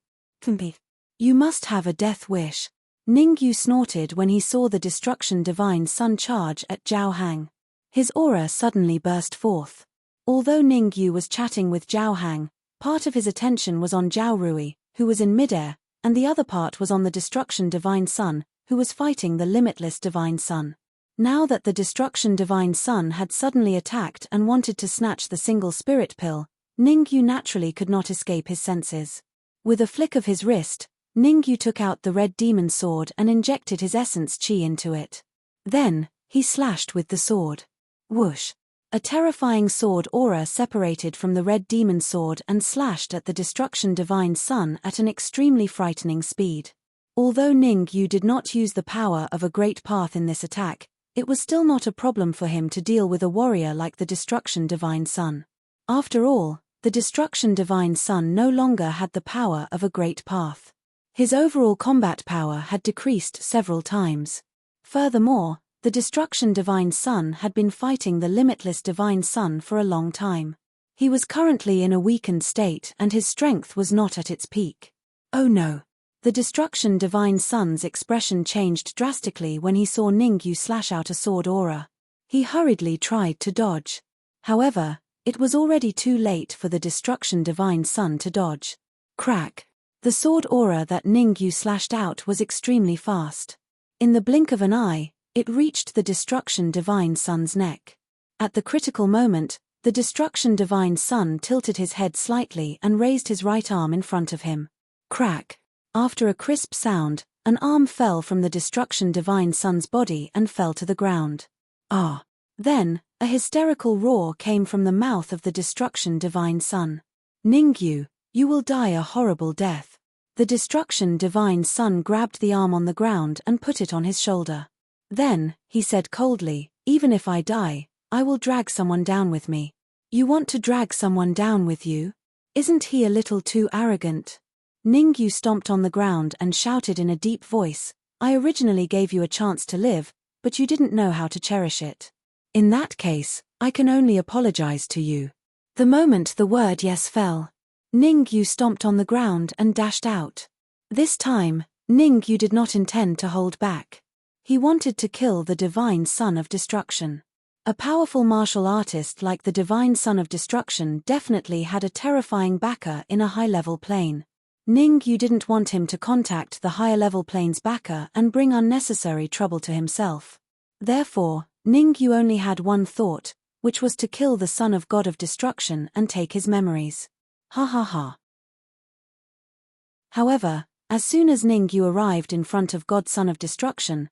You must have a death wish. Ningyu snorted when he saw the destruction divine sun charge at Zhao Hang. His aura suddenly burst forth. Although Ningyu was chatting with Zhao Hang, part of his attention was on Zhao Rui, who was in midair, and the other part was on the destruction divine sun, who was fighting the limitless divine sun. Now that the destruction divine sun had suddenly attacked and wanted to snatch the single spirit pill, Ningyu naturally could not escape his senses. With a flick of his wrist, Ningyu took out the red demon sword and injected his essence chi into it. Then, he slashed with the sword. Whoosh! A terrifying sword aura separated from the red demon sword and slashed at the destruction divine sun at an extremely frightening speed. Although Ningyu did not use the power of a great path in this attack, it was still not a problem for him to deal with a warrior like the destruction divine sun. After all, the destruction divine sun no longer had the power of a great path. His overall combat power had decreased several times. Furthermore, the destruction divine sun had been fighting the limitless divine sun for a long time. He was currently in a weakened state and his strength was not at its peak. Oh no! The destruction divine sun's expression changed drastically when he saw Ningyu slash out a sword aura. He hurriedly tried to dodge. However, it was already too late for the destruction divine sun to dodge. Crack! The sword aura that Ningyu slashed out was extremely fast. In the blink of an eye, it reached the destruction divine sun's neck. At the critical moment, the destruction divine sun tilted his head slightly and raised his right arm in front of him. Crack! After a crisp sound, an arm fell from the destruction divine sun's body and fell to the ground. Ah! Then, a hysterical roar came from the mouth of the destruction divine sun. Ningyu, you will die a horrible death. The destruction divine sun grabbed the arm on the ground and put it on his shoulder. Then, he said coldly, even if I die, I will drag someone down with me. You want to drag someone down with you? Isn't he a little too arrogant? Ningyu stomped on the ground and shouted in a deep voice, I originally gave you a chance to live, but you didn't know how to cherish it. In that case, I can only apologize to you. The moment the word yes fell, Ningyu stomped on the ground and dashed out. This time, Ningyu did not intend to hold back. He wanted to kill the divine son of destruction. A powerful martial artist like the divine son of destruction definitely had a terrifying backer in a high-level plane. Ningyu didn't want him to contact the higher-level plane's backer and bring unnecessary trouble to himself. Therefore, Ningyu only had one thought, which was to kill the son of God of destruction and take his memories. Ha ha ha. However, as soon as Ningyu arrived in front of God Son of Destruction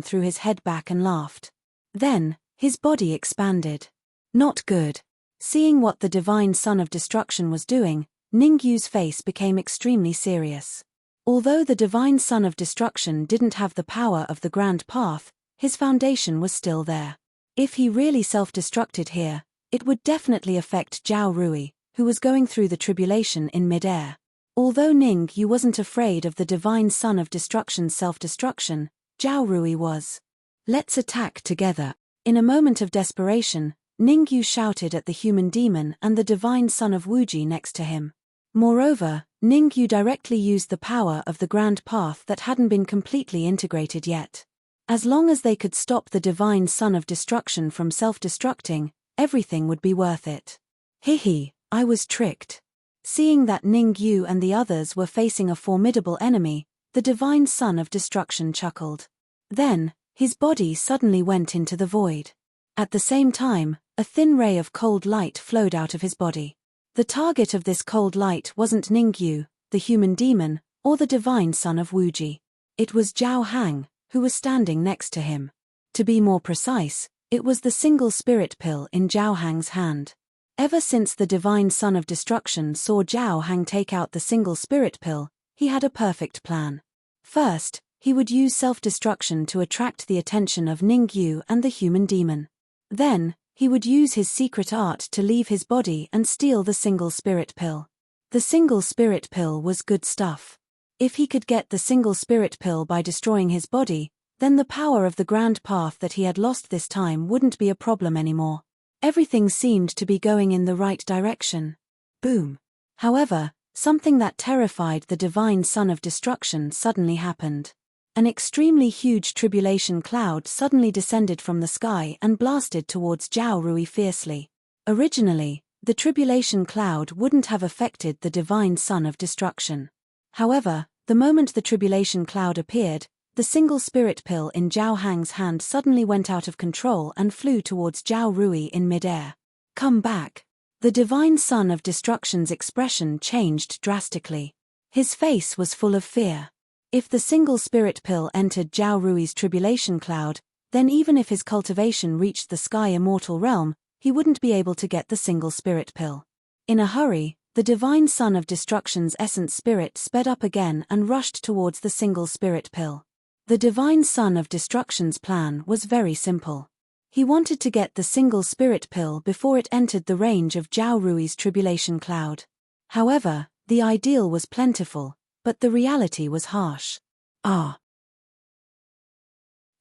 threw his head back and laughed. Then, his body expanded. Not good. Seeing what the divine son of destruction was doing, Ningyu's face became extremely serious. Although the divine son of destruction didn't have the power of the grand path, his foundation was still there. If he really self-destructed here, it would definitely affect Zhao Rui, who was going through the tribulation in mid-air. Although Ningyu wasn't afraid of the divine son of destruction's self-destruction, Zhao Rui was. Let's attack together. In a moment of desperation, Ningyu shouted at the human demon and the divine son of Wuji next to him. Moreover, Ningyu directly used the power of the grand path that hadn't been completely integrated yet. As long as they could stop the divine son of destruction from self-destructing, everything would be worth it. Hihi, I was tricked. Seeing that Ningyu and the others were facing a formidable enemy, the divine son of destruction chuckled. Then, his body suddenly went into the void. At the same time, a thin ray of cold light flowed out of his body. The target of this cold light wasn't Ningyu, the human demon, or the divine son of Wuji. It was Zhao Hang, who was standing next to him. To be more precise, it was the single spirit pill in Zhao Hang's hand. Ever since the divine son of destruction saw Zhao Hang take out the single spirit pill, he had a perfect plan. First, he would use self-destruction to attract the attention of Ningyu and the human demon. Then, he would use his secret art to leave his body and steal the single spirit pill. The single spirit pill was good stuff. If he could get the single spirit pill by destroying his body, then the power of the grand path that he had lost this time wouldn't be a problem anymore. Everything seemed to be going in the right direction. Boom. However, something that terrified the divine son of destruction suddenly happened. An extremely huge tribulation cloud suddenly descended from the sky and blasted towards Zhao Rui fiercely. Originally, the tribulation cloud wouldn't have affected the divine son of destruction. However, the moment the tribulation cloud appeared, the single spirit pill in Zhao Hang's hand suddenly went out of control and flew towards Zhao Rui in midair. Come back. The divine son of destruction's expression changed drastically. His face was full of fear. If the single spirit pill entered Zhao Rui's tribulation cloud, then even if his cultivation reached the sky immortal realm, he wouldn't be able to get the single spirit pill. In a hurry, the divine son of destruction's essence spirit sped up again and rushed towards the single spirit pill. The divine son of destruction's plan was very simple. He wanted to get the single spirit pill before it entered the range of Zhao Rui's tribulation cloud. However, the ideal was plentiful, but the reality was harsh. Ah!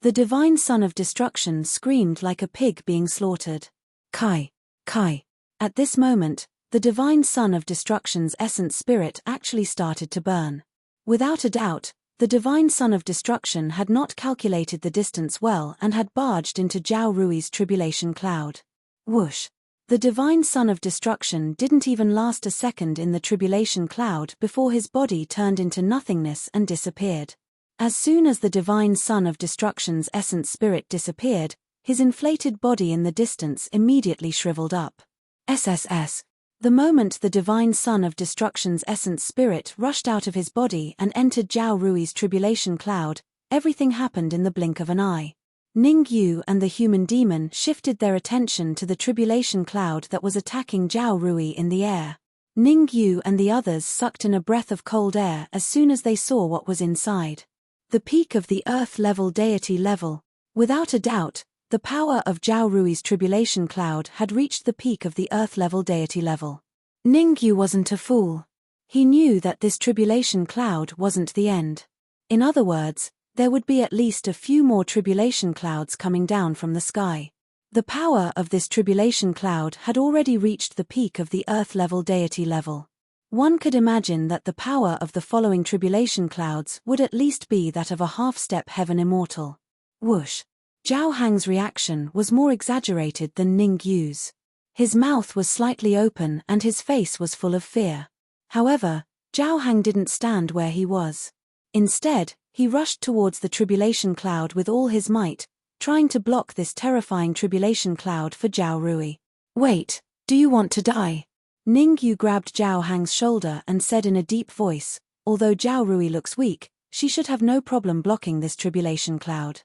The divine son of destruction screamed like a pig being slaughtered. Kai! Kai! At this moment, the divine son of destruction's essence spirit actually started to burn. Without a doubt, the divine son of destruction had not calculated the distance well and had barged into Zhao Rui's tribulation cloud. Whoosh! The divine son of destruction didn't even last a second in the tribulation cloud before his body turned into nothingness and disappeared. As soon as the divine son of destruction's essence spirit disappeared, his inflated body in the distance immediately shriveled up. SSS. The moment the divine son of destruction's essence spirit rushed out of his body and entered Zhao Rui's tribulation cloud, everything happened in the blink of an eye. Ning Yu and the human demon shifted their attention to the tribulation cloud that was attacking Zhao Rui in the air. Ning Yu and the others sucked in a breath of cold air as soon as they saw what was inside. The peak of the earth-level deity level. Without a doubt, the power of Zhao Rui's tribulation cloud had reached the peak of the earth-level deity level. Ning Yu wasn't a fool. He knew that this tribulation cloud wasn't the end. In other words, there would be at least a few more tribulation clouds coming down from the sky. The power of this tribulation cloud had already reached the peak of the earth-level deity level. One could imagine that the power of the following tribulation clouds would at least be that of a half-step heaven immortal. Whoosh! Zhao Hang's reaction was more exaggerated than Ning Yu's. His mouth was slightly open and his face was full of fear. However, Zhao Hang didn't stand where he was. Instead, he rushed towards the tribulation cloud with all his might, trying to block this terrifying tribulation cloud for Zhao Rui. Wait, do you want to die? Ning Yu grabbed Zhao Hang's shoulder and said in a deep voice, although Zhao Rui looks weak, she should have no problem blocking this tribulation cloud.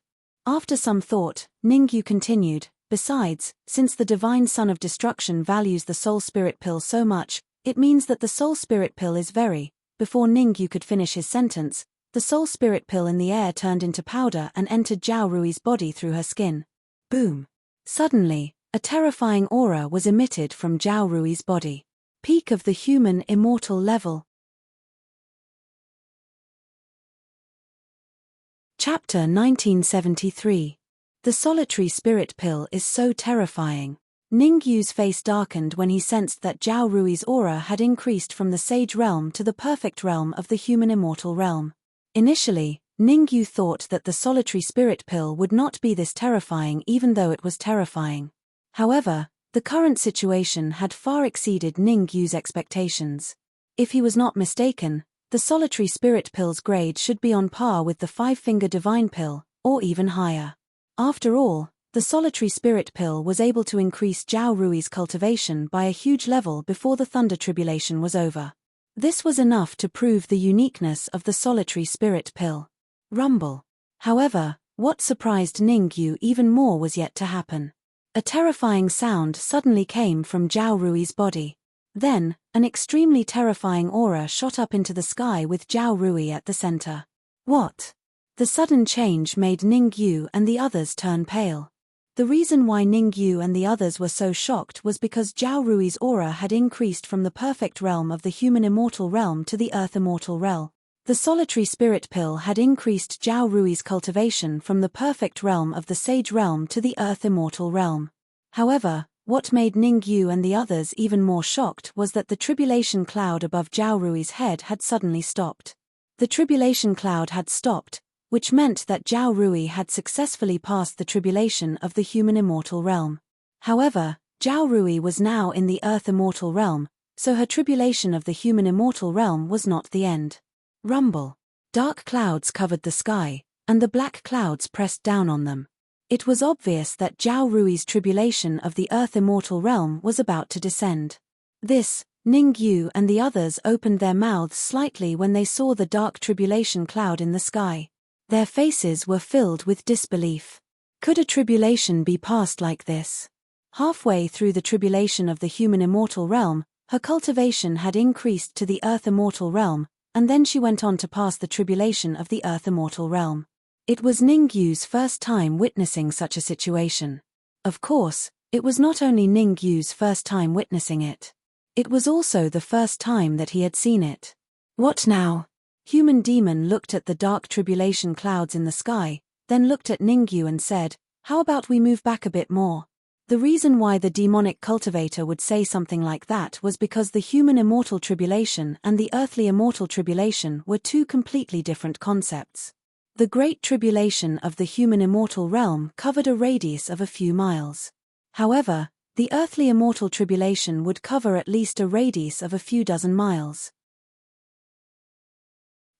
After some thought, Ning Yu continued, besides, since the divine son of destruction values the soul spirit pill so much, it means that the soul spirit pill is very. Before Ning Yu could finish his sentence, the soul spirit pill in the air turned into powder and entered Zhao Rui's body through her skin. Boom! Suddenly, a terrifying aura was emitted from Zhao Rui's body. Peak of the human immortal level. Chapter 1973. The solitary spirit pill is so terrifying. Ning Yu's face darkened when he sensed that Zhao Rui's aura had increased from the sage realm to the perfect realm of the human immortal realm. Initially, Ning Yu thought that the solitary spirit pill would not be this terrifying even though it was terrifying. However, the current situation had far exceeded Ning Yu's expectations. If he was not mistaken, the solitary spirit pill's grade should be on par with the five-finger divine pill, or even higher. After all, the solitary spirit pill was able to increase Zhao Rui's cultivation by a huge level before the thunder tribulation was over. This was enough to prove the uniqueness of the solitary spirit pill. Rumble. However, what surprised Ning Yu even more was yet to happen. A terrifying sound suddenly came from Zhao Rui's body. Then, an extremely terrifying aura shot up into the sky with Zhao Rui at the center. What? The sudden change made Ning Yu and the others turn pale. The reason why Ning Yu and the others were so shocked was because Zhao Rui's aura had increased from the perfect realm of the human immortal realm to the earth immortal realm. The solitary spirit pill had increased Zhao Rui's cultivation from the perfect realm of the sage realm to the earth immortal realm. However, What made Ningyu and the others even more shocked was that the tribulation cloud above Zhao Rui's head had suddenly stopped. The tribulation cloud had stopped, which meant that Zhao Rui had successfully passed the tribulation of the human immortal realm. However, Zhao Rui was now in the earth immortal realm, so her tribulation of the human immortal realm was not the end. Rumble. Dark clouds covered the sky, and the black clouds pressed down on them. It was obvious that Zhao Rui's tribulation of the earth immortal realm was about to descend. This, Ningyu and the others opened their mouths slightly when they saw the dark tribulation cloud in the sky. Their faces were filled with disbelief. Could a tribulation be passed like this? Halfway through the tribulation of the human immortal realm, her cultivation had increased to the earth immortal realm, and then she went on to pass the tribulation of the earth immortal realm. It was Ningyu's first time witnessing such a situation. Of course, it was not only Ningyu's first time witnessing it. It was also the first time that he had seen it. What now? Human Demon looked at the dark tribulation clouds in the sky, then looked at Ningyu and said, "How about we move back a bit more?" The reason why the demonic cultivator would say something like that was because the human immortal tribulation and the earthly immortal tribulation were two completely different concepts. The great tribulation of the human immortal realm covered a radius of a few miles. However, the earthly immortal tribulation would cover at least a radius of a few dozen miles.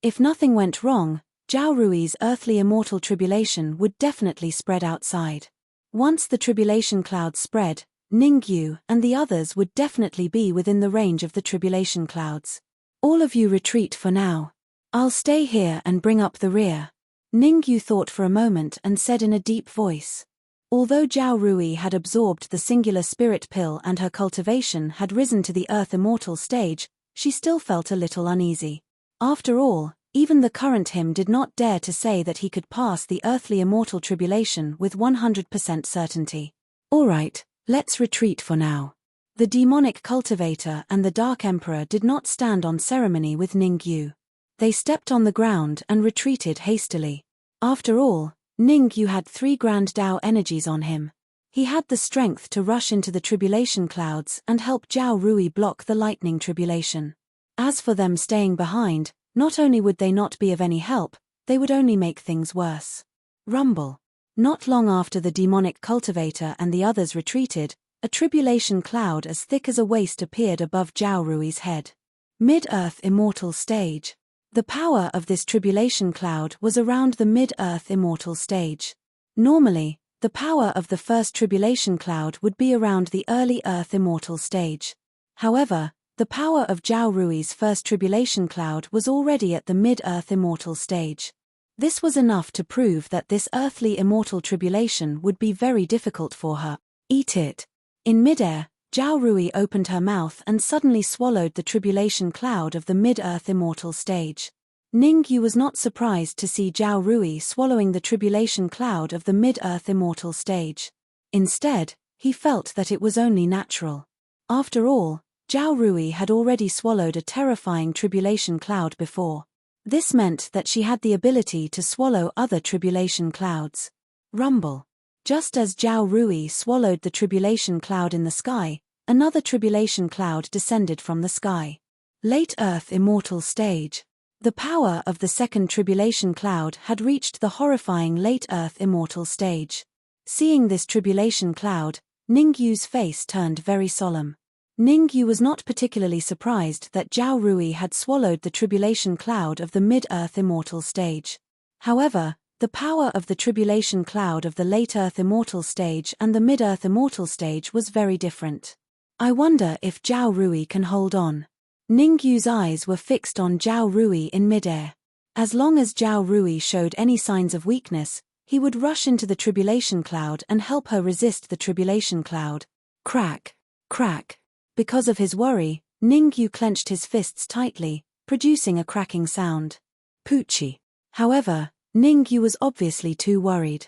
If nothing went wrong, Zhao Rui's earthly immortal tribulation would definitely spread outside. Once the tribulation clouds spread, Ningyu and the others would definitely be within the range of the tribulation clouds. All of you retreat for now. I'll stay here and bring up the rear. Ningyu thought for a moment and said in a deep voice. Although Zhao Rui had absorbed the singular spirit pill and her cultivation had risen to the earth immortal stage, she still felt a little uneasy. After all, even the current him did not dare to say that he could pass the earthly immortal tribulation with 100% certainty. All right, let's retreat for now. The demonic cultivator and the Dark Emperor did not stand on ceremony with Ningyu. They stepped on the ground and retreated hastily. After all, Ningyu had 3 grand Dao energies on him. He had the strength to rush into the tribulation clouds and help Zhao Rui block the lightning tribulation. As for them staying behind, not only would they not be of any help, they would only make things worse. Rumble. Not long after the demonic cultivator and the others retreated, a tribulation cloud as thick as a waist appeared above Zhao Rui's head. Mid-Earth Immortal Stage. The power of this tribulation cloud was around the mid-Earth Immortal Stage. Normally, the power of the first tribulation cloud would be around the early Earth Immortal Stage. However, the power of Zhao Rui's first tribulation cloud was already at the mid-Earth Immortal Stage. This was enough to prove that this earthly immortal tribulation would be very difficult for her. Eat it. In midair, Zhao Rui opened her mouth and suddenly swallowed the tribulation cloud of the mid-Earth Immortal Stage. Ningyu was not surprised to see Zhao Rui swallowing the tribulation cloud of the mid-Earth Immortal Stage. Instead, he felt that it was only natural. After all, Zhao Rui had already swallowed a terrifying tribulation cloud before. This meant that she had the ability to swallow other tribulation clouds. Rumble. Just as Zhao Rui swallowed the tribulation cloud in the sky, another tribulation cloud descended from the sky. Late Earth Immortal Stage. The power of the second tribulation cloud had reached the horrifying Late Earth Immortal Stage. Seeing this tribulation cloud, Ningyu's face turned very solemn. Ningyu was not particularly surprised that Zhao Rui had swallowed the tribulation cloud of the Mid-Earth Immortal Stage. However, the power of the tribulation cloud of the Late Earth Immortal Stage and the Mid-Earth Immortal Stage was very different. I wonder if Zhao Rui can hold on. Ningyu's eyes were fixed on Zhao Rui in midair. As long as Zhao Rui showed any signs of weakness, he would rush into the tribulation cloud and help her resist the tribulation cloud. Crack, crack. Because of his worry, Ningyu clenched his fists tightly, producing a cracking sound. Poochie. However, Ningyu was obviously too worried.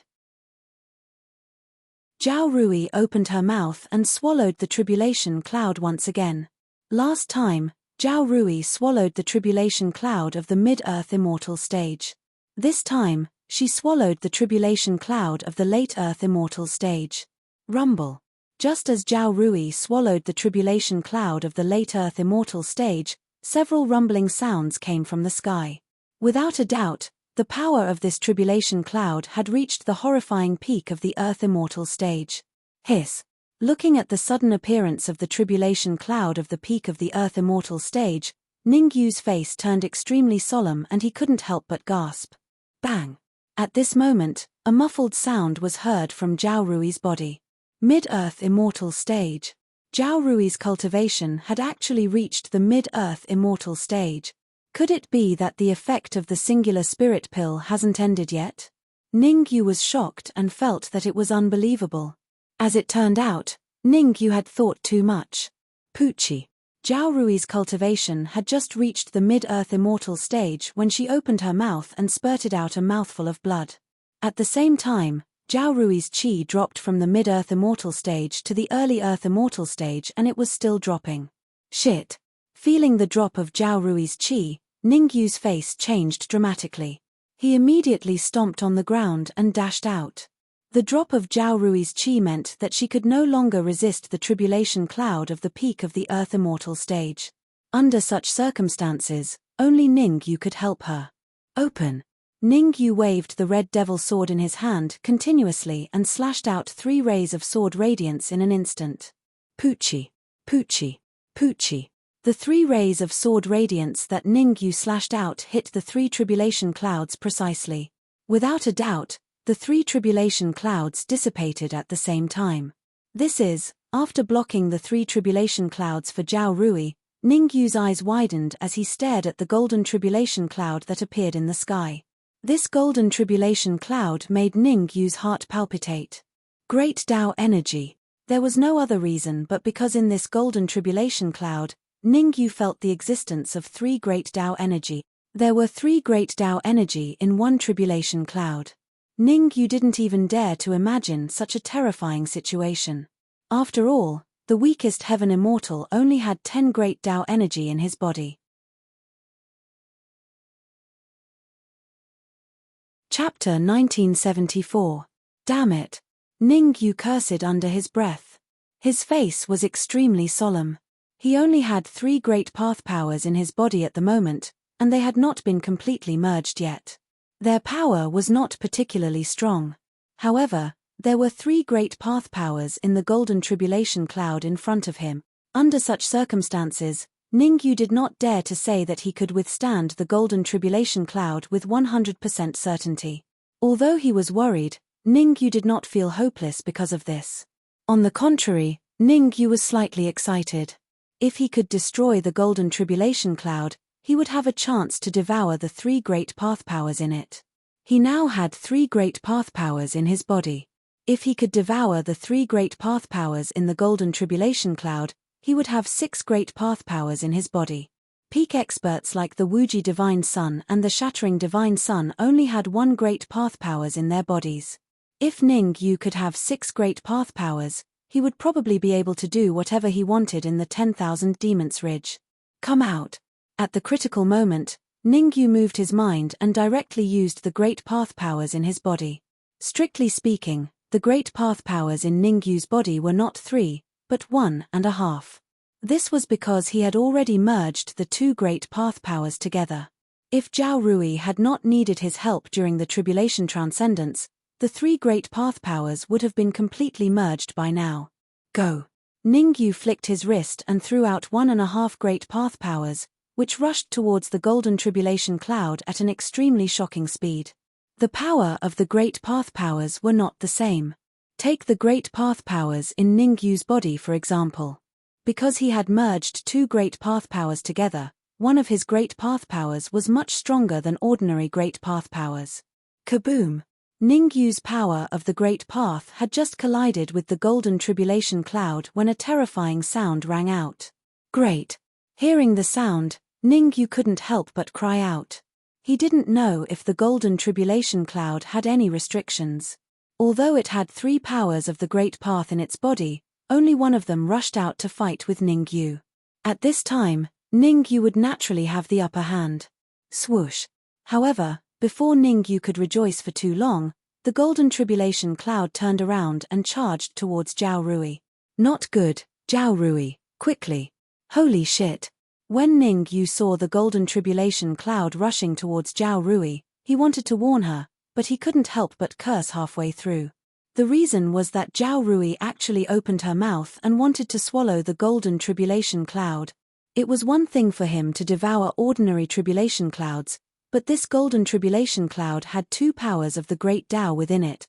Zhao Rui opened her mouth and swallowed the tribulation cloud once again. Last time, Zhao Rui swallowed the tribulation cloud of the Mid-Earth Immortal Stage. This time, she swallowed the tribulation cloud of the Late Earth Immortal Stage. Rumble. Just as Zhao Rui swallowed the tribulation cloud of the late Earth immortal stage, several rumbling sounds came from the sky. Without a doubt, the power of this tribulation cloud had reached the horrifying peak of the Earth immortal stage. Hiss. Looking at the sudden appearance of the tribulation cloud of the peak of the Earth immortal stage, Ningyu's face turned extremely solemn and he couldn't help but gasp. Bang! At this moment, a muffled sound was heard from Zhao Rui's body. Mid-Earth immortal stage. Zhao Rui's cultivation had actually reached the mid-Earth immortal stage. Could it be that the effect of the singular spirit pill hasn't ended yet? Ningyu was shocked and felt that it was unbelievable. As it turned out, Ningyu had thought too much. Poochie. Zhao Rui's cultivation had just reached the mid-Earth immortal stage when she opened her mouth and spurted out a mouthful of blood. At the same time, Zhao Rui's chi dropped from the mid-Earth immortal stage to the early Earth immortal stage and it was still dropping. Shit. Feeling the drop of Zhao Rui's chi, Ningyu's face changed dramatically. He immediately stomped on the ground and dashed out. The drop of Zhao Rui's chi meant that she could no longer resist the tribulation cloud of the peak of the Earth immortal stage. Under such circumstances, only Ningyu could help her. Open. Ningyu waved the red devil sword in his hand continuously and slashed out 3 rays of sword radiance in an instant. Poochie. Poochie. Poochie. The 3 rays of sword radiance that Ningyu slashed out hit the 3 tribulation clouds precisely. Without a doubt, the 3 tribulation clouds dissipated at the same time. This is, after blocking the 3 tribulation clouds for Zhao Rui, Ningyu's eyes widened as he stared at the golden tribulation cloud that appeared in the sky. This golden tribulation cloud made Ningyu's heart palpitate. Great Tao energy. There was no other reason but because in this golden tribulation cloud, Ningyu felt the existence of 3 great Tao energy. There were 3 great Tao energy in one tribulation cloud. Ningyu didn't even dare to imagine such a terrifying situation. After all, the weakest heaven immortal only had 10 great Tao energy in his body. Chapter 1974. Damn it. Ningyu cursed under his breath. His face was extremely solemn. He only had 3 great path powers in his body at the moment, and they had not been completely merged yet. Their power was not particularly strong. However, there were 3 great path powers in the golden tribulation cloud in front of him. Under such circumstances, Ningyu did not dare to say that he could withstand the golden tribulation cloud with 100% certainty. Although he was worried, Ningyu did not feel hopeless because of this. On the contrary, Ningyu was slightly excited. If he could destroy the golden tribulation cloud, he would have a chance to devour the 3 great path powers in it. He now had 3 great path powers in his body. If he could devour the 3 great path powers in the golden tribulation cloud, he would have 6 great path powers in his body. Peak experts like the Wuji Divine Sun and the Shattering Divine Sun only had 1 great path powers in their bodies. If Ningyu could have 6 great path powers, he would probably be able to do whatever he wanted in the 10,000 Demons Ridge. Come out. At the critical moment, Ningyu moved his mind and directly used the great path powers in his body. Strictly speaking, the great path powers in Ningyu's body were not 3, but 1.5. This was because he had already merged the 2 great path powers together. If Zhao Rui had not needed his help during the tribulation transcendence, the 3 great path powers would have been completely merged by now. Go. Ningyu flicked his wrist and threw out 1.5 great path powers, which rushed towards the golden tribulation cloud at an extremely shocking speed. The power of the great path powers were not the same. Take the great path powers in Ningyu's body for example. Because he had merged 2 great path powers together, one of his great path powers was much stronger than ordinary great path powers. Kaboom! Ningyu's power of the great path had just collided with the golden tribulation cloud when a terrifying sound rang out. Great! Hearing the sound, Ningyu couldn't help but cry out. He didn't know if the golden tribulation cloud had any restrictions. Although it had 3 powers of the great path in its body, only one of them rushed out to fight with Ningyu. At this time, Ningyu would naturally have the upper hand. Swoosh! However, before Ningyu could rejoice for too long, the golden tribulation cloud turned around and charged towards Zhao Rui. Not good, Zhao Rui, quickly. Holy shit. When Ning Yu saw the golden tribulation cloud rushing towards Zhao Rui, he wanted to warn her, but he couldn't help but curse halfway through. The reason was that Zhao Rui actually opened her mouth and wanted to swallow the golden tribulation cloud. It was one thing for him to devour ordinary tribulation clouds, but this golden tribulation cloud had two powers of the great Tao within it.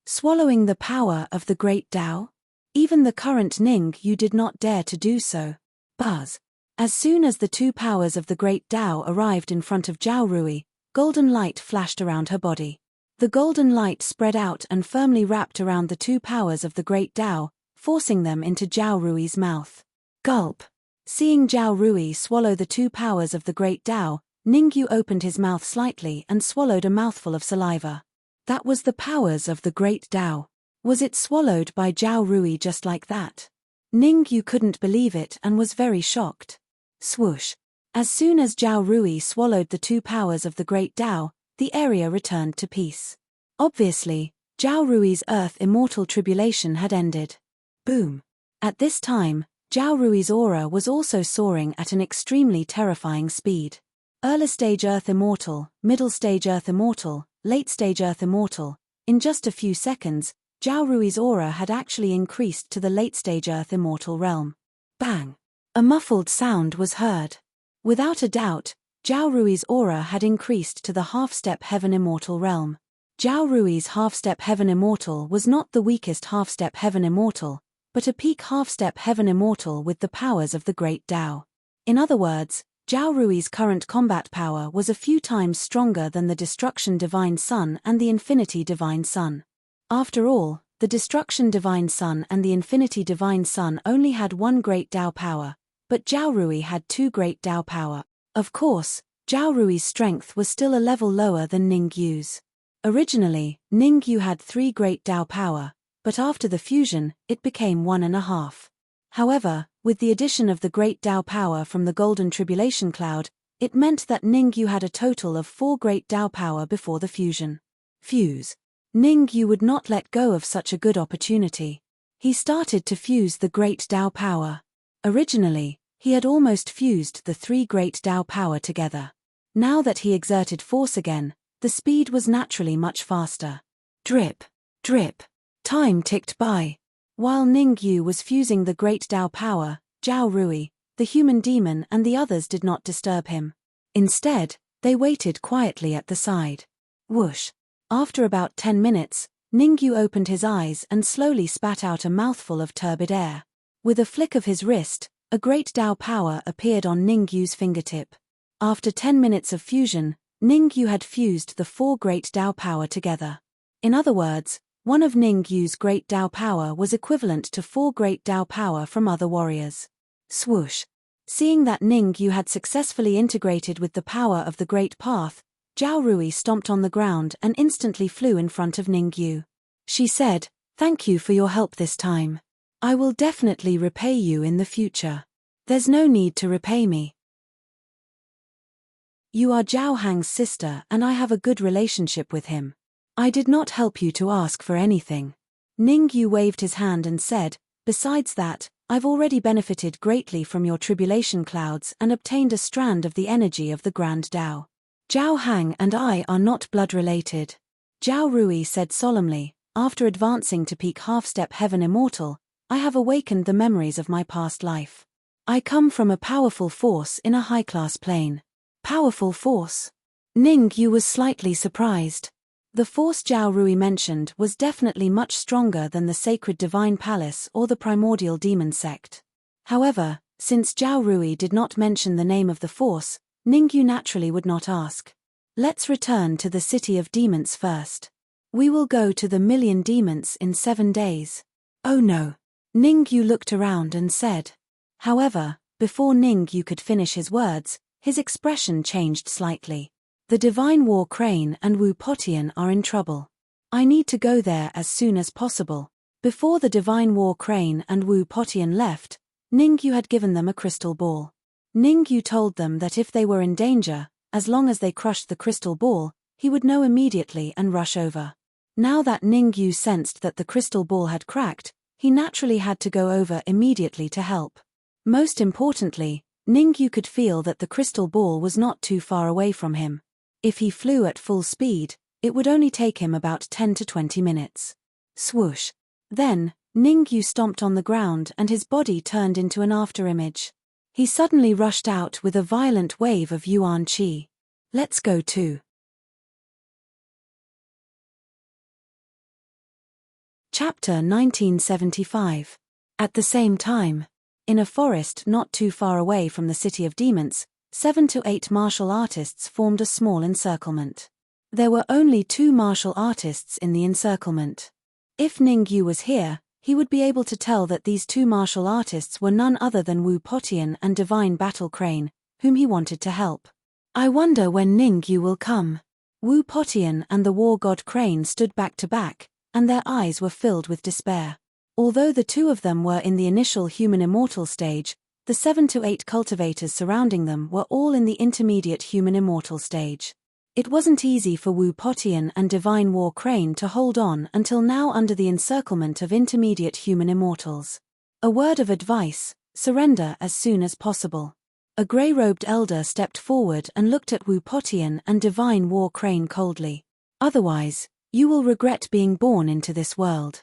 Swallowing the power of the great Tao? Even the current Ning Yu did not dare to do so. Buzz. As soon as the two powers of the great Tao arrived in front of Zhao Rui, golden light flashed around her body. The golden light spread out and firmly wrapped around the two powers of the great Tao, forcing them into Zhao Rui's mouth. Gulp. Seeing Zhao Rui swallow the two powers of the great Tao, Ning Yu opened his mouth slightly and swallowed a mouthful of saliva. That was the powers of the great Tao. Was it swallowed by Zhao Rui just like that? Ning Yu couldn't believe it and was very shocked. Swoosh. As soon as Zhao Rui swallowed the two powers of the great Tao, the area returned to peace. Obviously, Zhao Rui's Earth Immortal Tribulation had ended. Boom. At this time, Zhao Rui's aura was also soaring at an extremely terrifying speed. Early stage Earth Immortal, middle stage Earth Immortal, late stage Earth Immortal. In just a few seconds, Zhao Rui's aura had actually increased to the late stage Earth Immortal realm. Bang! A muffled sound was heard. Without a doubt, Zhao Rui's aura had increased to the half-step Heaven Immortal realm. Zhao Rui's half-step Heaven Immortal was not the weakest half-step Heaven Immortal, but a peak half-step Heaven Immortal with the powers of the Great Tao. In other words, Zhao Rui's current combat power was a few times stronger than the Destruction Divine Sun and the Infinity Divine Sun. After all, the Destruction Divine Sun and the Infinity Divine Sun only had one Great Tao power, but Zhao Rui had two Great Tao power. Of course, Zhao Rui's strength was still a level lower than Ning Yu's. Originally, Ning Yu had 3 Great Tao power, but after the fusion, it became 1.5. However, with the addition of the Great Tao power from the Golden Tribulation Cloud, it meant that Ning Yu had a total of 4 Great Tao power before the fusion. Fuse. Ning Yu would not let go of such a good opportunity. He started to fuse the Great Tao power. Originally, he had almost fused the 3 Great Tao power together. Now that he exerted force again, the speed was naturally much faster. Drip, drip. Time ticked by. While Ning Yu was fusing the Great Tao power, Zhao Rui, the human demon and the others did not disturb him. Instead, they waited quietly at the side. Whoosh. After about 10 minutes, Ning Yu opened his eyes and slowly spat out a mouthful of turbid air. With a flick of his wrist, a Great Tao power appeared on Ning Yu's fingertip. After 10 minutes of fusion, Ning Yu had fused the 4 Great Tao power together. In other words, one of Ning Yu's Great Tao power was equivalent to 4 Great Tao power from other warriors. Swoosh. Seeing that Ning Yu had successfully integrated with the power of the Great Path, Zhao Rui stomped on the ground and instantly flew in front of Ning Yu. She said, "Thank you for your help this time. I will definitely repay you in the future. There's no need to repay me. You are Zhao Hang's sister and I have a good relationship with him. I did not help you to ask for anything." Ning Yu waved his hand and said, "Besides that, I've already benefited greatly from your tribulation clouds and obtained a strand of the energy of the Grand Tao. Zhao Hang and I are not blood-related." Zhao Rui said solemnly, "After advancing to peak half-step Heaven Immortal, I have awakened the memories of my past life. I come from a powerful force in a high-class plane." Powerful force? Ning Yu was slightly surprised. The force Zhao Rui mentioned was definitely much stronger than the Sacred Divine Palace or the Primordial Demon Sect. However, since Zhao Rui did not mention the name of the force, Ning Yu naturally would not ask. "Let's return to the City of Demons first. We will go to the Million Demons in 7 days. "Oh no." Ning Yu looked around and said. However, before Ning Yu could finish his words, his expression changed slightly. "The Divine War Crane and Wu Potian are in trouble. I need to go there as soon as possible." Before the Divine War Crane and Wu Potian left, Ning Yu had given them a crystal ball. Ning Yu told them that if they were in danger, as long as they crushed the crystal ball, he would know immediately and rush over. Now that Ningyu sensed that the crystal ball had cracked, he naturally had to go over immediately to help. Most importantly, Ningyu could feel that the crystal ball was not too far away from him. If he flew at full speed, it would only take him about 10 to 20 minutes. Swoosh. Then, Ningyu stomped on the ground and his body turned into an afterimage. He suddenly rushed out with a violent wave of yuan qi. Let's go too. Chapter 1975. At the same time, in a forest not too far away from the City of Demons, 7 to 8 martial artists formed a small encirclement. There were only 2 martial artists in the encirclement. If Ningyu was here, he would be able to tell that these 2 martial artists were none other than Wu Potian and Divine Battle Crane, whom he wanted to help. I wonder when Ningyu will come. Wu Potian and the war god Crane stood back to back, and their eyes were filled with despair. Although the 2 of them were in the initial human immortal stage, the 7 to 8 cultivators surrounding them were all in the intermediate human immortal stage. It wasn't easy for Wu Potian and Divine War Crane to hold on until now under the encirclement of intermediate human immortals. A word of advice: surrender as soon as possible. A grey-robed elder stepped forward and looked at Wu Potian and Divine War Crane coldly. Otherwise, you will regret being born into this world.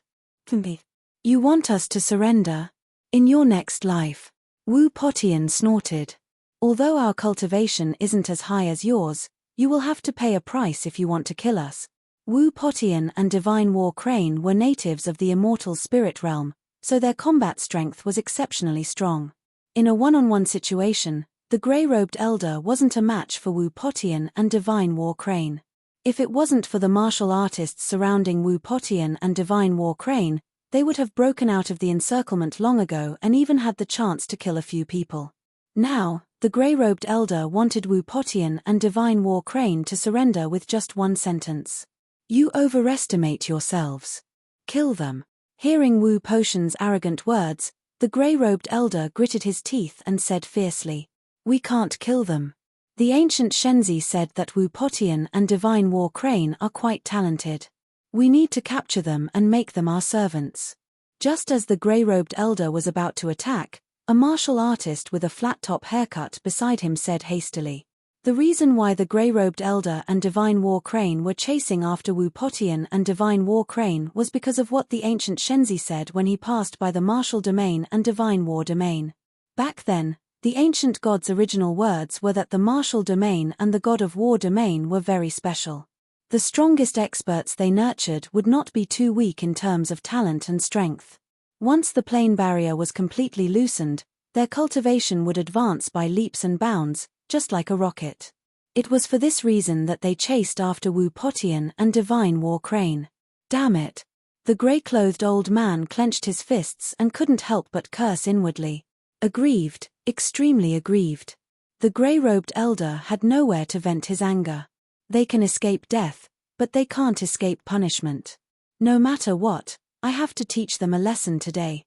You want us to surrender? In your next life. Wu Potian snorted. Although our cultivation isn't as high as yours, you will have to pay a price if you want to kill us. Wu Potian and Divine War Crane were natives of the immortal spirit realm, so their combat strength was exceptionally strong. In a one-on-one situation, the grey-robed elder wasn't a match for Wu Potian and Divine War Crane. If it wasn't for the martial artists surrounding Wu Potian and Divine War Crane, they would have broken out of the encirclement long ago and even had the chance to kill a few people. Now, the grey-robed elder wanted Wu Potian and Divine War Crane to surrender with just one sentence. You overestimate yourselves. Kill them. Hearing Wu Potian's arrogant words, the grey-robed elder gritted his teeth and said fiercely, We can't kill them. The ancient Shenzi said that Wu Potian and Divine War Crane are quite talented. We need to capture them and make them our servants. Just as the grey-robed elder was about to attack, a martial artist with a flat-top haircut beside him said hastily. The reason why the grey-robed elder and Divine War Crane were chasing after Wu Potian and Divine War Crane was because of what the ancient Shenzi said when he passed by the martial domain and Divine War domain. Back then, the ancient god's original words were that the martial domain and the god of war domain were very special. The strongest experts they nurtured would not be too weak in terms of talent and strength. Once the plane barrier was completely loosened, their cultivation would advance by leaps and bounds, just like a rocket. It was for this reason that they chased after Wu Potian and Divine War Crane. Damn it! The grey-clothed old man clenched his fists and couldn't help but curse inwardly. Aggrieved, extremely aggrieved. The grey-robed elder had nowhere to vent his anger. They can escape death, but they can't escape punishment. No matter what, I have to teach them a lesson today.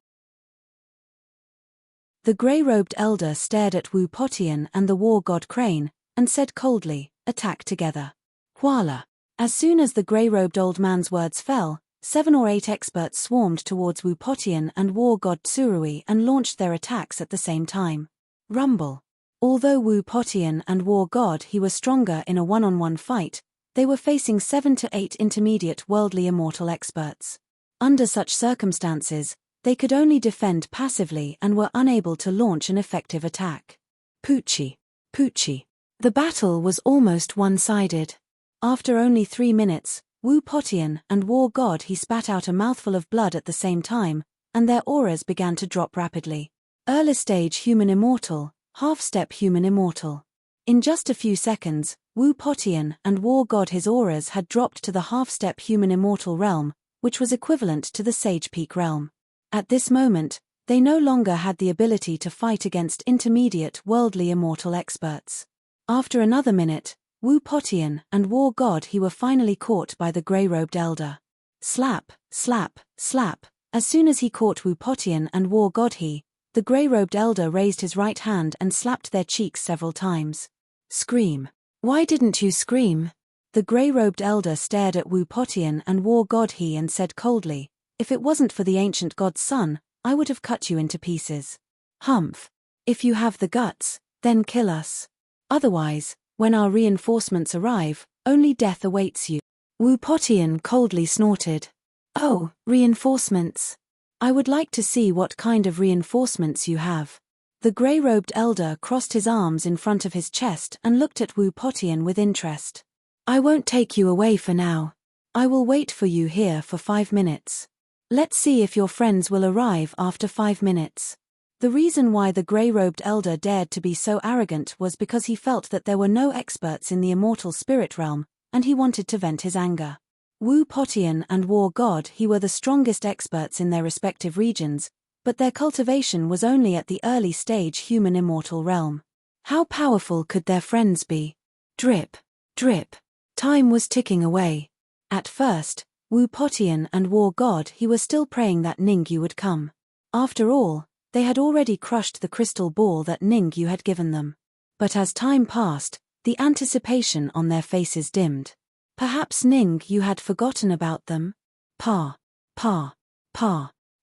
The grey-robed elder stared at Wu Potian and the war god Crane, and said coldly, Attack together. Voila! As soon as the grey-robed old man's words fell, 7 or 8 experts swarmed towards Wu Potian and war god Tsurui and launched their attacks at the same time. Rumble. Although Wu Potian and war god he were stronger in a one-on-one fight, they were facing 7 to 8 intermediate worldly immortal experts. Under such circumstances, they could only defend passively and were unable to launch an effective attack. Poochie. Poochie. The battle was almost one-sided. After only 3 minutes, Wu Potian and war god he spat out a mouthful of blood at the same time, and their auras began to drop rapidly. Early stage human immortal, half-step human immortal. In just a few seconds, Wu Potian and war god his auras had dropped to the half-step human immortal realm, which was equivalent to the Sage Peak realm. At this moment, they no longer had the ability to fight against intermediate worldly immortal experts. After another minute, Wu Potian and war god he were finally caught by the grey-robed elder. Slap, slap, slap. As soon as he caught Wu Potian and war god he, the grey-robed elder raised his right hand and slapped their cheeks several times. Scream. Why didn't you scream? The grey-robed elder stared at Wu Potian and war god he and said coldly, "If it wasn't for the ancient god's son, I would have cut you into pieces. Humph. If you have the guts, then kill us. Otherwise, when our reinforcements arrive, only death awaits you." Wu Potian coldly snorted. "Oh, reinforcements. I would like to see what kind of reinforcements you have." The grey-robed elder crossed his arms in front of his chest and looked at Wu Potian with interest. "I won't take you away for now. I will wait for you here for 5 minutes. Let's see if your friends will arrive after 5 minutes." The reason why the grey-robed elder dared to be so arrogant was because he felt that there were no experts in the immortal spirit realm, and he wanted to vent his anger. Wu Potian and war god he were the strongest experts in their respective regions, but their cultivation was only at the early stage human immortal realm. How powerful could their friends be? Drip, drip. Time was ticking away. At first, Wu Potian and war god he were still praying that Ningyu would come. After all, they had already crushed the crystal ball that Ningyu had given them. But as time passed, the anticipation on their faces dimmed. Perhaps Ningyu had forgotten about them? Pa.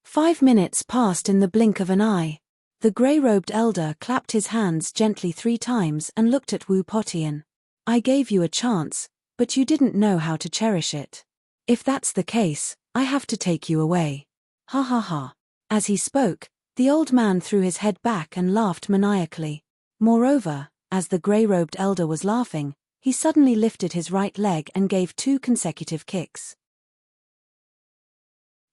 5 minutes passed in the blink of an eye. The grey-robed elder clapped his hands gently 3 times and looked at Wu Potian. "I gave you a chance, but you didn't know how to cherish it. If that's the case, I have to take you away. Ha ha ha." As he spoke, the old man threw his head back and laughed maniacally. Moreover, as the grey-robed elder was laughing, he suddenly lifted his right leg and gave 2 consecutive kicks.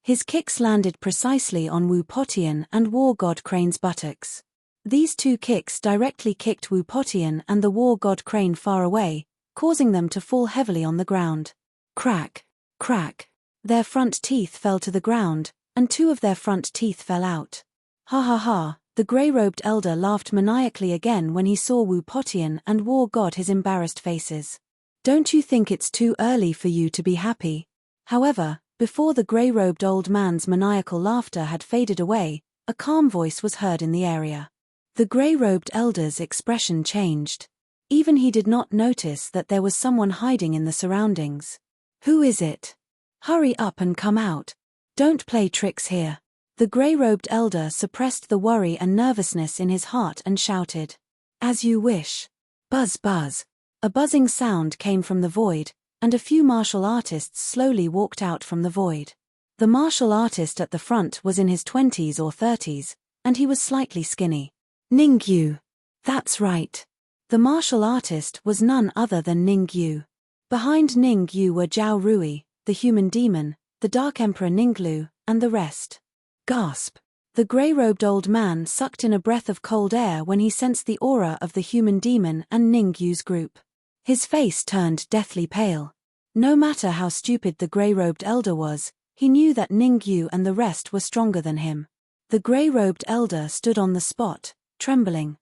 His kicks landed precisely on Wu Potian and war god Crane's buttocks. These 2 kicks directly kicked Wu Potian and the war god Crane far away, causing them to fall heavily on the ground. Crack, crack. Their front teeth fell to the ground, and 2 of their front teeth fell out. Ha ha ha, the grey-robed elder laughed maniacally again when he saw Wu Potian and war god his embarrassed faces. "Don't you think it's too early for you to be happy?" However, before the grey-robed old man's maniacal laughter had faded away, a calm voice was heard in the area. The grey-robed elder's expression changed. Even he did not notice that there was someone hiding in the surroundings. "Who is it? Hurry up and come out. Don't play tricks here." The grey-robed elder suppressed the worry and nervousness in his heart and shouted, "As you wish." Buzz buzz. A buzzing sound came from the void, and a few martial artists slowly walked out from the void. The martial artist at the front was in his 20s or 30s, and he was slightly skinny. Ningyu. That's right. The martial artist was none other than Ningyu. Behind Ningyu were Zhao Rui, the human demon, the Dark Emperor Ninglu, and the rest. Gasp! The grey-robed old man sucked in a breath of cold air when he sensed the aura of the human demon and Ningyu's group. His face turned deathly pale. No matter how stupid the grey-robed elder was, he knew that Ningyu and the rest were stronger than him. The grey-robed elder stood on the spot, trembling.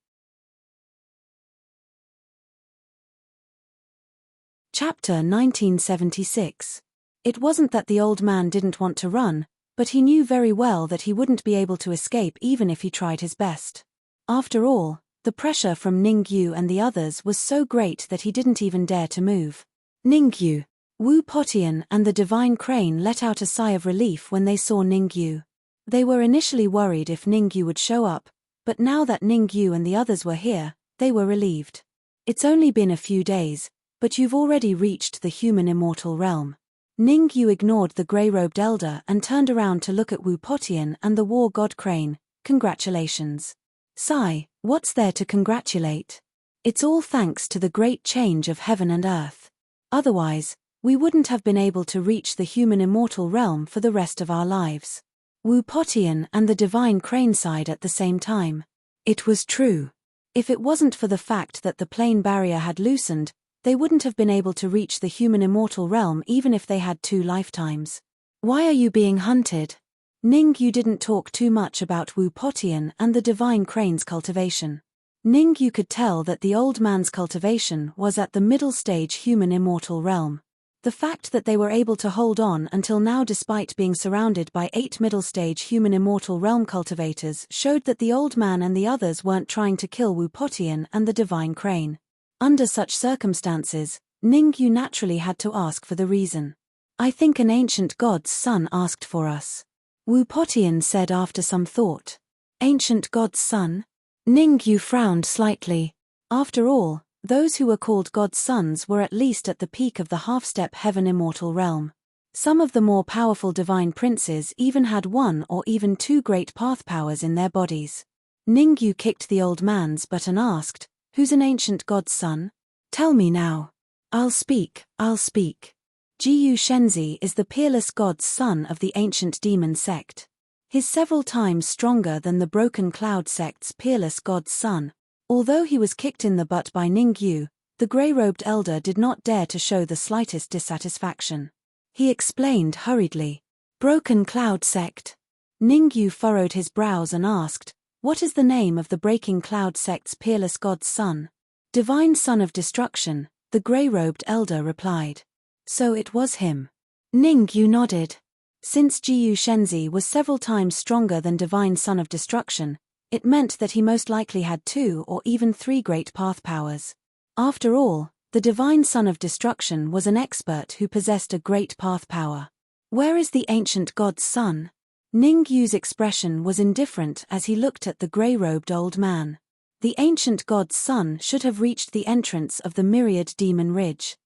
Chapter 1976. It wasn't that the old man didn't want to run, but he knew very well that he wouldn't be able to escape even if he tried his best. After all, the pressure from Ningyu and the others was so great that he didn't even dare to move. Ningyu. Wu Potian and the divine Crane let out a sigh of relief when they saw Ningyu. They were initially worried if Ningyu would show up, but now that Ningyu and the others were here, they were relieved. "It's only been a few days, but you've already reached the human immortal realm." Ningyu ignored the grey-robed elder and turned around to look at Wu Potian and the war god Crane. "Congratulations." "Sigh, what's there to congratulate? It's all thanks to the great change of heaven and earth. Otherwise, we wouldn't have been able to reach the human immortal realm for the rest of our lives." Wu Potian and the divine Crane sighed at the same time. It was true. If it wasn't for the fact that the plane barrier had loosened, they wouldn't have been able to reach the human immortal realm even if they had 2 lifetimes. "Why are you being hunted?" Ningyu didn't talk too much about Wu Potian and the divine Crane's cultivation. Ningyu could tell that the old man's cultivation was at the middle stage human immortal realm. The fact that they were able to hold on until now despite being surrounded by 8 middle-stage human immortal realm cultivators showed that the old man and the others weren't trying to kill Wu Potian and the divine Crane. Under such circumstances, Ningyu naturally had to ask for the reason. I think an ancient god's son asked for us. Wu Potian said after some thought. Ancient god's son? Ningyu frowned slightly. After all, those who were called god's sons were at least at the peak of the half-step heaven immortal realm. Some of the more powerful divine princes even had one or even two great path powers in their bodies. Ningyu kicked the old man's butt and asked, who's an ancient god's son? Tell me now. I'll speak. Jiyu Shenzi is the peerless god's son of the ancient demon sect. He's several times stronger than the Broken Cloud sect's peerless god's son. Although he was kicked in the butt by Ningyu, the grey-robed elder did not dare to show the slightest dissatisfaction. He explained hurriedly. Broken Cloud sect. Ningyu furrowed his brows and asked, what is the name of the Breaking Cloud sect's peerless god's son? Divine Son of Destruction, the grey-robed elder replied. So it was him. Ningyu nodded. Since Jiyu Shenzi was several times stronger than Divine Son of Destruction, it meant that he most likely had 2 or even 3 great path powers. After all, the Divine Son of Destruction was an expert who possessed a great path power. Where is the ancient god's son? Ningyu's expression was indifferent as he looked at the grey-robed old man. The ancient god's son should have reached the entrance of the myriad demon ridge.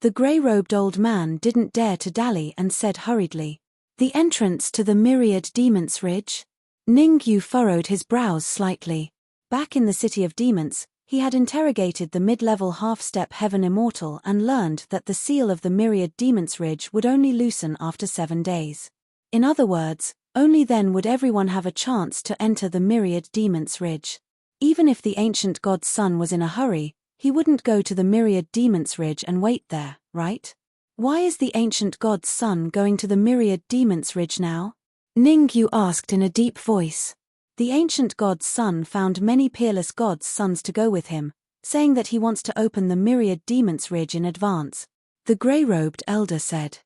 The grey-robed old man didn't dare to dally and said hurriedly, the entrance to the myriad demons ridge? Ningyu furrowed his brows slightly. Back in the city of demons, he had interrogated the mid-level half-step heaven immortal and learned that the seal of the myriad demons ridge would only loosen after 7 days. In other words, only then would everyone have a chance to enter the myriad demons ridge. Even if the ancient god's son was in a hurry, he wouldn't go to the myriad demons ridge and wait there, right? Why is the ancient god's son going to the myriad demons ridge now? Ningyu asked in a deep voice. The ancient god's son found many peerless god's sons to go with him, saying that he wants to open the myriad demons ridge in advance. The grey-robed elder said.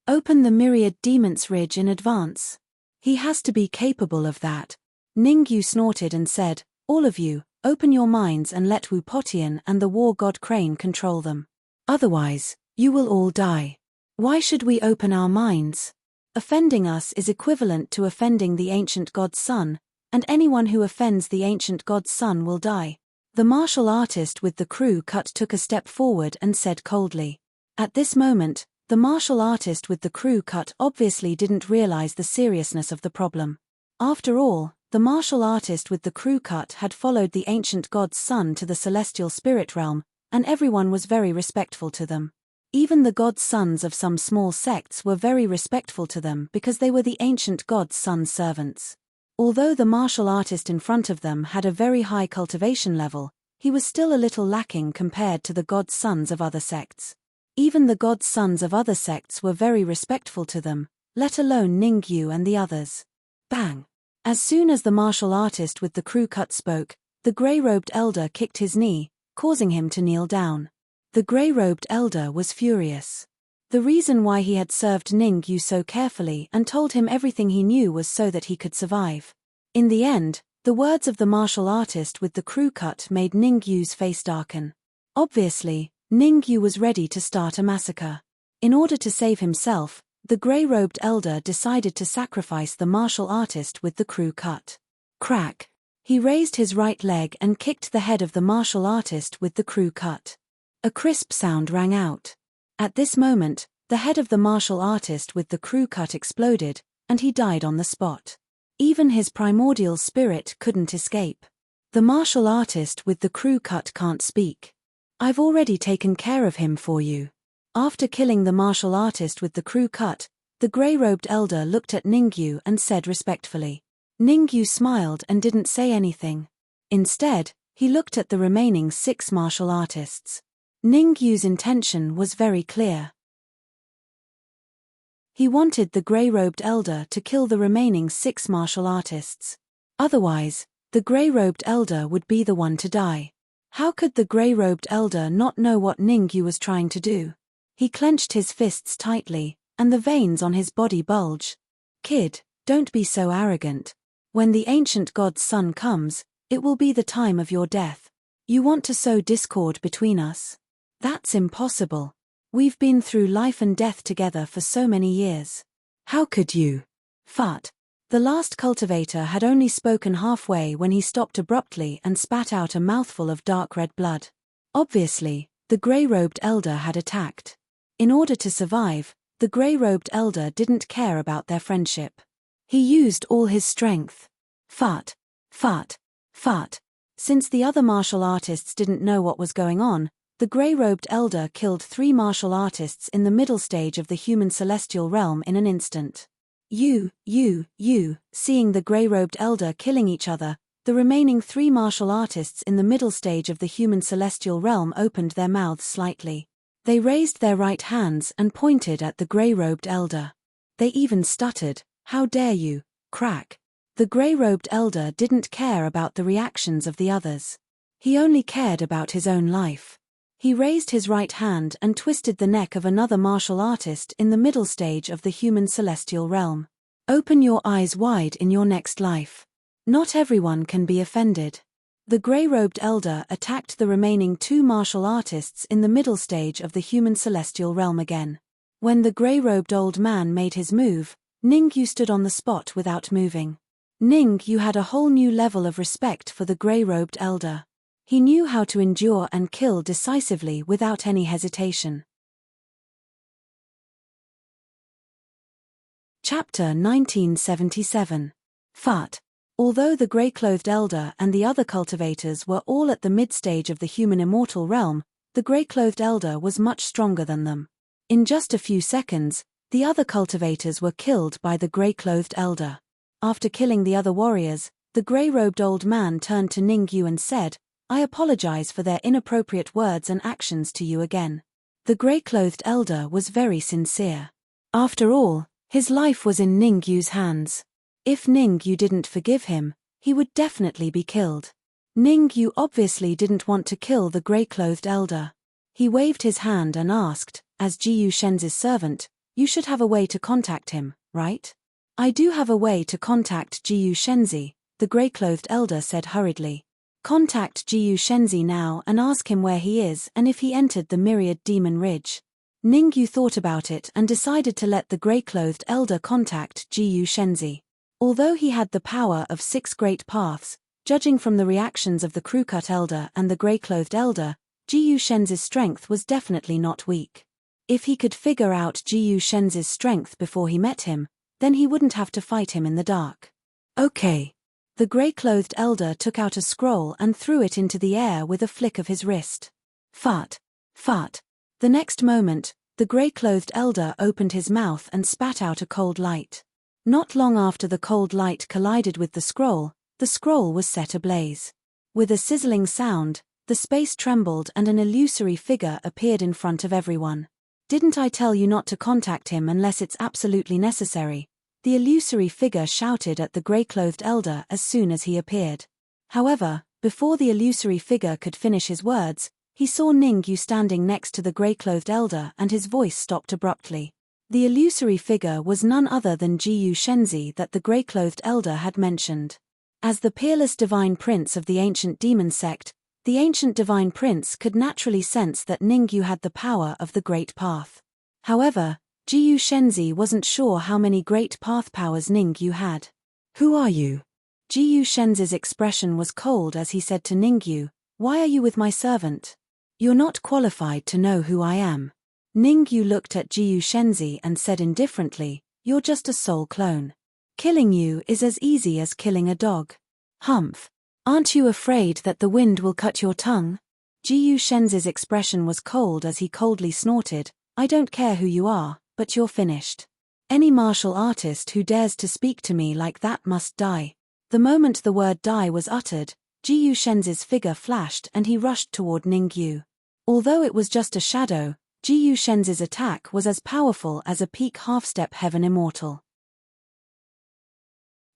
Open the myriad demons ridge in advance. He has to be capable of that. Ningyu snorted and said, all of you, open your minds and let Wu Potian and the war god Crane control them. Otherwise, you will all die. Why should we open our minds? Offending us is equivalent to offending the ancient god's son, and anyone who offends the ancient god's son will die. The martial artist with the crew cut took a step forward and said coldly. At this moment, the martial artist with the crew cut obviously didn't realize the seriousness of the problem. After all, the martial artist with the crew cut had followed the ancient god's son to the celestial spirit realm, and everyone was very respectful to them. Even the god's sons of some small sects were very respectful to them because they were the ancient god's son's servants. Although the martial artist in front of them had a very high cultivation level, he was still a little lacking compared to the god's sons of other sects. Even the god's sons of other sects were very respectful to them, let alone Ningyu and the others. Bang! As soon as the martial artist with the crew cut spoke, the grey-robed elder kicked his knee, causing him to kneel down. The grey-robed elder was furious. The reason why he had served Ningyu so carefully and told him everything he knew was so that he could survive. In the end, the words of the martial artist with the crew cut made Ningyu's face darken. Obviously, Ningyu was ready to start a massacre. In order to save himself, the grey-robed elder decided to sacrifice the martial artist with the crew cut. Crack! He raised his right leg and kicked the head of the martial artist with the crew cut. A crisp sound rang out. At this moment, the head of the martial artist with the crew cut exploded, and he died on the spot. Even his primordial spirit couldn't escape. The martial artist with the crew cut can't speak. I've already taken care of him for you. After killing the martial artist with the crew cut, the grey-robed elder looked at Ningyu and said respectfully. Ningyu smiled and didn't say anything. Instead, he looked at the remaining 6 martial artists. Ningyu's intention was very clear. He wanted the grey-robed elder to kill the remaining 6 martial artists. Otherwise, the grey-robed elder would be the one to die. How could the grey-robed elder not know what Ningyu was trying to do? He clenched his fists tightly, and the veins on his body bulged. Kid, don't be so arrogant. When the ancient god's son comes, it will be the time of your death. You want to sow discord between us? That's impossible. We've been through life and death together for so many years. How could you? Fart. The last cultivator had only spoken halfway when he stopped abruptly and spat out a mouthful of dark red blood. Obviously, the grey-robed elder had attacked. In order to survive, the grey-robed elder didn't care about their friendship. He used all his strength. Fart. Fart. Fart. Since the other martial artists didn't know what was going on, the grey-robed elder killed 3 martial artists in the middle stage of the human celestial realm in an instant. Seeing the grey-robed elder killing each other, the remaining 3 martial artists in the middle stage of the human celestial realm opened their mouths slightly. They raised their right hands and pointed at the grey-robed elder. They even stuttered, "How dare you, crack." The grey-robed elder didn't care about the reactions of the others. He only cared about his own life. He raised his right hand and twisted the neck of another martial artist in the middle stage of the human celestial realm. Open your eyes wide in your next life. Not everyone can be offended. The grey-robed elder attacked the remaining 2 martial artists in the middle stage of the human celestial realm again. When the grey-robed old man made his move, Ningyu stood on the spot without moving. Ningyu had a whole new level of respect for the grey-robed elder. He knew how to endure and kill decisively without any hesitation. Chapter 1977. Fart. Although the grey-clothed elder and the other cultivators were all at the mid-stage of the human immortal realm, the grey-clothed elder was much stronger than them. In just a few seconds, the other cultivators were killed by the grey-clothed elder. After killing the other warriors, the grey-robed old man turned to Ningyu and said, "I apologize for their inappropriate words and actions to you again." The grey-clothed elder was very sincere. After all, his life was in Ningyu's hands. If Ningyu didn't forgive him, he would definitely be killed. Ningyu obviously didn't want to kill the grey-clothed elder. He waved his hand and asked, "As Jiyu Shenzi's servant, you should have a way to contact him, right?" "I do have a way to contact Jiyu Shenzi," the grey-clothed elder said hurriedly. "Contact Jiyu Shenzi now and ask him where he is and if he entered the Myriad Demon Ridge." Ningyu thought about it and decided to let the grey-clothed elder contact Jiyu Shenzi. Although he had the power of 6 great paths, judging from the reactions of the crew-cut elder and the grey-clothed elder, Jiyu Shenzi's strength was definitely not weak. If he could figure out Jiyu Shenzi's strength before he met him, then he wouldn't have to fight him in the dark. "Okay." The grey-clothed elder took out a scroll and threw it into the air with a flick of his wrist. Fart. Fart. The next moment, the grey-clothed elder opened his mouth and spat out a cold light. Not long after the cold light collided with the scroll was set ablaze. With a sizzling sound, the space trembled and an illusory figure appeared in front of everyone. "Didn't I tell you not to contact him unless it's absolutely necessary?" The illusory figure shouted at the grey-clothed elder as soon as he appeared. However, before the illusory figure could finish his words, he saw Ningyu standing next to the grey-clothed elder and his voice stopped abruptly. The illusory figure was none other than Jiyu Shenzi that the grey-clothed elder had mentioned. As the peerless divine prince of the ancient demon sect, the ancient divine prince could naturally sense that Ningyu had the power of the Great Path. However, Jiyu Shenzi wasn't sure how many Great Path powers Ningyu had. "Who are you?" Jiyu Shenzi's expression was cold as he said to Ningyu, "Why are you with my servant? You're not qualified to know who I am." Ningyu looked at Jiyu Shenzi and said indifferently, "You're just a soul clone. Killing you is as easy as killing a dog." "Humph. Aren't you afraid that the wind will cut your tongue?" Jiyu Shenzi's expression was cold as he coldly snorted, "I don't care who you are, but you're finished. Any martial artist who dares to speak to me like that must die." The moment the word die was uttered, Jiyu Shenzi's figure flashed and he rushed toward Ningyu. Although it was just a shadow, Jiyu Shenzi's attack was as powerful as a peak half-step heaven immortal.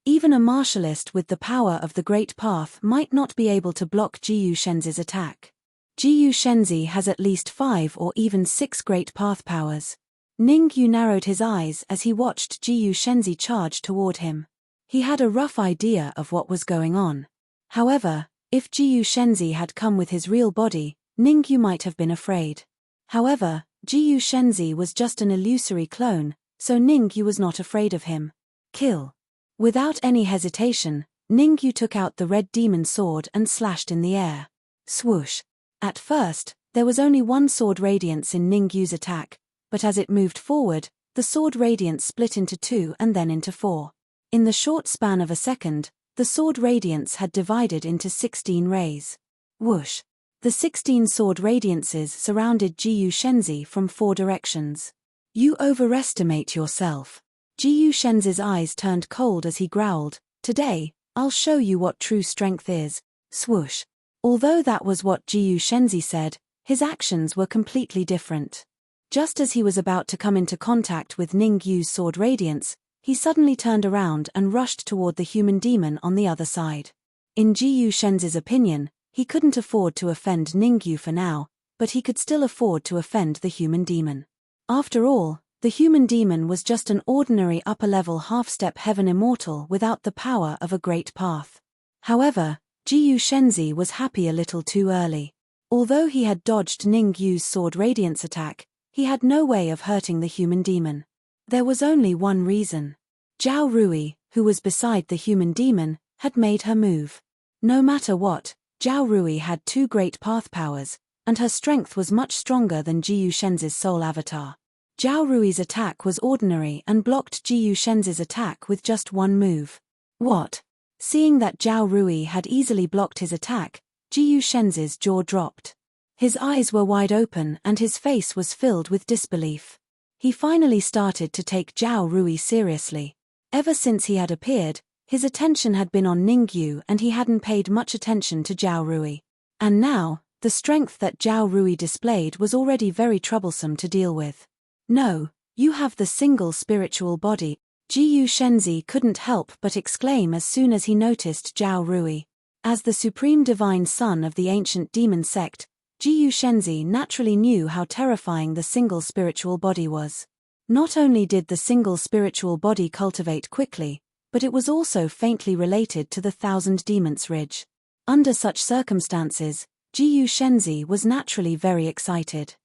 Even a martialist with the power of the Great Path might not be able to block Jiyu Shenzi's attack. Jiyu Shenzi has at least 5 or even 6 Great Path powers. Ningyu narrowed his eyes as he watched Jiyu Shenzi charge toward him. He had a rough idea of what was going on. However, If Jiyu Shenzi had come with his real body, Ningyu might have been afraid. However, Jiyu Shenzi was just an illusory clone, so Ningyu was not afraid of him. Kill. Without any hesitation, Ningyu took out the red demon sword and slashed in the air. Swoosh. At first, there was only one sword radiance in Ningyu's attack, but as it moved forward, the sword radiance split into 2 and then into 4. In the short span of a second, the sword radiance had divided into 16 rays. Whoosh. The 16 sword radiances surrounded Jiyu Shenzi from 4 directions. You overestimate yourself. Jiyu Shenzi's eyes turned cold as he growled, "Today, I'll show you what true strength is." Swoosh. Although that was what Jiyu Shenzi said, his actions were completely different. Just as he was about to come into contact with Ningyu's sword radiance, he suddenly turned around and rushed toward the human demon on the other side. In Jiyu Shenzi's opinion, he couldn't afford to offend Ningyu for now, but he could still afford to offend the human demon. After all, the human demon was just an ordinary upper-level half-step heaven immortal without the power of a great path. However, Jiyu Shenzi was happy a little too early. Although he had dodged Ningyu's sword radiance attack, he had no way of hurting the human demon. There was only one reason. Zhao Rui, who was beside the human demon, had made her move. No matter what, Zhao Rui had 2 great path powers, and her strength was much stronger than Jiyu Shenzi's soul avatar. Zhao Rui's attack was ordinary and blocked Jiyu Shenzi's attack with just one move. What? Seeing that Zhao Rui had easily blocked his attack, Jiyu Shenzi's jaw dropped. His eyes were wide open and his face was filled with disbelief. He finally started to take Zhao Rui seriously. Ever since he had appeared, his attention had been on Ningyu and he hadn't paid much attention to Zhao Rui. And now, the strength that Zhao Rui displayed was already very troublesome to deal with. "No, you have the single spiritual body," Jiyu Shenzi couldn't help but exclaim as soon as he noticed Zhao Rui. As the supreme divine son of the ancient demon sect, Jiyu Shenzi naturally knew how terrifying the single spiritual body was. Not only did the single spiritual body cultivate quickly, but it was also faintly related to the Thousand Demons Ridge. Under such circumstances, Jiyu Shenzi was naturally very excited.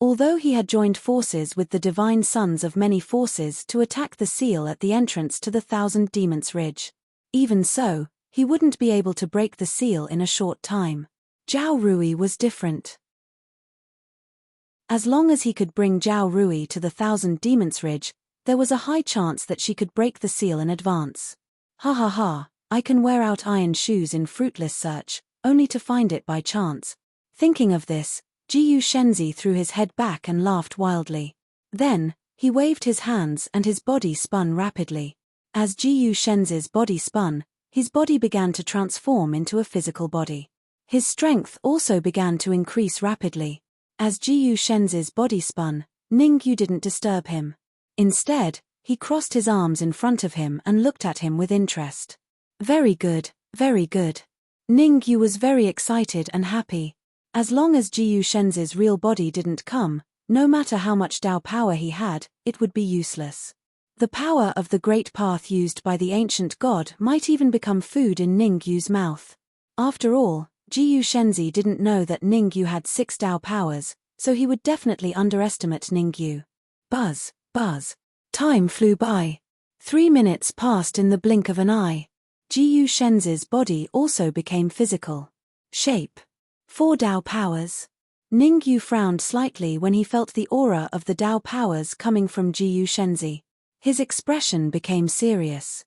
Although he had joined forces with the divine sons of many forces to attack the seal at the entrance to the Thousand Demons Ridge. Even so, he wouldn't be able to break the seal in a short time. Zhao Rui was different. As long as he could bring Zhao Rui to the Thousand Demons Ridge, there was a high chance that she could break the seal in advance. Ha ha ha, I can wear out iron shoes in fruitless search, only to find it by chance. Thinking of this, Jiyu Shenzi threw his head back and laughed wildly. Then, he waved his hands and his body spun rapidly. As Jiyu Shenzi's body spun, his body began to transform into a physical body. His strength also began to increase rapidly. As Jiyu Shenzi's body spun, Ningyu didn't disturb him. Instead, he crossed his arms in front of him and looked at him with interest. Very good, very good. Ningyu was very excited and happy. As long as Jiyu Shenzi's real body didn't come, no matter how much Dao power he had, it would be useless. The power of the great path used by the ancient god might even become food in Ningyu's mouth. After all, Jiyu Shenzi didn't know that Ningyu had 6 Dao powers, so he would definitely underestimate Ningyu. Buzz, buzz. Time flew by. 3 minutes passed in the blink of an eye. Jiyu Shenzi's body also became physical. Shape. 4 Dao powers. Ningyu frowned slightly when he felt the aura of the Dao powers coming from Jiyu Shenzi. His expression became serious.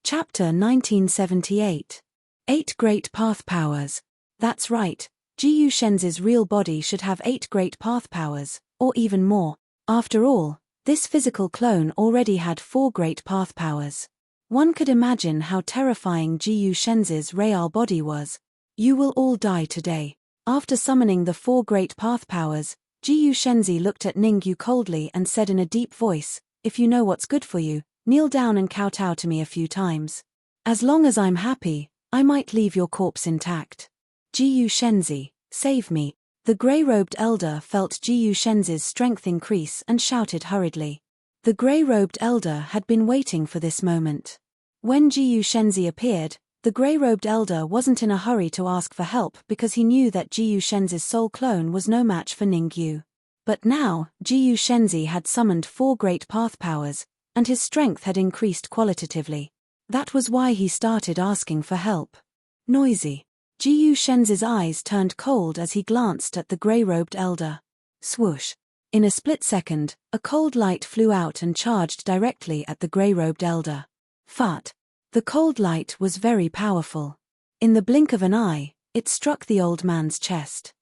Chapter 1978. 8 Great Path Powers. That's right, Jiyu Shenzi's real body should have 8 great path powers, or even more. After all, this physical clone already had 4 great path powers. One could imagine how terrifying Jiyu Shenzi's real body was. You will all die today. After summoning the 4 great path powers, Jiyu Shenzi looked at Ningyu coldly and said in a deep voice, "If you know what's good for you, kneel down and kowtow to me a few times. As long as I'm happy, I might leave your corpse intact. Jiyu Shenzi, save me." The grey-robed elder felt Jiyu Shenzi's strength increase and shouted hurriedly. The grey-robed elder had been waiting for this moment. When Jiyu Shenzi appeared, the grey-robed elder wasn't in a hurry to ask for help because he knew that Jiyu Shenzi's soul clone was no match for Ningyu. But now, Jiyu Shenzi had summoned 4 great path powers, and his strength had increased qualitatively. That was why he started asking for help. Noisy. Jiyu Shenzi's eyes turned cold as he glanced at the grey-robed elder. Swoosh. In a split second, a cold light flew out and charged directly at the grey-robed elder. Fart. The cold light was very powerful. In the blink of an eye, it struck the old man's chest.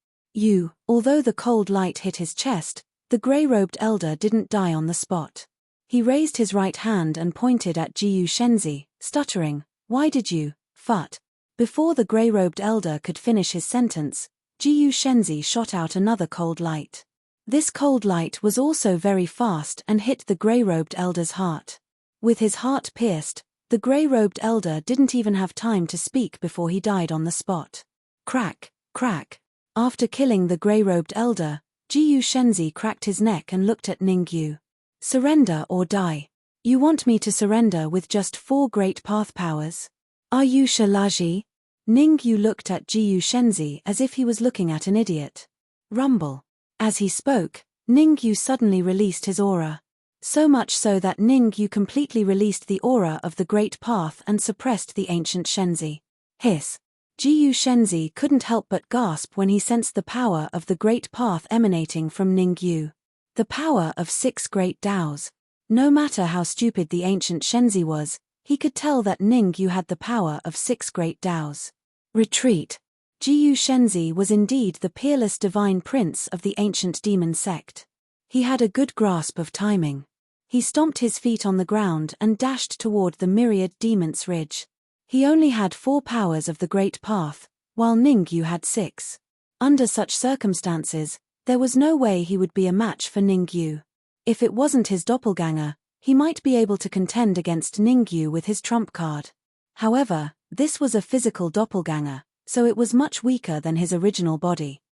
Although the cold light hit his chest, the grey-robed elder didn't die on the spot. He raised his right hand and pointed at Jiyu Shenzi, stuttering, "Why did you, fart?" Before the grey-robed elder could finish his sentence, Jiyu Shenzi shot out another cold light. This cold light was also very fast and hit the grey-robed elder's heart. With his heart pierced, the grey-robed elder didn't even have time to speak before he died on the spot. Crack, crack. After killing the grey-robed elder, Jiyu Shenzi cracked his neck and looked at Ningyu. "Surrender or die. You want me to surrender with just 4 great path powers? Are you Shalaji?" Ningyu looked at Jiyu Shenzi as if he was looking at an idiot. Rumble. As he spoke, Ningyu suddenly released his aura. So much so that Ningyu completely released the aura of the great path and suppressed the ancient Shenzi. Hiss. Jiyu Shenzi couldn't help but gasp when he sensed the power of the great path emanating from Ningyu. The power of 6 great Daos. No matter how stupid the ancient Shenzi was, he could tell that Ningyu had the power of 6 great Daos. Retreat. Jiyu Shenzi was indeed the peerless divine prince of the ancient demon sect. He had a good grasp of timing. He stomped his feet on the ground and dashed toward the myriad demons' ridge. He only had 4 powers of the great path, while Ningyu had 6. Under such circumstances, there was no way he would be a match for Ningyu. If it wasn't his doppelganger, he might be able to contend against Ningyu with his trump card. However, this was a physical doppelganger, so it was much weaker than his original body.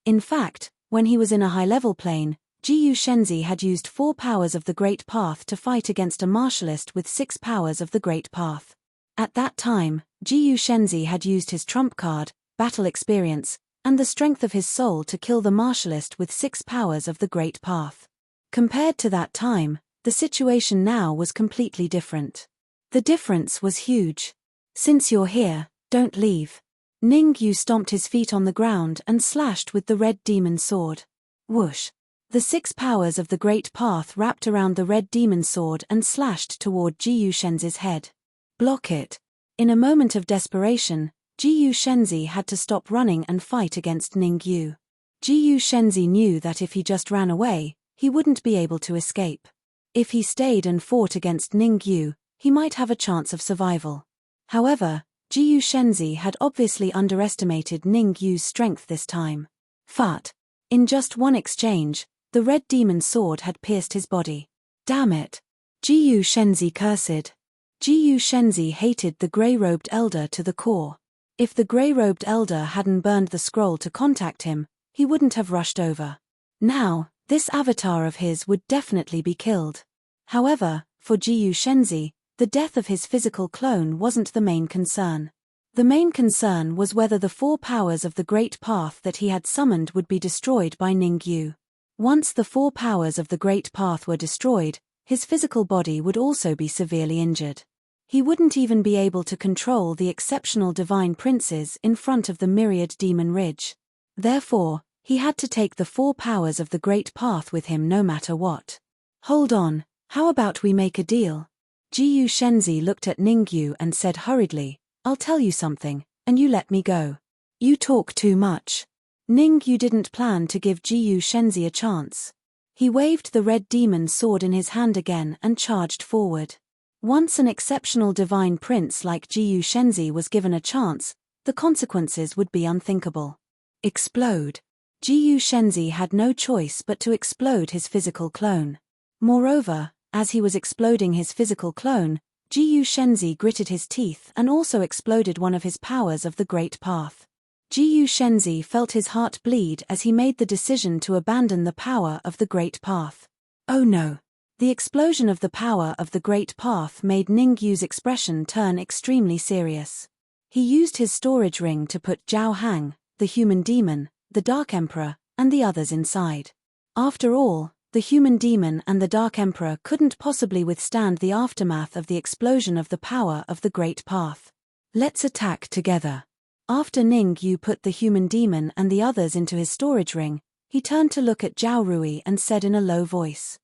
In fact, when he was in a high-level plane, Jiyu Shenzi had used 4 powers of the Great Path to fight against a martialist with 6 powers of the Great Path. At that time, Jiyu Shenzi had used his trump card, battle experience, and the strength of his soul to kill the martialist with 6 powers of the Great Path. Compared to that time, the situation now was completely different. The difference was huge. "Since you're here, don't leave." Ningyu stomped his feet on the ground and slashed with the red demon sword. Whoosh. The 6 powers of the Great Path wrapped around the red demon sword and slashed toward Jiyu Shenzi's head. Block it. In a moment of desperation, Jiyu Shenzi had to stop running and fight against Ningyu. Jiyu Shenzi knew that if he just ran away, he wouldn't be able to escape. If he stayed and fought against Ningyu, he might have a chance of survival. However, Jiyu Shenzi had obviously underestimated Ningyu's strength this time. Fart. In just one exchange, the red demon sword had pierced his body. Damn it. Jiyu Shenzi cursed. Jiyu Shenzi hated the grey-robed elder to the core. If the grey-robed elder hadn't burned the scroll to contact him, he wouldn't have rushed over. Now, this avatar of his would definitely be killed. However, for Jiyu Shenzi, the death of his physical clone wasn't the main concern. The main concern was whether the 4 powers of the Great Path that he had summoned would be destroyed by Ningyu. Once the 4 powers of the Great Path were destroyed, his physical body would also be severely injured. He wouldn't even be able to control the exceptional divine princes in front of the myriad demon ridge. Therefore, he had to take the 4 powers of the Great Path with him no matter what. "Hold on, how about we make a deal?" Jiyu Shenzi looked at Ningyu and said hurriedly, "I'll tell you something, and you let me go." "You talk too much." Ningyu didn't plan to give Jiyu Shenzi a chance. He waved the red demon sword in his hand again and charged forward. Once an exceptional divine prince like Jiyu Shenzi was given a chance, the consequences would be unthinkable. Explode. Jiyu Shenzi had no choice but to explode his physical clone. Moreover, as he was exploding his physical clone, Jiyu Shenzi gritted his teeth and also exploded one of his powers of the Great Path. Jiyu Shenzi felt his heart bleed as he made the decision to abandon the power of the Great Path. Oh no. The explosion of the power of the Great Path made Ningyu's expression turn extremely serious. He used his storage ring to put Zhao Hang, the human demon, the Dark Emperor, and the others inside. After all, the human demon and the Dark Emperor couldn't possibly withstand the aftermath of the explosion of the power of the Great Path. Let's attack together. After Ningyu put the human demon and the others into his storage ring, he turned to look at Zhao Rui and said in a low voice.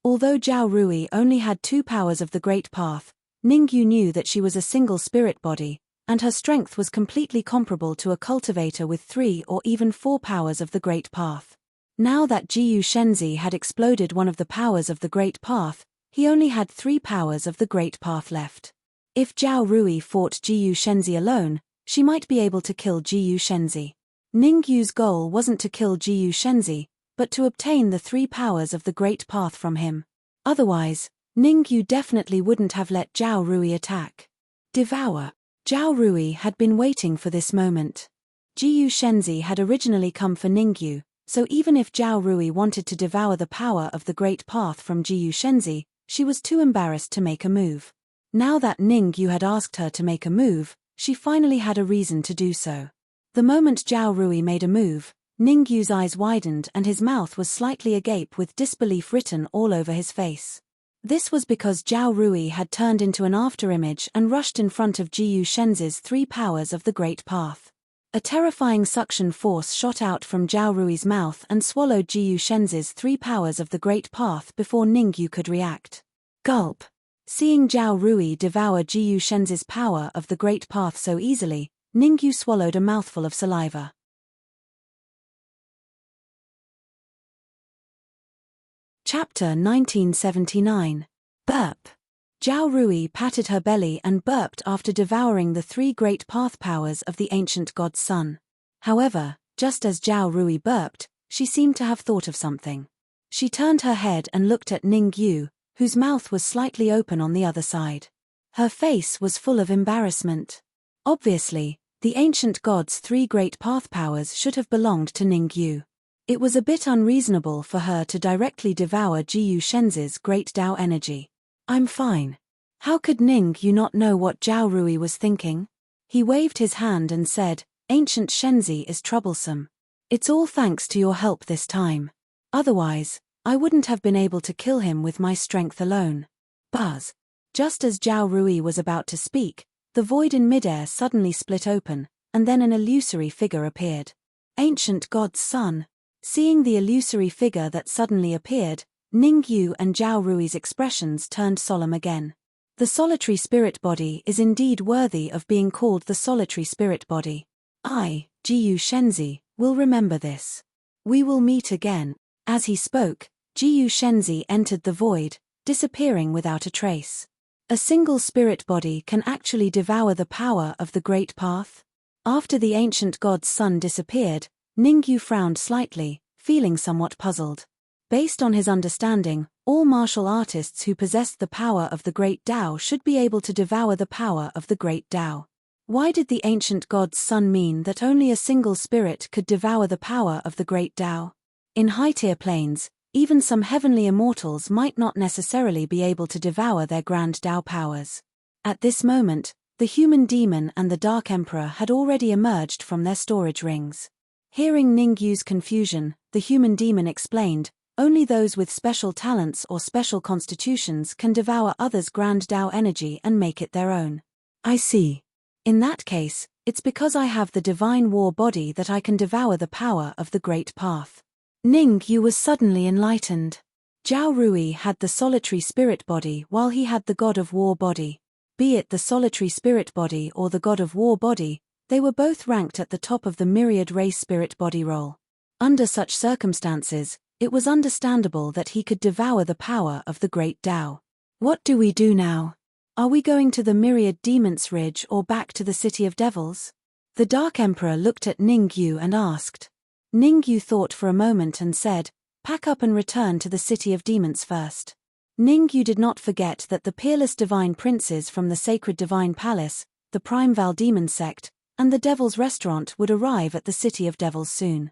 Although Zhao Rui only had 2 powers of the Great Path, Ningyu knew that she was a single spirit body, and her strength was completely comparable to a cultivator with 3 or even 4 powers of the Great Path. Now that Jiyu Shenzi had exploded one of the powers of the Great Path, he only had 3 powers of the Great Path left. If Zhao Rui fought Jiyu Shenzi alone, she might be able to kill Jiyu Shenzi. Ningyu's goal wasn't to kill Jiyu Shenzi, but to obtain the 3 powers of the Great Path from him. Otherwise, Ningyu definitely wouldn't have let Zhao Rui attack. Devour. Zhao Rui had been waiting for this moment. Jiyu Shenzi had originally come for Ningyu, so even if Zhao Rui wanted to devour the power of the Great Path from Jiyu Shenzi, she was too embarrassed to make a move. Now that Ningyu had asked her to make a move, she finally had a reason to do so. The moment Zhao Rui made a move, Ningyu's eyes widened and his mouth was slightly agape with disbelief written all over his face. This was because Zhao Rui had turned into an afterimage and rushed in front of Jiyu Shenzi's 3 powers of the Great Path. A terrifying suction force shot out from Zhao Rui's mouth and swallowed Jiyu Shenzi's 3 powers of the Great Path before Ningyu could react. Gulp. Seeing Zhao Rui devour Jiyu Shenzi's power of the Great Path so easily, Ningyu swallowed a mouthful of saliva. Chapter 1979. Burp. Zhao Rui patted her belly and burped after devouring the 3 Great Path powers of the ancient god's son. However, just as Zhao Rui burped, she seemed to have thought of something. She turned her head and looked at Ningyu, whose mouth was slightly open on the other side. Her face was full of embarrassment. Obviously, the ancient god's 3 Great Path powers should have belonged to Ningyu. It was a bit unreasonable for her to directly devour Jiyu Shenzi's great Tao energy. I'm fine. How could Ningyu not know what Zhao Rui was thinking? He waved his hand and said, Ancient Shenzi is troublesome. It's all thanks to your help this time. Otherwise, I wouldn't have been able to kill him with my strength alone. Buzz. Just as Zhao Rui was about to speak, the void in midair suddenly split open, and then an illusory figure appeared. Ancient god's son. Seeing the illusory figure that suddenly appeared, Ningyu and Zhao Rui's expressions turned solemn again. The solitary spirit body is indeed worthy of being called the solitary spirit body. I, Jiyu Shenzi, will remember this. We will meet again. As he spoke, Jiyu Shenzi entered the void, disappearing without a trace. A single spirit body can actually devour the power of the Great Path? After the ancient god's son disappeared, Ningyu frowned slightly, feeling somewhat puzzled. Based on his understanding, all martial artists who possessed the power of the Great Tao should be able to devour the power of the Great Tao. Why did the ancient god's son mean that only a single spirit could devour the power of the Great Tao? In high-tier planes, even some heavenly immortals might not necessarily be able to devour their grand Tao powers. At this moment, the human demon and the Dark Emperor had already emerged from their storage rings. Hearing Ningyu's confusion, the human demon explained, only those with special talents or special constitutions can devour others' grand Tao energy and make it their own. I see. In that case, it's because I have the divine war body that I can devour the power of the Great Path. Ningyu was suddenly enlightened. Zhao Rui had the solitary spirit body while he had the god of war body. Be it the solitary spirit body or the god of war body, they were both ranked at the top of the myriad race spirit body roll. Under such circumstances, it was understandable that he could devour the power of the Great Tao. What do we do now? Are we going to the myriad demons ridge or back to the city of devils? The Dark Emperor looked at Ningyu and asked. Ningyu thought for a moment and said, pack up and return to the city of demons first. Ningyu did not forget that the peerless divine princes from the sacred divine palace, the Prime Val demon sect, and the Devil's Restaurant would arrive at the city of devils soon.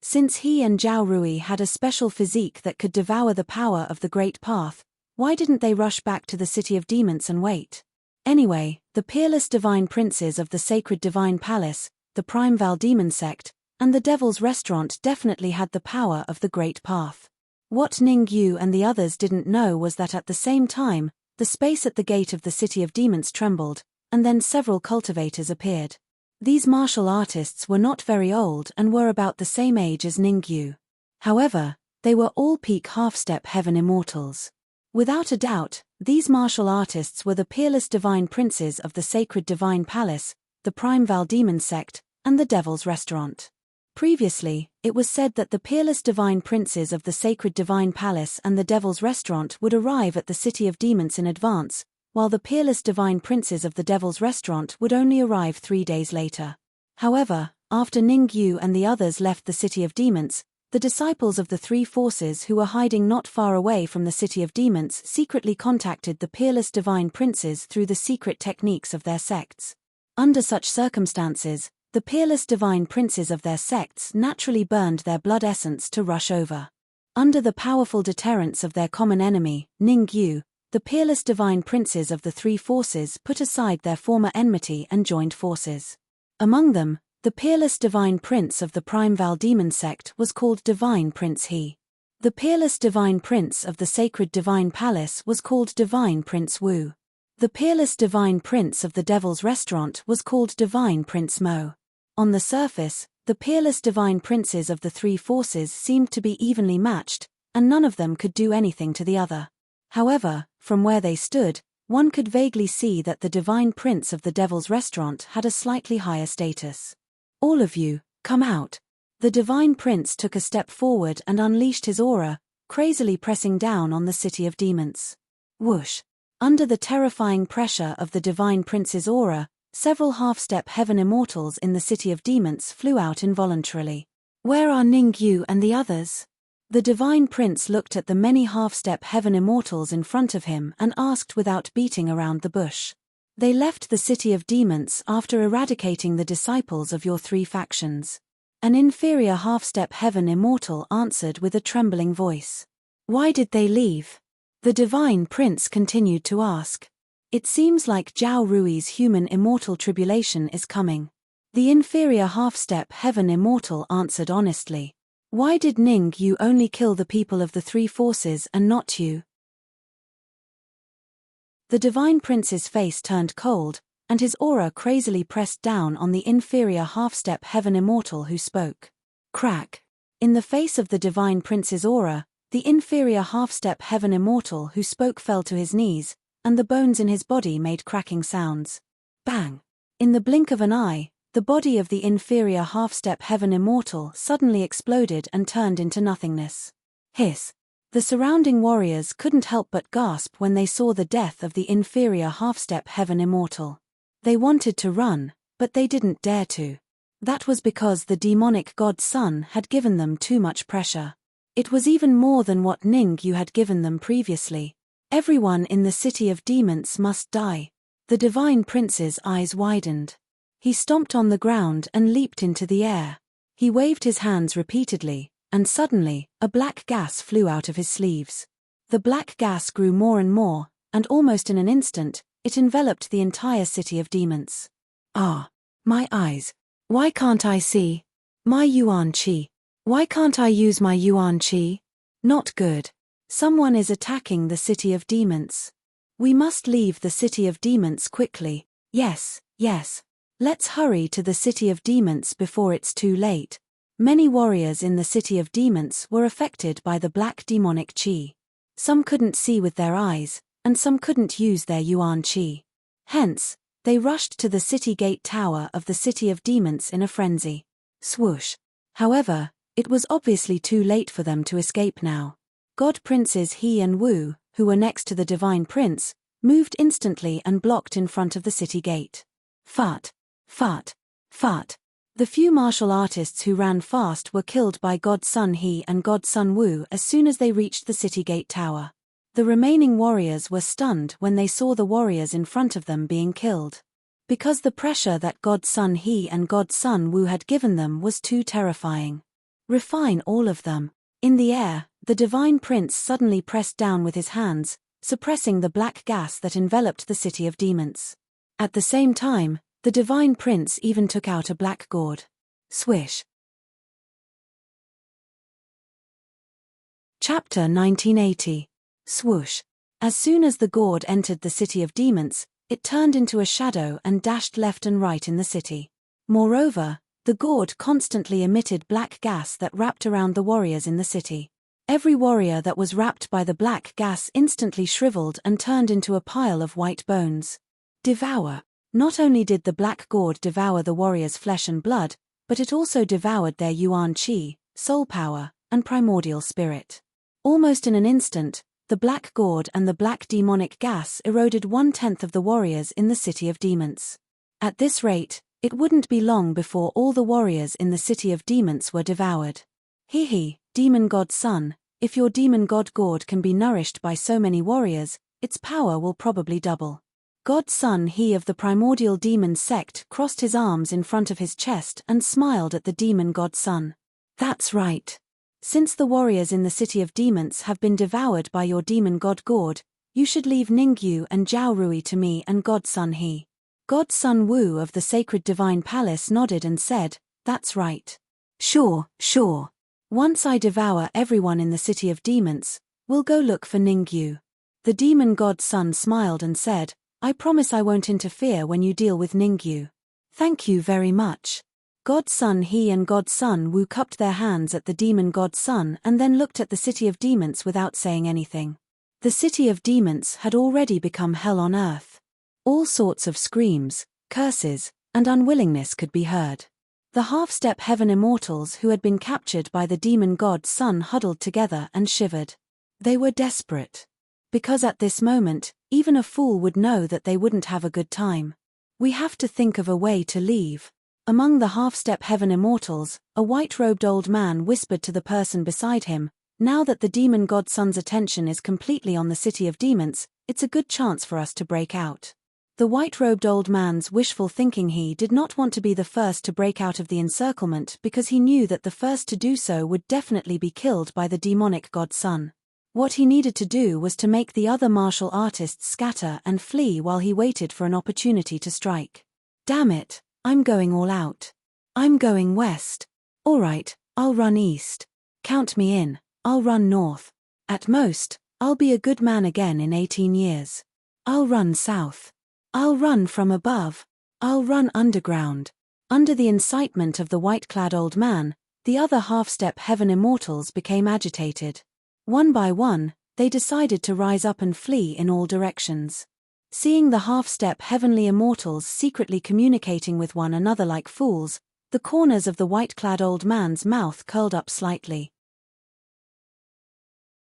Since he and Zhao Rui had a special physique that could devour the power of the Great Path, why didn't they rush back to the City of Demons and wait? Anyway, the peerless divine princes of the sacred divine palace, the prime Val demon sect, and the Devil's Restaurant definitely had the power of the Great Path. What Ning Yu and the others didn't know was that at the same time, the space at the gate of the City of Demons trembled, and then several cultivators appeared. These martial artists were not very old and were about the same age as Ning Yu. However, they were all peak half-step heaven immortals. Without a doubt, these martial artists were the peerless divine princes of the sacred divine palace, the prime Val demon sect, and the Devil's Restaurant. Previously, it was said that the peerless divine princes of the sacred divine palace and the Devil's Restaurant would arrive at the City of Demons in advance, while the peerless divine princes of the Devil's Restaurant would only arrive 3 days later. However, after Ning Yu and the others left the City of Demons, the disciples of the three forces who were hiding not far away from the City of Demons secretly contacted the peerless divine princes through the secret techniques of their sects. Under such circumstances, the peerless divine princes of their sects naturally burned their blood essence to rush over. Under the powerful deterrence of their common enemy, Ning Yu, the peerless divine princes of the three forces put aside their former enmity and joined forces. Among them, the peerless divine prince of the prime Val demon sect was called Divine Prince He. The peerless divine prince of the sacred divine palace was called Divine Prince Wu. The peerless divine prince of the Devil's Restaurant was called Divine Prince Mo. On the surface, the peerless divine princes of the three forces seemed to be evenly matched, and none of them could do anything to the other. However, from where they stood, one could vaguely see that the divine prince of the Devil's Restaurant had a slightly higher status. "All of you, come out." The divine prince took a step forward and unleashed his aura, crazily pressing down on the City of Demons. Whoosh! Under the terrifying pressure of the divine prince's aura, several half-step heaven immortals in the City of Demons flew out involuntarily. "Where are Ning Yu and the others?" The divine prince looked at the many half-step heaven immortals in front of him and asked without beating around the bush. "They left the City of Demons after eradicating the disciples of your three factions." An inferior half-step heaven immortal answered with a trembling voice. "Why did they leave?" The divine prince continued to ask. "It seems like Zhao Rui's human immortal tribulation is coming." The inferior half-step heaven immortal answered honestly. "Why did Ning Yu only kill the people of the three forces and not you?" The divine prince's face turned cold, and his aura crazily pressed down on the inferior half-step heaven immortal who spoke. Crack! In the face of the divine prince's aura, the inferior half-step heaven immortal who spoke fell to his knees, and the bones in his body made cracking sounds. Bang! In the blink of an eye, the body of the inferior half-step heaven immortal suddenly exploded and turned into nothingness. Hiss! The surrounding warriors couldn't help but gasp when they saw the death of the inferior half-step heaven immortal. They wanted to run, but they didn't dare to. That was because the demonic god Sun had given them too much pressure. It was even more than what Ning Yu had given them previously. Everyone in the City of Demons must die. The divine prince's eyes widened. He stomped on the ground and leaped into the air. He waved his hands repeatedly, and suddenly, a black gas flew out of his sleeves. The black gas grew more and more, and almost in an instant, it enveloped the entire City of Demons. "Ah! My eyes! Why can't I see? My Yuan Qi! Why can't I use my Yuan Qi? Not good. Someone is attacking the City of Demons. We must leave the City of Demons quickly. Yes, yes. Let's hurry to the City of Demons before it's too late." Many warriors in the City of Demons were affected by the black demonic qi. Some couldn't see with their eyes, and some couldn't use their Yuan Qi. Hence, they rushed to the city gate tower of the City of Demons in a frenzy. Swoosh! However, it was obviously too late for them to escape now. God Princes He and Wu, who were next to the Divine Prince, moved instantly and blocked in front of the city gate. Fart! Fart! Fart! The few martial artists who ran fast were killed by God Sun He and God Sun Wu as soon as they reached the city gate tower. The remaining warriors were stunned when they saw the warriors in front of them being killed. Because the pressure that God Sun He and God Sun Wu had given them was too terrifying. Refine all of them. In the air, the divine prince suddenly pressed down with his hands, suppressing the black gas that enveloped the city of demons. At the same time, the divine prince even took out a black gourd. Swish. Chapter 1980. Swoosh. As soon as the gourd entered the city of demons, it turned into a shadow and dashed left and right in the city. Moreover, the gourd constantly emitted black gas that wrapped around the warriors in the city. Every warrior that was wrapped by the black gas instantly shriveled and turned into a pile of white bones. Devour. Not only did the black gourd devour the warriors' flesh and blood, but it also devoured their yuan qi, soul power, and primordial spirit. Almost in an instant, the black gourd and the black demonic gas eroded 1/10 of the warriors in the city of demons. At this rate, it wouldn't be long before all the warriors in the city of demons were devoured. Demon god son, if your demon god gourd can be nourished by so many warriors, its power will probably double. God son he of the primordial demon sect crossed his arms in front of his chest and smiled at the demon god son. That's right. Since the warriors in the city of demons have been devoured by your demon god gourd, you should leave Ningyu and Zhao Rui to me and god son he. God son Wu of the sacred divine palace nodded and said, that's right. Sure. Once I devour everyone in the city of demons, we'll go look for Ningyu. The demon god son smiled and said, I promise I won't interfere when you deal with Ningyu. Thank you very much. God son he and God son Wu cupped their hands at the demon god son and then looked at the city of demons without saying anything. The city of demons had already become hell on earth. All sorts of screams, curses, and unwillingness could be heard. The half-step heaven immortals who had been captured by the demon god son huddled together and shivered. They were desperate. Because at this moment, even a fool would know that they wouldn't have a good time. We have to think of a way to leave. Among the half-step heaven immortals, a white-robed old man whispered to the person beside him, now that the demon god son's attention is completely on the city of demons, it's a good chance for us to break out. The white-robed old man's wishful thinking he did not want to be the first to break out of the encirclement because he knew that the first to do so would definitely be killed by the demonic god son. What he needed to do was to make the other martial artists scatter and flee while he waited for an opportunity to strike. Damn it, I'm going all out. I'm going west. Alright, I'll run east. Count me in, I'll run north. At most, I'll be a good man again in 18 years. I'll run south. I'll run from above. I'll run underground. Under the incitement of the white-clad old man, the other half-step heaven immortals became agitated. One by one, they decided to rise up and flee in all directions. Seeing the half-step heavenly immortals secretly communicating with one another like fools, the corners of the white-clad old man's mouth curled up slightly.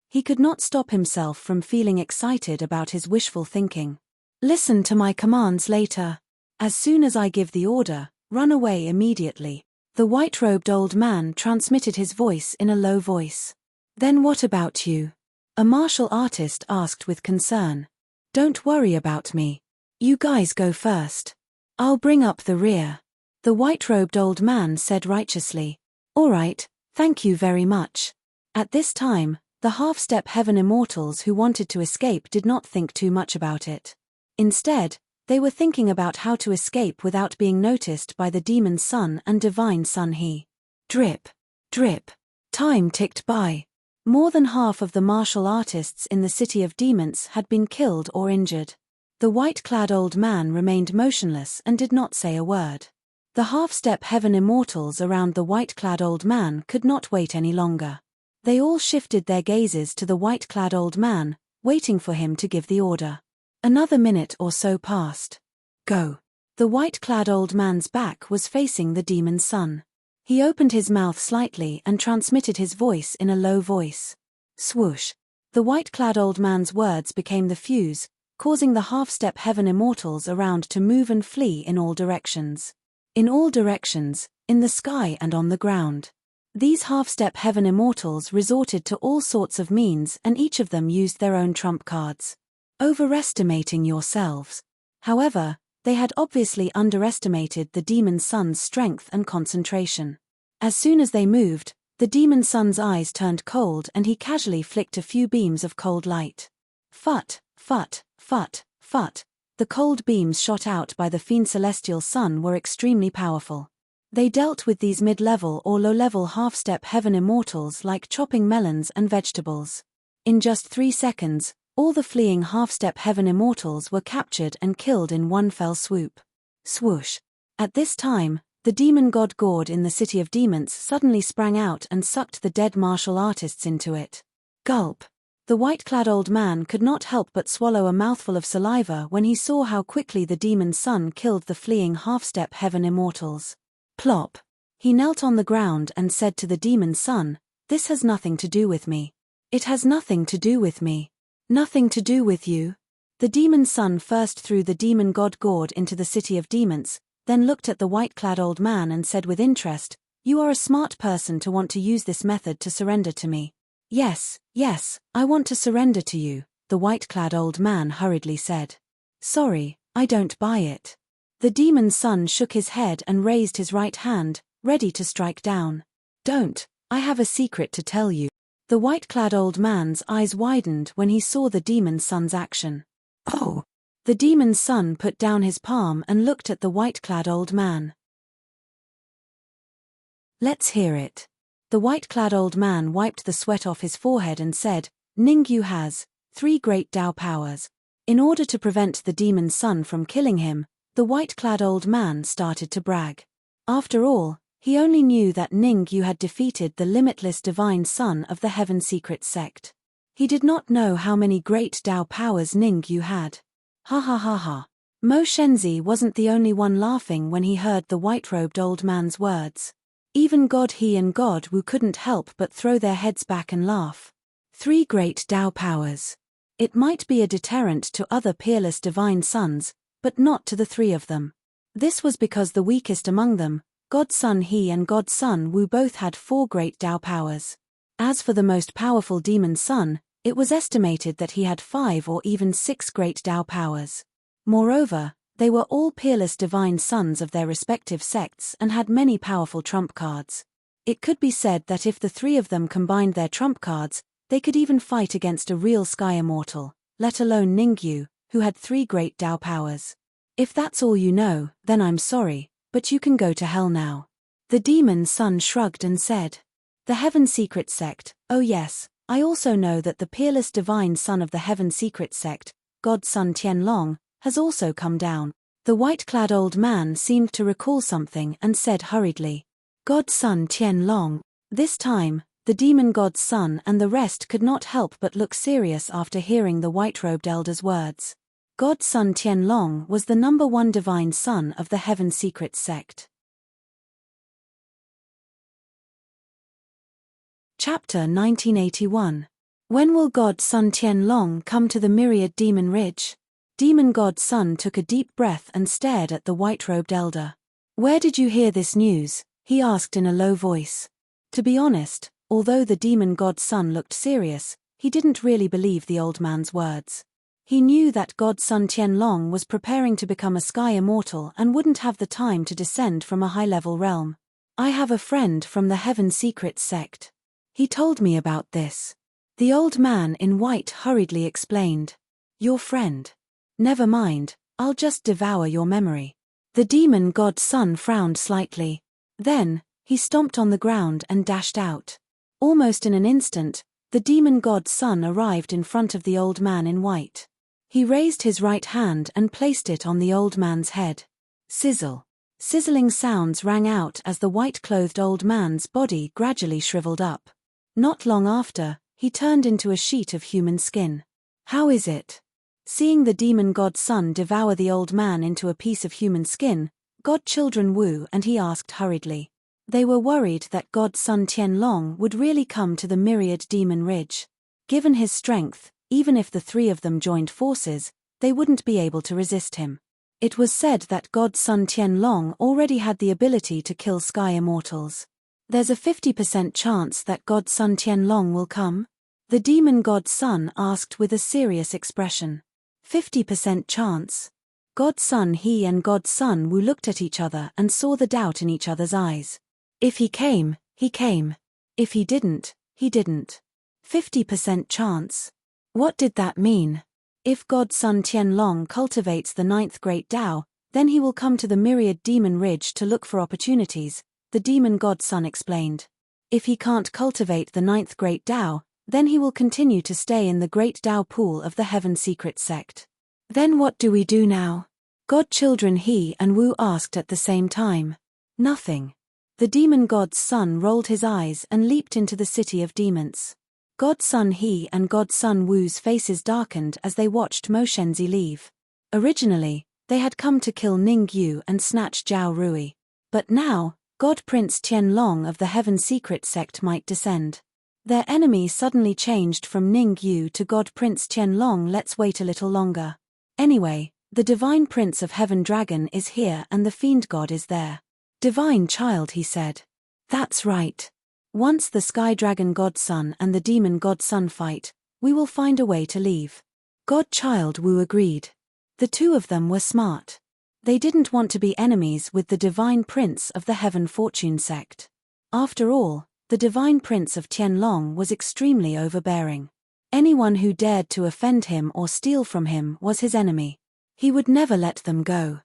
He could not stop himself from feeling excited about his wishful thinking. Listen to my commands later. As soon as I give the order, run away immediately. The white-robed old man transmitted his voice in a low voice. Then what about you? A martial artist asked with concern. Don't worry about me. You guys go first. I'll bring up the rear. The white-robed old man said righteously. Alright, thank you very much. At this time, the half-step heaven immortals who wanted to escape did not think too much about it. Instead, they were thinking about how to escape without being noticed by the demon son and divine son he. Drip. Drip. Time ticked by. More than half of the martial artists in the city of demons had been killed or injured. The white-clad old man remained motionless and did not say a word. The half-step heaven immortals around the white-clad old man could not wait any longer. They all shifted their gazes to the white-clad old man, waiting for him to give the order. Another minute or so passed. Go. The white-clad old man's back was facing the demon son. He opened his mouth slightly and transmitted his voice in a low voice. Swoosh. The white-clad old man's words became the fuse, causing the half-step heaven immortals around to move and flee in all directions. In all directions, in the sky and on the ground. These half-step heaven immortals resorted to all sorts of means and each of them used their own trump cards. Overestimating yourselves. However, they had obviously underestimated the demon son's strength and concentration. As soon as they moved, The demon son's eyes turned cold and he casually flicked a few beams of cold light. Phut, phut, phut, phut. The cold beams shot out by the fiend celestial sun were extremely powerful. They dealt with these mid-level or low-level half-step heaven immortals like chopping melons and vegetables. In just 3 seconds, all the fleeing half-step heaven immortals were captured and killed in one fell swoop. Swoosh. At this time, the demon god Gord in the city of demons suddenly sprang out and sucked the dead martial artists into it. Gulp. The white-clad old man could not help but swallow a mouthful of saliva when he saw how quickly the demon son killed the fleeing half-step heaven immortals. Plop. He knelt on the ground and said to the demon son, "This has nothing to do with me. It has nothing to do with me. Nothing to do with you." The demon son first threw the demon god Gord into the city of demons, then looked at the white-clad old man and said with interest, "You are a smart person to want to use this method to surrender to me." Yes, I want to surrender to you," the white-clad old man hurriedly said. "Sorry, I don't buy it." The demon son shook his head and raised his right hand, ready to strike down. "Don't, I have a secret to tell you." The white-clad old man's eyes widened when he saw the demon son's action. "Oh." The demon son put down his palm and looked at the white-clad old man. "Let's hear it." The white-clad old man wiped the sweat off his forehead and said, "Ningyu has 3 great Tao powers." In order to prevent the demon son from killing him, the white-clad old man started to brag. After all, he only knew that Ningyu had defeated the limitless divine son of the Heaven Secret sect. He did not know how many great Tao powers Ningyu had. Ha ha ha ha. Mo Shenzi wasn't the only one laughing when he heard the white-robed old man's words. Even God He and God Wu couldn't help but throw their heads back and laugh. 3 great Tao powers. It might be a deterrent to other peerless divine sons, but not to the 3 of them. This was because the weakest among them, Godson He and Godson Wu, both had 4 great Tao powers. As for the most powerful demon son, it was estimated that he had 5 or even 6 great Tao powers. Moreover, they were all peerless divine sons of their respective sects and had many powerful trump cards. It could be said that if the 3 of them combined their trump cards, they could even fight against a real sky immortal, let alone Ningyu, who had 3 great Tao powers. If that's all you know, then I'm sorry, but you can go to hell now. The demon son shrugged and said. The Heaven Secret sect, oh yes, I also know that the peerless divine son of the Heaven Secret sect, Godson Tianlong, has also come down. The white-clad old man seemed to recall something and said hurriedly, Godson Tianlong. This time, the demon god's son and the rest could not help but look serious after hearing the white-robed elder's words. Godson Tianlong was the number 1 divine son of the Heaven Secret sect. Chapter 1981. When will Godson Tianlong come to the Myriad Demon Ridge? Demon God's son took a deep breath and stared at the white-robed elder. Where did you hear this news? He asked in a low voice. To be honest, although the demon God's son looked serious, he didn't really believe the old man's words. He knew that Godson Tianlong was preparing to become a sky immortal and wouldn't have the time to descend from a high-level realm. I have a friend from the Heaven Secret sect. He told me about this. The old man in white hurriedly explained. Your friend? Never mind, I'll just devour your memory. The demon god's son frowned slightly. Then, he stomped on the ground and dashed out. Almost in an instant, the demon god's son arrived in front of the old man in white. He raised his right hand and placed it on the old man's head. Sizzle. Sizzling sounds rang out as the white-clothed old man's body gradually shriveled up. Not long after, he turned into a sheet of human skin. How is it? Seeing the demon god's son devour the old man into a piece of human skin, godchildren Wu and he asked hurriedly. They were worried that Godson Tianlong would really come to the Myriad Demon Ridge. Given his strength, even if the 3 of them joined forces, they wouldn't be able to resist him. It was said that Godson Tianlong already had the ability to kill sky immortals. There's a 50% chance that Godson Tianlong will come? The demon god's son asked with a serious expression. 50% chance? Godson He and Godson Wu looked at each other and saw the doubt in each other's eyes. If he came, he came. If he didn't, he didn't. 50% chance. What did that mean? If God's son Tianlong cultivates the ninth great Tao, then he will come to the myriad demon ridge to look for opportunities, the demon God's son explained. If he can't cultivate the ninth great Tao, then he will continue to stay in the great Tao pool of the Heaven Secret sect. Then what do we do now? Godchildren He and Wu asked at the same time. Nothing. The demon God's son rolled his eyes and leaped into the city of demons. Godson He and Godson Wu's faces darkened as they watched Mo Shenzi leave. Originally, they had come to kill Ning Yu and snatch Zhao Rui. But now, God Prince Tianlong of the Heaven Secret sect might descend. Their enemy suddenly changed from Ning Yu to God Prince Tianlong. Let's wait a little longer. Anyway, the Divine Prince of Heaven Dragon is here and the Fiend God is there. Divine Child, he said. That's right. Once the Sky Dragon Godson and the Demon Godson fight, we will find a way to leave. Godchild Wu agreed. The two of them were smart. They didn't want to be enemies with the Divine Prince of the Heaven Fortune sect. After all, the Divine Prince of Tianlong was extremely overbearing. Anyone who dared to offend him or steal from him was his enemy. He would never let them go.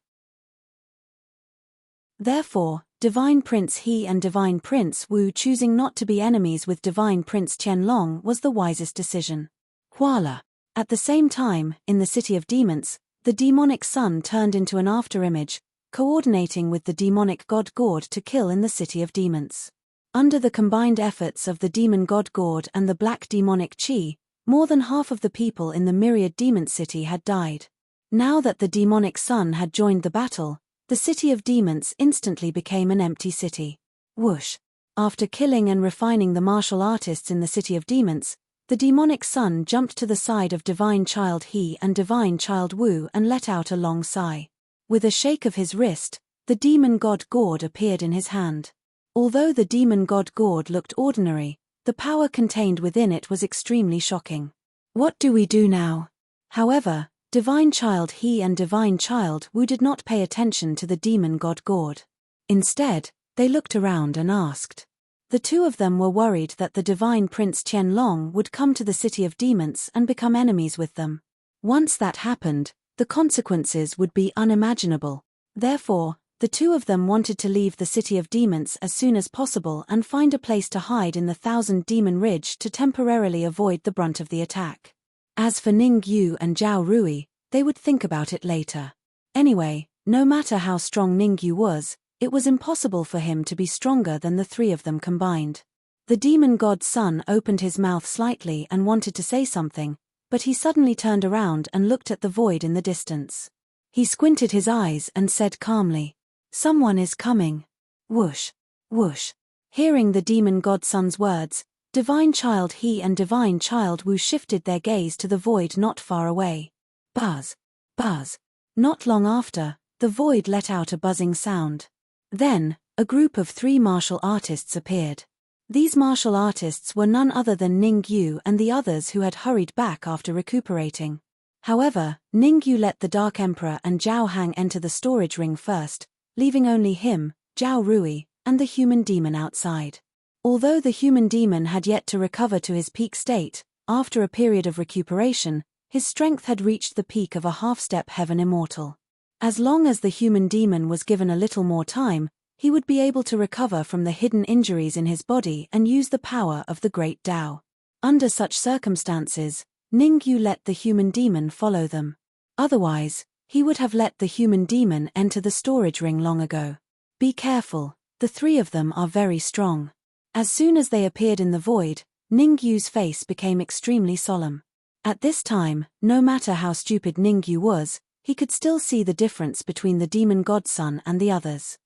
Therefore, Divine Prince He and Divine Prince Wu choosing not to be enemies with Divine Prince Tianlong was the wisest decision. Voila! At the same time, in the city of demons, the demonic sun turned into an afterimage, coordinating with the demonic god Gord to kill in the city of demons. Under the combined efforts of the demon god Gord and the black demonic Qi, more than half of the people in the myriad demon city had died. Now that the demonic sun had joined the battle, the city of demons instantly became an empty city. Whoosh! After killing and refining the martial artists in the city of demons, the demonic sun jumped to the side of Divine Child He and Divine Child Wu and let out a long sigh. With a shake of his wrist, the demon god Gord appeared in his hand. Although the demon god Gord looked ordinary, the power contained within it was extremely shocking. What do we do now? However, Divine Child He and Divine Child Wu did not pay attention to the demon god Gord. Instead, they looked around and asked. The two of them were worried that the Divine Prince Tianlong would come to the city of demons and become enemies with them. Once that happened, the consequences would be unimaginable. Therefore, the two of them wanted to leave the city of demons as soon as possible and find a place to hide in the Thousand Demon Ridge to temporarily avoid the brunt of the attack. As for Ning Yu and Zhao Rui, they would think about it later. Anyway, no matter how strong Ning Yu was, it was impossible for him to be stronger than the three of them combined. The demon god's son opened his mouth slightly and wanted to say something, but he suddenly turned around and looked at the void in the distance. He squinted his eyes and said calmly, "Someone is coming." Whoosh! Whoosh! Hearing the demon godson's words, Divine Child He and Divine Child Wu shifted their gaze to the void not far away. Buzz! Buzz! Not long after, the void let out a buzzing sound. Then, a group of 3 martial artists appeared. These martial artists were none other than Ning Yu and the others who had hurried back after recuperating. However, Ning Yu let the Dark Emperor and Zhao Hang enter the storage ring first, leaving only him, Zhao Rui, and the human demon outside. Although the human demon had yet to recover to his peak state, after a period of recuperation, his strength had reached the peak of a half-step heaven immortal. As long as the human demon was given a little more time, he would be able to recover from the hidden injuries in his body and use the power of the great Tao. Under such circumstances, Ning Yu let the human demon follow them. Otherwise, he would have let the human demon enter the storage ring long ago. Be careful, the 3 of them are very strong. As soon as they appeared in the void, Ning Yu's face became extremely solemn. At this time, no matter how stupid Ning Yu was, he could still see the difference between the demon godson and the others.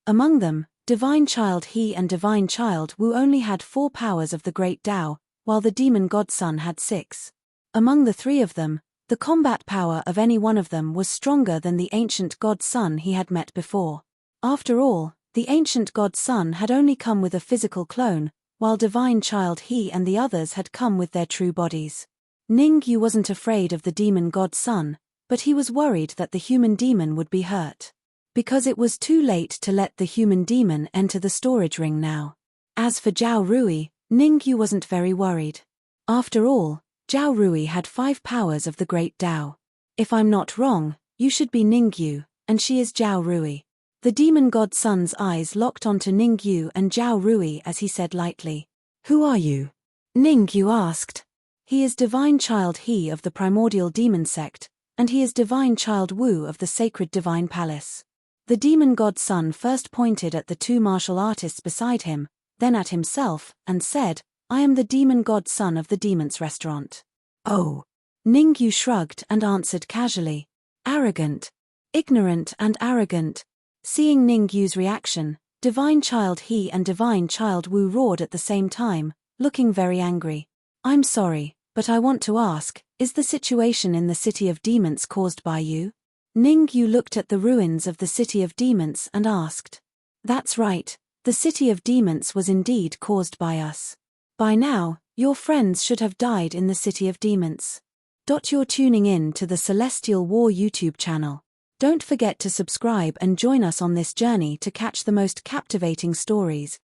Among them, Divine Child He and Divine Child Wu only had 4 powers of the Great Tao, while the demon godson had 6. Among the 3 of them, the combat power of any one of them was stronger than the ancient godson he had met before. After all, the ancient godson had only come with a physical clone, while Divine Child He and the others had come with their true bodies. Ning Yu wasn't afraid of the demon godson, but he was worried that the human demon would be hurt. because it was too late to let the human demon enter the storage ring now. As for Zhao Rui, Ningyu wasn't very worried. After all, Zhao Rui had 5 powers of the Great Tao. If I'm not wrong, you should be Ningyu, and she is Zhao Rui. The demon god son's eyes locked onto Ningyu and Zhao Rui as he said lightly, "Who are you?" Ningyu asked. He is Divine Child He of the Primordial Demon Sect, and he is Divine Child Wu of the Sacred Divine Palace. The demon god's son first pointed at the 2 martial artists beside him, then at himself, and said, "I am the demon god's son of the Demon's Restaurant." Oh. Ningyu shrugged and answered casually. Arrogant. Ignorant and arrogant. Seeing Ningyu's reaction, Divine Child He and Divine Child Wu roared at the same time, looking very angry. "I'm sorry, but I want to ask, is the situation in the City of Demons caused by you?" Ningyu looked at the ruins of the City of Demons and asked. "That's right, the City of Demons was indeed caused by us. By now, your friends should have died in the City of Demons. You're tuning in to the Celestial War YouTube channel. Don't forget to subscribe and join us on this journey to catch the most captivating stories.